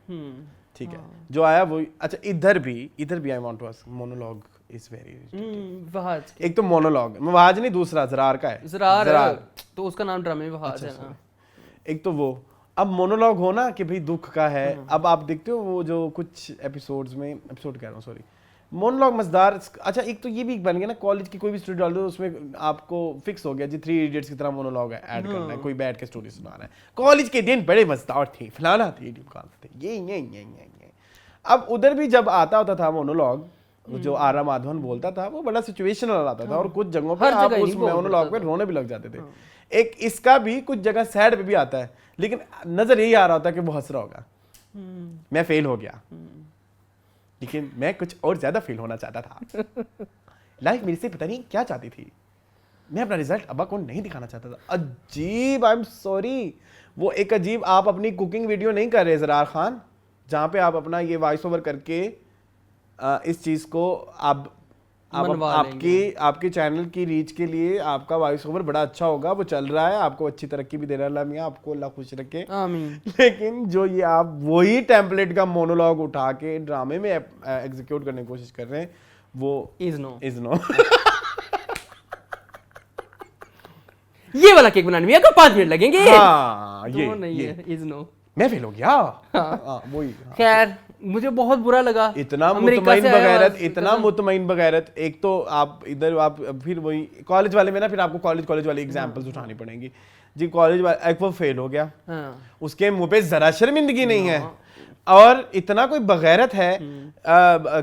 ठीक है जो आया वो अच्छा इधर भी I want to ask monologue is very Wahaj एक तो मोनोलॉग वहाज नहीं, दूसरा जरार का है। जरार तो उसका नाम ड्रामे में वहाज है ना। एक तो वो अब मोनोलॉग हो ना कि भाई दुख का है। अब आप देखते हो वो जो कुछ एपिसोड्स में एपिसोड कह रहा हूँ सॉरी मोनोलॉग मजेदार। अच्छा एक तो ये भी बन गया ना, कॉलेज की कोई भी स्टोरी डाल दो उसमें आपको फिक्स हो गया जी 3 इडियट्स की तरह मोनोलॉग है ऐड करना है, कोई बैठ के स्टोरी सुना रहा है, कॉलेज के दिन बड़े मजेदार थे, फलाना थे, ढिमकाना थे, ये। अब उधर भी जब आता होता था मोनोलॉग, जो आरा माधवन बोलता था वो बड़ा सिचुएशनल आता था और कुछ जगहों पे आप उस मोनोलॉग पे रोने भी लग जाते थे। एक इसका भी कुछ जगह सैड पे भी आता है, लेकिन नजर यही आ रहा होता है कि वो हंस रहा होगा, मैं फेल हो गया, लेकिन मैं कुछ और ज्यादा फेल होना चाहता था। लाइफ मेरे से पता नहीं क्या चाहती थी, मैं अपना रिजल्ट अब्बा को नहीं दिखाना चाहता था। अजीब, आई एम सॉरी, वो एक अजीब, आप अपनी कुकिंग वीडियो नहीं कर रहे ज़रार खान, जहाँ पे आप अपना ये वॉइस ओवर करके इस चीज़ को आप आपके चैनल की रीच के लिए आपका वॉइस ओवर बड़ा अच्छा होगा, वो चल रहा है, आपको अच्छी तरक्की भी दे रहा है अल्लाह मियां, आपको अल्लाह खुश रखे, आमीन। लेकिन जो ये आप वही टेम्पलेट का मोनोलॉग उठा के ड्रामे में एग्जीक्यूट करने की कोशिश कर रहे हैं, वो इज नो ये वाला केक बनाने में आपको 5 मिनट लगेंगे। हाँ, ये नहीं है, इज नो, मैं फेल हो गया। वही खैर मुझे बहुत बुरा लगा, इतना मुतमईन बगैरत। एक तो आप इधर आप फिर वही कॉलेज वाले में ना, फिर आपको कॉलेज वाली एग्जांपल्स उठानी पड़ेंगी जी। कॉलेज वाला एक वो फेल हो गया, उसके मुंह पे जरा शर्मिंदगी नहीं है, और इतना कोई बगैरत है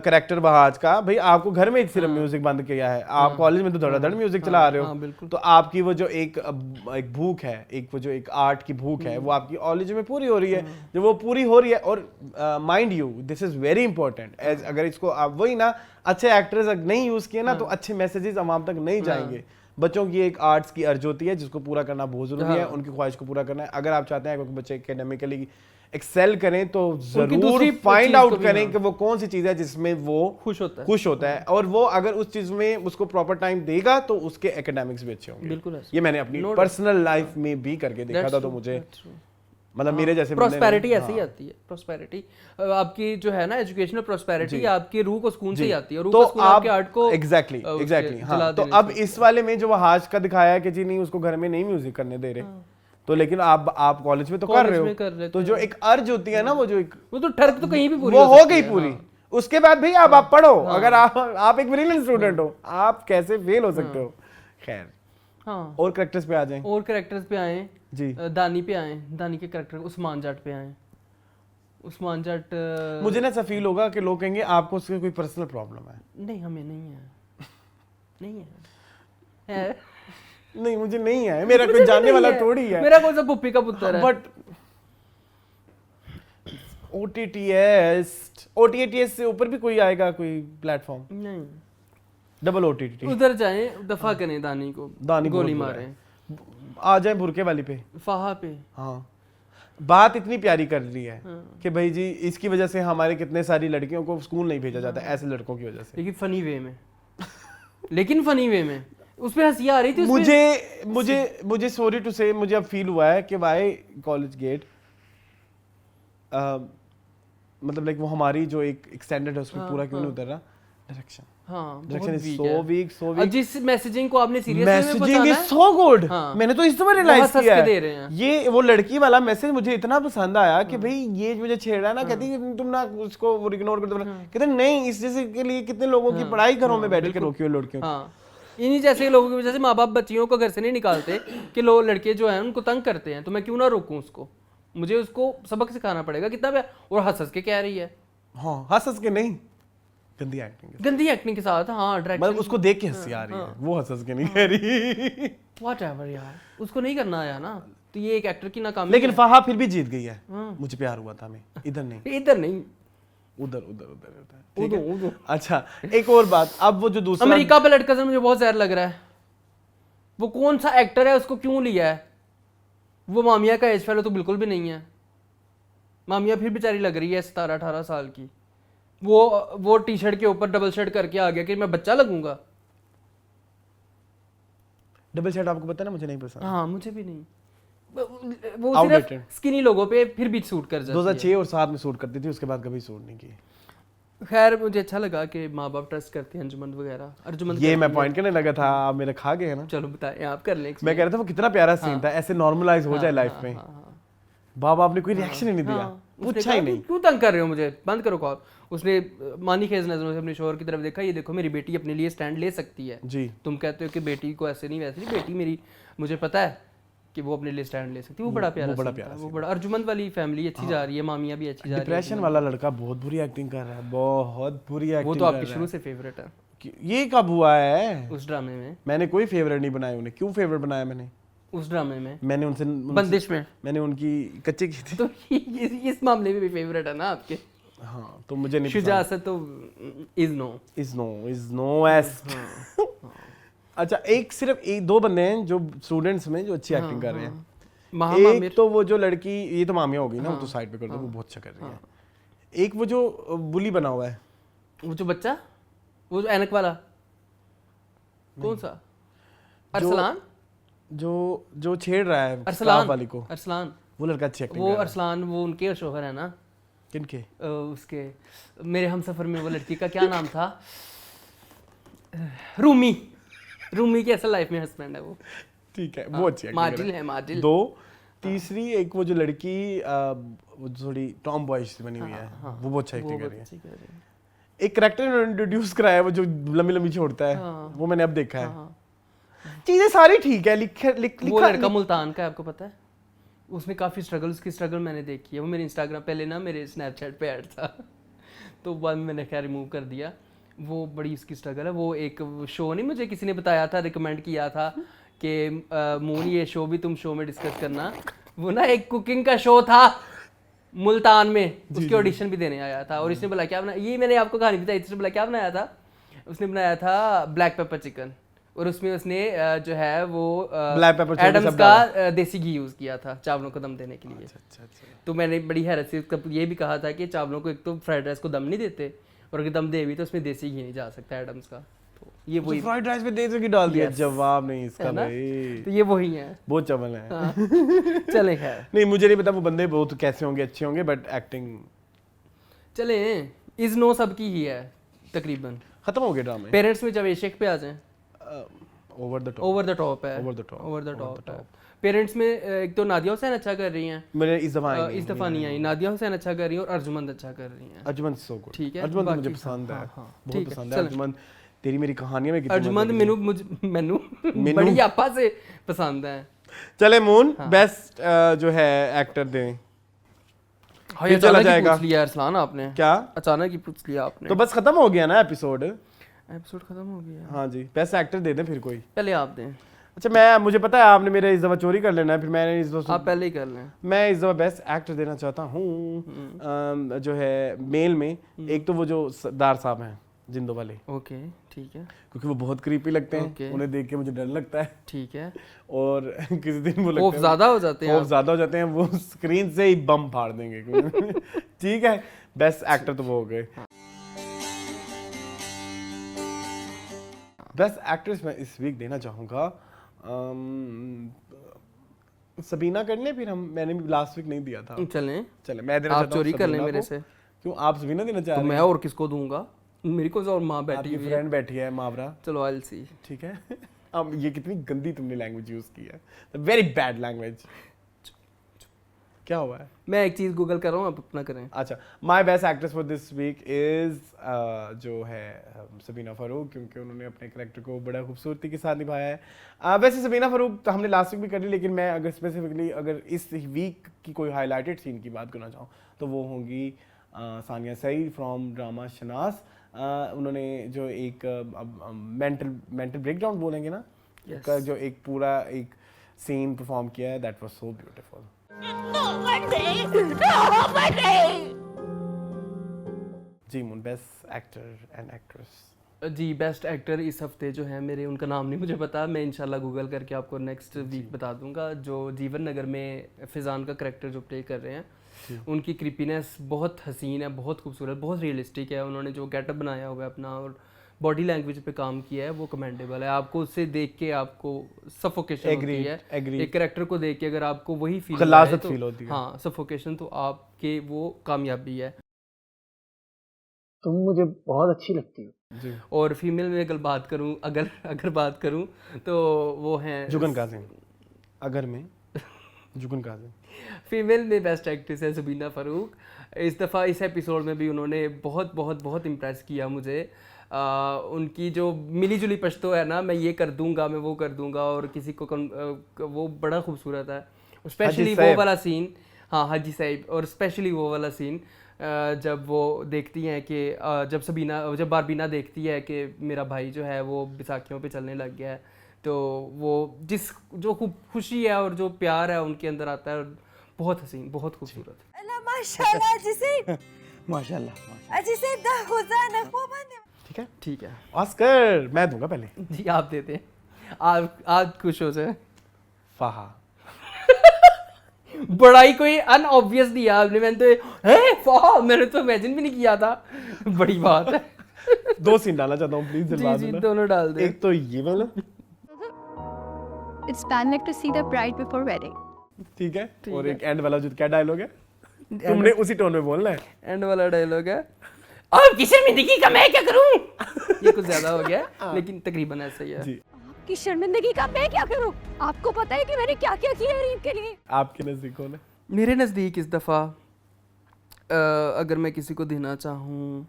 करेक्टर बहाज का, भाई आपको घर में सिर्फ म्यूजिक बंद किया है, आप कॉलेज में तो धड़ाधड़ म्यूजिक चला रहे हो, तो आपकी वो जो एक भूख है, वो जो एक आर्ट की भूख है, वो आपकी कॉलेज में पूरी हो रही है। जब वो पूरी हो रही है, और mind you this is very important, as अगर इसको आप वही ना अच्छे एक्टर्स नहीं यूज किए ना, तो अच्छे मैसेजेस आवाम तक नहीं जाएंगे। बच्चों की एक आर्ट्स की अर्ज होती है जिसको पूरा करना बहुत जरूरी है, उनकी ख्वाहिश को पूरा करना है। अगर आप चाहते हैं कि बच्चे एकेडमिकली एक्सेल करें, तो जरूर फाइंड आउट करें कि वो कौन सी चीज है जिसमें वो खुश होता है, और वो अगर उस चीज में उसको प्रॉपर टाइम देगा तो उसके एकेडमिक्स भी अच्छे होंगे। बिल्कुल, ये मैंने अपनी पर्सनल लाइफ में भी करके देखा था, तो मुझे मतलब मेरे जैसे प्रोस्पेरिटी ऐसे ही आती है। प्रोस्पेरिटी आपकी जो है ना, एजुकेशनल प्रोस्पेरिटी आपकी रूह को सुकून से ही आती है, रूह को सुकून आपके आर्ट को एग्जैक्टली। हाँ, तो अब इस वाले में जो हाज का दिखाया है कि जी नहीं, उसको घर में नहीं म्यूजिक करने दे रहे, तो लेकिन आप कॉलेज में तो कर रहे हो, तो जो एक अर्ज होती है ना, वो तो ठर्क तो कहीं भी पूरी हो गई पूरी। उसके बाद भाई आप पढ़ो, अगर आप एक ब्रिलियंट स्टूडेंट हो, आप कैसे फेल हो सकते हो। खैर, और कैरेक्टर्स पे आए जी, दानी पे आए, दानी के कैरेक्टर उस्मान जट पे आए। उस्मान जट मुझे ना ऐसा फील होगा कि लोग कहेंगे आपको उसकी कोई पर्सनल प्रॉब्लम है। नहीं, हमें नहीं है नहीं, मुझे नहीं है, मेरा कोई जानने वाला थोड़ी है, मेरा कौन सा पुप्पी का पुत्र है। बट OTTS से ऊपर भी कोई आएगा, कोई प्लेटफॉर्म नहीं, डबल OTT उधर जाएं, दफा करें दानी को, गोली मारें, आ जाए बुरके वाली पे, फाहा पे। हाँ, बात इतनी प्यारी कर रही है कि भाई जी इसकी वजह से हमारे कितने सारी लड़कियों को स्कूल नहीं भेजा जाता, ऐसे लड़कों की वजह से, लेकिन फनी वे में उसमें हंसी आ रही थी। मुझे सॉरी टू से, मुझे अब फील हुआ है कि भाई कॉलेज गेट मतलब लाइक वो हमारी जो एक स्टैंडर्ड है उसमें पूरा क्यों नहीं उतर रहा। Direction, direction is so weak. जिस मैसेजिंग को आपने सीरियस में बताना है, मैसेजिंग इज सो गुड। मैंने तो इस समय रियलाइज किया है, ये वो लड़की वाला मैसेज मुझे इतना पसंद आया कि भाई ये मुझे छेड़ा ना, कहती है तुम ना उसको इग्नोर कर दो, कहते नहीं, इस जैसे के लिए कितने लोगों की पढ़ाई घरों में बैठ के रोकी हुई लड़कियों। इन्हीं जैसे लोगों की वजह से माँ बाप बच्चियों को घर से नहीं निकालते कि लोग लड़के जो हैं उनको तंग करते हैं, तो मैं क्यों ना रोकूं उसको, मुझे उसको सबक सिखाना पड़ेगा। कितना प्यार, और हंस के कह रही है। हाँ, हंस के नहीं, गंदी एक्टिंग के साथ। हाँ, डायरेक्ट मतलब उसको देख के हंसी आ रही है, वो हंस के नहीं कह रही। व्हाटएवर यार, उसको नहीं करना आया ना, तो ये एक एक्टर की नाकामी। लेकिन फाहा फिर भी जीत गई है, मुझे प्यार हुआ था। मैं इधर नहीं, उधर। अच्छा, एक और बात, अब वो जो दूसरा अमेरिका पे लड़का मुझे बहुत जहर लग रहा है। वो कौन सा एक्टर है, उसको क्यों लिया है? वो मामिया का एज फेलो तो बिल्कुल भी नहीं है। मामिया फिर बेचारी लग रही है 17-18 साल की। वो टी शर्ट के ऊपर डबल शर्ट करके आ गया कि मैं बच्चा लगूंगा। डबल शर्ट आपको पता है ना, मुझे नहीं पसंद। हाँ, मुझे भी नहीं। वो सिर्फ स्किनी लोगों पे फिर भी सूट कर जाती है। 2006 और 7 में सूट करती थी, उसके बाद कभी सूट नहीं की। खैर, मुझे अच्छा लगा कि माँ बाप ट्रस्ट करते हैं अंजुमन वगैरह। अर्जुमन ये मैं पॉइंट करने लगा था, आप मेरे खा गए ना। चलो बताएं, आप कर लें। मैं कह रहा था वो कितना प्यारा सीन था, ऐसे नॉर्मलाइज हो जाए लाइफ में। बाप आपने कोई रिएक्शन ही नहीं दिया। पूछा ही नहीं। क्यों तंग कर रहे हो मुझे, बंद करो कॉल। उसने मानी खेज नजरों से अपने शोहर की तरफ देखा, ये देखो मेरी बेटी अपने लिए स्टैंड ले सकती है। जी। तुम कहते हो कि बेटी को ऐसे नहीं वैसे नहीं, बेटी मेरी, मुझे पता है कि वो अपने लिए स्टैंड ले सकती है। वो बड़ा प्यारा, वो बड़ा अर्जुमंद वाली फैमिली अच्छी जा रही है, मामियां भी अच्छी जा रही है। डिप्रेशन वाला लड़का बहुत बुरी एक्टिंग कर रहा है, बहुत बुरी एक्टिंग। वो तो आपकी शुरू से फेवरेट है। ये कब हुआ है? उस ड्रामे में मैंने कोई फेवरेट नहीं बनाया उन्हें। क्यों फेवरेट बनाया मैंने? उस ड्रामे में मैंने उनसे बंदिश में मैंने उनकी कच्चे की थी। तो इस मामले में भी फेवरेट है ना आपके। हाँ, तो मुझे नहीं शुजाअत तो इज नो एस। अच्छा, एक सिर्फ दो बंदे हैं जो स्टूडेंट्स में जो अच्छी एक्टिंग कर रहे हैं। एक तो वो जो लड़की, ये तो मामिया होगी ना, वो तो साइड पे कर दो, वो बहुत अच्छा कर रही है। एक वो जो बुली बना हुआ है, वो जो बच्चा, वो जो ऐनक वाला, कौन सा? अरसलान, जो छेड़ रहा है अरसलान वाली को। अरसलान, वो लड़का अच्छी एक्टिंग वो अरसलान, वो उनके शोहर है ना। किनके? उसके, मेरे हमसफर में वो लड़की का क्या नाम था? रूमी की असल लाइफ में हस्बैंड है वो। ठीक है, वो अच्छी माजिल है, माजिल। दो, तीसरी एक वो जो लड़की वो थोड़ी टॉम बॉयज बनी हुई है, वो बहुत अच्छा एक्टिंग कर रही है। एक कैरेक्टर इंट्रोड्यूस कराया है वो जो लंबी लंबी छोड़ता है, वो मैंने अब देखा है। चीजें सारी ठीक है, वो लड़का मुल्तान का है, आपको पता है? उसने काफी उसकी स्ट्रगल मैंने देखी है। वो मेरे इंस्टाग्राम, पहले ना मेरे स्नैपचैट पे ऐड था, तो बाद में मैंने क्या रिमूव कर दिया। वो बड़ी उसकी स्ट्रगल है। वो एक शो नहीं, मुझे किसी ने बताया था, रिकमेंड किया था कि मून ये शो भी तुम शो में डिस्कस करना। वो ना एक कुकिंग का शो था मुल्तान में, उसकी ऑडिशन भी देने आया था, और इसने बोला क्या बनाया, ये मैंने आपको कहानी बताई, इसने बोला क्या बनाया था, उसने बनाया था ब्लैक पेपर चिकन, और उसमें उसने जो है वो एडम्स का देसी घी यूज किया था चावलों को दम देने के लिए। अच्छा। तो मैंने बड़ी हैरत से उसका ये भी कहा था कि चावलों को एक तो फ्राइड राइस को दम नहीं देते, और अगर दम दे भी तो उसमें देसी घी नहीं जा सकता एडम्स का। तो ये वही फ्राइड राइस में देसी घी डाल दिया। जवाब नहीं इसका भाई। तो ये वही है, बहुत चवल है। हाँ। चले खैर, नहीं मुझे नहीं पता वो बंदे बहुत कैसे होंगे, अच्छे होंगे, बट एक्टिंग चले इज नो सबकी ही है तकरीबन। खत्म हो गए ड्रामे। पेरेंट्स में जब एशेक पे आ जाएं, ओवर द टॉप है। पेरेंट्स में एक तो नादिया हुसैन अच्छा कर रही हैं, मेरे इस दफा नहीं आई। नादिया हुसैन अच्छा कर रही हैं और अर्जुमंद अच्छा कर रही हैं। Arjumand so good. ठीक है, अर्जुमंद मुझे पसंद है, बहुत पसंद है अर्जुमंद। तेरी मेरी कहानियां में कितनी अर्जुमंद मैनू बड़ी आपा से पसंद है। चले मून बेस्ट जो है एक्टर दें। फिर चला जाएगा। पूछ लिया अरसलान आपने, क्या अचानक ही पूछ लिया आपने? तो बस खत्म हो गया ना एपिसोड खत्म हो गया। हाँ जी, बेस्ट एक्टर दे दें फिर कोई। पहले आप दें। अच्छा, मुझे पता है आपने मेरे इस दफा चोरी कर लेना है, फिर मैंने इस दफा आप पहले ही कर लें। मैं इस दफा बेस्ट एक्टर देना चाहता हूँ जो है मेल में। एक तो वो जो सरदार साहब हैं जिंदो वाले। ओके, ठीक है, क्योंकि वो बहुत क्रीपी लगते हैं, उन्हें देख के मुझे डर लगता है। ठीक है। और किसी दिन वो लगता है ज्यादा हो जाते हैं, वो स्क्रीन से ही बम फाड़ देंगे। ठीक है, बेस्ट एक्टर तो वो हो गए। बेस्ट एक्ट्रेस मैं इस वीक देना चाहूँगा सबीना कर ले, फिर मैंने भी लास्ट वीक नहीं दिया था। चले मैं देना चाहता हूँ। आप चोरी कर लें मेरे से। क्यों, आप सबीना देना चाह रहे हैं? तो मैं और किसको दूंगा? मेरी को और माँ बैठी हुई है, फ्रेंड बैठी है मावरा। चलो आई विल सी। ठीक है। अब ये कितनी गंदी तुमने लैंग्वेज यूज की है, वेरी बैड लैंग्वेज। क्या हुआ है? मैं एक चीज गूगल कर रहा हूँ, आप अपना करें। अच्छा, my best actress for this week is जो है सबीना फरूक, क्योंकि उन्होंने अपने कैरेक्टर को बड़ा खूबसूरती के साथ निभाया है। वैसे सबीना फरूक तो हमने लास्ट वीक भी करी, लेकिन मैं अगर स्पेसिफिकली अगर इस वीक की कोई हाईलाइटेड सीन की बात करना चाहूँ तो वो होंगी सानिया सईद फ्रॉम ड्रामा शनास। उन्होंने जो एक मेंटल ब्रेकडाउन बोलेंगे ना, का जो एक पूरा एक सीन परफॉर्म किया है, दैट वाज सो ब्यूटीफुल। जी मून, बेस्ट एक्टर एंड एक्ट्रेस। जी, बेस्ट एक्टर इस हफ्ते जो है मेरे, उनका नाम नहीं मुझे पता, मैं इंशाल्लाह गूगल करके आपको नेक्स्ट वीक बता दूंगा। जो जीवन नगर में फिजान का कैरेक्टर जो प्ले कर रहे हैं, उनकी क्रीपीनेस बहुत हसीन है, बहुत खूबसूरत, बहुत रियलिस्टिक है। उन्होंने जो गेटअप बनाया हुआ है अपना और बॉडी लैंग्वेज पे काम किया है, वो कमेंडेबल है। आपको उससे देख के आपको सफोकेशन होती है। एक कैरेक्टर को देख के अगर आपको वही फील होती है, हाँ सफोकेशन, तो आपके वो कामयाबी है। तुम मुझे बहुत अच्छी लगती हो जी। और फीमेल में अगर बात करूं, अगर बात करूं तो वो हैं जुगन काजिम। अगर में जुगन काजिम। फीमेल में बेस्ट एक्ट्रेस है सबीना फ़ारूक। इस दफ़ा इस एपिसोड में भी उन्होंने बहुत बहुत बहुत इम्प्रेस किया मुझे। उनकी जो मिली जुली पश्तो है ना, मैं ये कर दूंगा, मैं वो कर दूंगा, और किसी को वो बड़ा खूबसूरत है। स्पेशली वो वाला सीन, हाँ हाजी साहिब, और स्पेशली वो वाला सीन जब वो देखती हैं कि जब बारबीना देखती है कि मेरा भाई जो है वो बैसाखियों पे चलने लग गया है, तो वो जो खुशी है और जो प्यार है उनके अंदर आता है, बहुत हसीन, बहुत खूबसूरत। माशाल्लाह जिसे माशाल्लाह। अजी से दा खुदा न को बंदे। ठीक है, ठीक है, ऑस्कर मैं दूंगा पहले। जी आप देते हैं। आज खुश हो जाए। फाहा। बड़ा ही कोई अनऑब्वियस दिया आपने, मैंने तो इमेजिन भी नहीं किया था। बड़ी बात है। 2 सीन डालना चाहता हूँ प्लीज। जी दोनों डाल दे। एक तो ये वाला, It's panic to see the bride before wedding. ठीक है, और एक एंड वाला जो क्या डायलॉग है, तुमने उसी टोन में बोलना है। एंड वाला डायलॉग है, अब की शर्मिंदगी का मैं क्या करूं। ये कुछ ज्यादा हो गया, लेकिन तकरीबन ऐसा ही है। जी। आपकी शर्मिंदगी का मैं क्या करूं? आपको पता है कि मैंने क्या क्या किया है रीत के लिए? आपके नजदीक कौन है? मेरे नज़दीक इस दफ़ा अगर मैं किसी को देना चाहूँ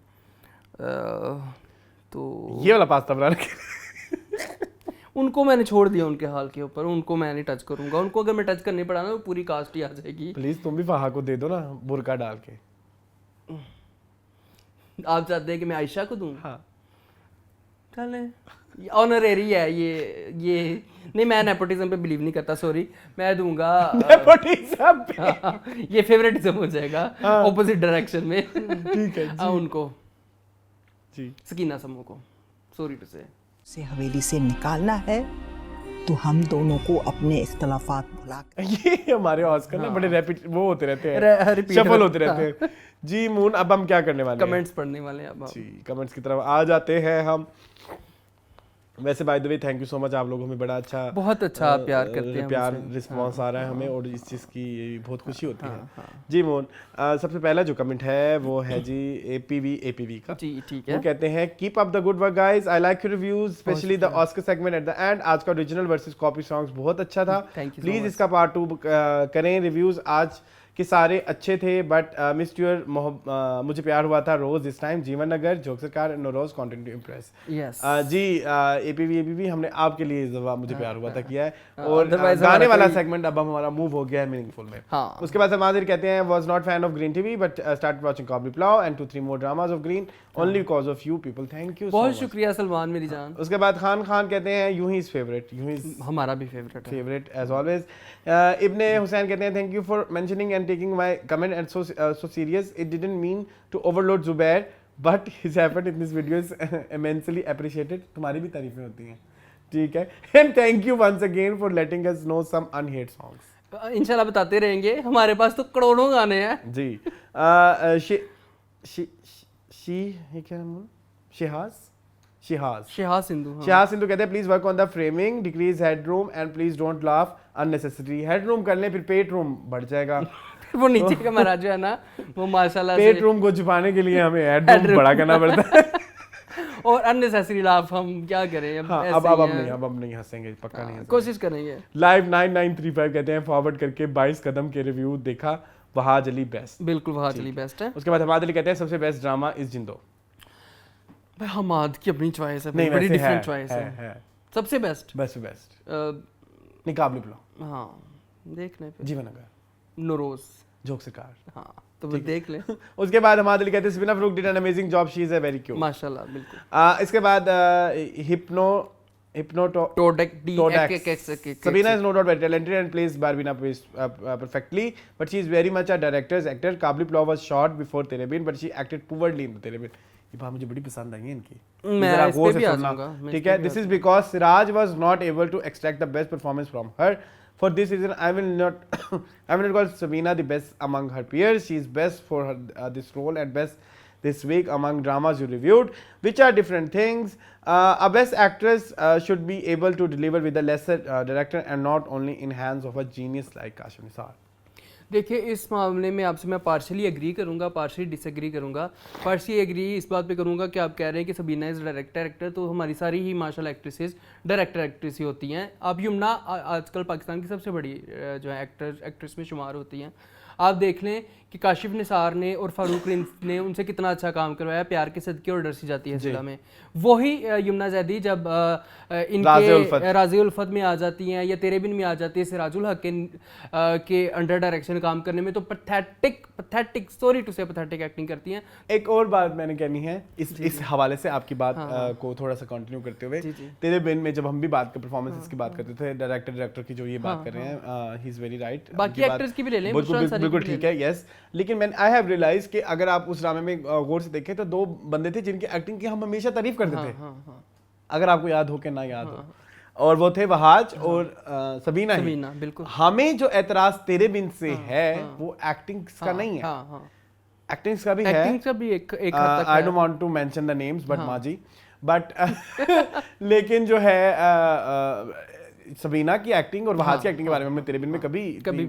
तो ये वाला पास्ता बना रखे। उनको मैंने छोड़ दिया उनके हाल के ऊपर, उनको मैं नहीं टच करूंगा। उनको अगर मैं टच करने पड़ा ना तो पूरी कास्ट ही आ जाएगी। प्लीज तुम भी फाहा को दे दो ना, बुर्का डाल के। आप चाहते हैं कि मैं आयशा को दूं? हाँ चलें, ऑनरेरी है ये नहीं, मैं नेपोटिज्म पे बिलीव नहीं करता, सॉरी। मैं दूंगा नेपोटिज्म पे। ये फेवरेटिज्म हो जाएगा ऑपोजिट डायरेक्शन में। ठीक है जी। उनको जी, सकीना समो को, सॉरी टू से हवेली से निकालना है तो हम दोनों को अपने इख्तलाफात भुला कर। ये हमारे ऑस्कर ना बड़े रैपिड वो होते रहते हैं, रिपीट शफल होते रहते हैं। जी मून, अब हम क्या करने वाले हैं? कमेंट्स पढ़ने वाले हैं अब जी, कमेंट्स की तरफ आ जाते हैं हम। वैसे bye the way thank you so much, आप लोग हमें बड़ा अच्छा, बहुत अच्छा प्यार करते हैं, प्यार रिस्पांस आ रहा है हमें, और इस चीज़ की बहुत खुशी होती है। जी मोहन, सबसे पहला जो कमेंट है वो है जी एपीवी का। जी ठीक है। वो कहते हैं keep up the good work guys, I like your reviews, specially the Oscar segment at the end. आज का ओरिजिनल वर्सेस कॉपी सॉन्ग्स बहुत अच्छा था, प्लीज इसका पार्ट 2 करें। रिव्यूज आज कि सारे अच्छे थे, बट मिस्ड योर मुझे प्यार हुआ था रोज दिस टाइम, जीवन Nagar, Jhok Sarkar, Nauroz content to impress. जी एपीवी हमने आपके लिए मुझे प्यार हुआ था किया है, और गाने वाला सेगमेंट अब हमारा मूव हो गया है मीनिंगफुल में। उसके बाद समाजिर कहते हैं was not fan of Green TV but started watching Kabli Pulao and 2-3 more dramas of Green only because of you people, thank you, बहुत शुक्रिया सलमान मेरी जान। उसके बाद खान कहते हैं यूं ही इज फेवरेट, यूं ही हमारा भी favourite as always. Ibne Hussain कहते हैं thank you for mentioning and taking my comment and so serious, it didn't mean to overload Zubair but his effort in this video is immensely appreciated. तुम्हारी भी तारीफें होती हैं, ठीक है, and thank you once again for letting us know some unheard songs. इंशाल्लाह बताते रहेंगे, हमारे पास तो करोड़ों गाने हैं जी। शिहाज सिंधु कहते हैं please work on the framing, decrease headroom and please don't laugh unnecessary. Headroom कर लें फिर पेट रूम बढ़ जाएगा। वो नीचे का महाराज जो है ना, वो माशाल्लाह पेट रूम को छुपाने के लिए हमें हेडरूम बड़ा करना पड़ता है। और अननेसेसरी लाफ हम क्या करें अब नहीं हंसेंगे, पक्का नहीं हंसेंगे, कोशिश करेंगे। लाइव 9935 कहते हैं फॉरवर्ड करके 22 कदम के रिव्यू देखा, वहाज अली बेस्ट। बिल्कुल वहाज अली बेस्ट है। उसके बाद हमाद अली कहते हैं सबसे बेस्ट ड्रामा इस जिंदो। भाई हमाद की अपनी चॉइस है, बड़ी डिफरेंट चॉइस है। सबसे बेस्ट नहीं काबली प्लाव, हाँ देख लें, जीवन नगर, नोरोज, जोक सरकार, हाँ तो वो देख ले। उसके बाद हमाद अली कहते हैं Sabina Farooq did an amazing job, she is a very cute, माशाल्लाह बिल्कुल। इसके बाद Sabina is no doubt very talented and plays Barbina perfectly, but she is very much a director's actor. Kabli Pulav was shot before Tere Bin, but she acted poorly in Tere Bin. ये बात मुझे बड़ी पसंद आई है इनकी, मैं इस पे भी आ जाऊंगा, ठीक है। This is because Siraj was not able to extract the best performance from her. For this reason, I will not call Sabina the best among her peers. She is best for her this role and best this week among dramas you reviewed, which are different things. A best actress should be able to deliver with a lesser director and not only in hands of a genius like Kashif Nisar. देखिए इस मामले में आपसे मैं पार्शली एग्री करूंगा, पार्शली डिसएग्री करूंगा। पार्शली एग्री इस बात पे करूंगा कि आप कह रहे हैं कि सबीना इज़ डायरेक्टर एक्टर, तो हमारी सारी ही माशाल्लाह एक्ट्रेसेस डायरेक्टर एक्ट्रेस ही होती हैं। अब यमुना आजकल पाकिस्तान की सबसे बड़ी जो है एक्ट्रेस में शुमार होती हैं। आप देख लें कि काशिफ निसार ने और फारूक रिंस ने उनसे कितना अच्छा काम करवाया, प्यार के सदके और डरसी जाती है जिला में। वही यमुना जैदी जब इनके राज़ी उल्फत में आ जाती हैं या तेरे बिन में आ जाती है सिराजुल हक के अंडर डायरेक्शन काम करने में, तो पैथेटिक सॉरी टू से पैथेटिक एक्टिंग करती हैं। एक और बात मैंने कहनी है इस हवाले से आपकी बात को थोड़ा सा कंटिन्यू करते हुए, तेरे बिन में जब हम भी बात कर परफॉर्मेंस की बात करते थे, डायरेक्टर की जो ये बात कर रहे हैं, ही इज वेरी राइट। बाकी एक्टर्स की भी ले लें, बिल्कुल ठीक है, यस। लेकिन आई हैव रियलाइज कि अगर आप उस ड्रामे में गौर से देखें तो दो बंदे थे जिनकी एक्टिंग की हम हमेशा तारीफ करते थे, अगर आपको याद हो कि ना याद हो, और वो थे वहाज और सबीना ही। बिल्कुल। हमें जो एतराज तेरे बिन से है वो एक्टिंग का नहीं है, एक्टिंग का भी है, एक्टिंग का भी एक I don't want to mention the names but माजी बट लेकिन जो है सबीना की एक्टिंग और वहाज की एक्टिंग के बारे में हमने तेरे बिन में कभी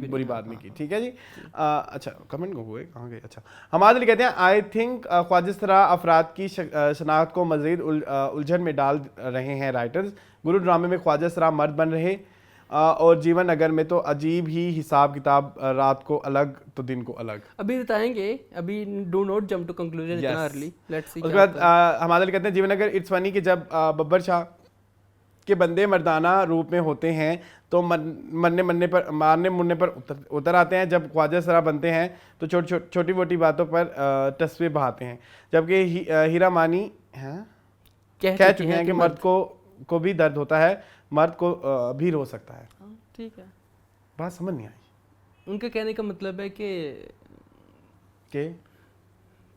बुरी बात नहीं की, ठीक है जी। अच्छा कमेंट को हुए कहाँ गए, अच्छा हमाद अली कहते हैं आई थिंक ख्वाजिस्तरा अफराद की शनाख्त को मज़ीद उलझन में डाल रहे हैं राइटर्स। गुरु ड्रामे में ख्वाजिस्तरा मर्द बन रहे और जीवन नगर में तो अजीब ही हिसाब किताब, रात को अलग तो दिन को अलग। अभी बताएंगे, अभी do not jump to conclusion इतना अर्ली, लेट्स सी। उसके बाद हमाद अली कहते हैं जीवन नगर इट्स फनी कि जब बब्बर शाह के बंदे मर्दाना रूप में होते हैं तो मारने मुन्ने पर उतर आते हैं, जब ख्वाजा सरा बनते हैं तो छोटी मोटी बातों पर तस्वीर बहाते हैं, जबकि हीरा मानी कह चुके हैं कि मर्द को भी दर्द होता है, मर्द को भी रो सकता है। ठीक है, बात समझ नहीं आई। उनका कहने का मतलब है कि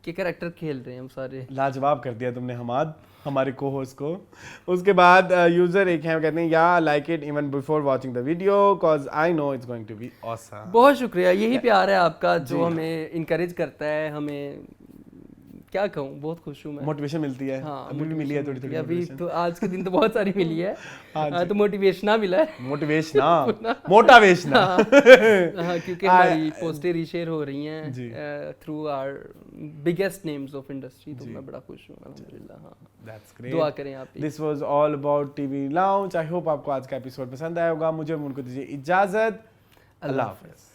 कैरेक्टर खेल रहे हैं हम सारे। लाजवाब कर दिया तुमने हमाद हमारे को होस्ट को। उसके बाद यूजर एक है कहते हैं या like it even before watching the video cause I know it's going to be awesome. बहुत शुक्रिया, यही प्यार है आपका जो हमें इनकरेज करता है, हमें क्या कहूँ, बहुत खुश हूँ मैं। मोटिवेशन मिलती है। हाँ, अभी भी मिली है थोड़ी थोड़ी अभी तो आज के दिन तो बहुत सारी मिली है। तो मोटिवेशना मिला है, मोटिवेशना क्योंकि हमारी पोस्टें रीशेयर हो रही हैं through our biggest names of industry, तो मैं बड़ा खुश हूँ अल्हम्दुलिल्लाह। हाँ, दैट्स ग्रेट, दुआ करें आप। This was all about TV lounge. I hope आपको आज का एपिसोड पसंद आया होगा। मुझे उनको दीजिए इजाजत, अल्लाह हाफिज़।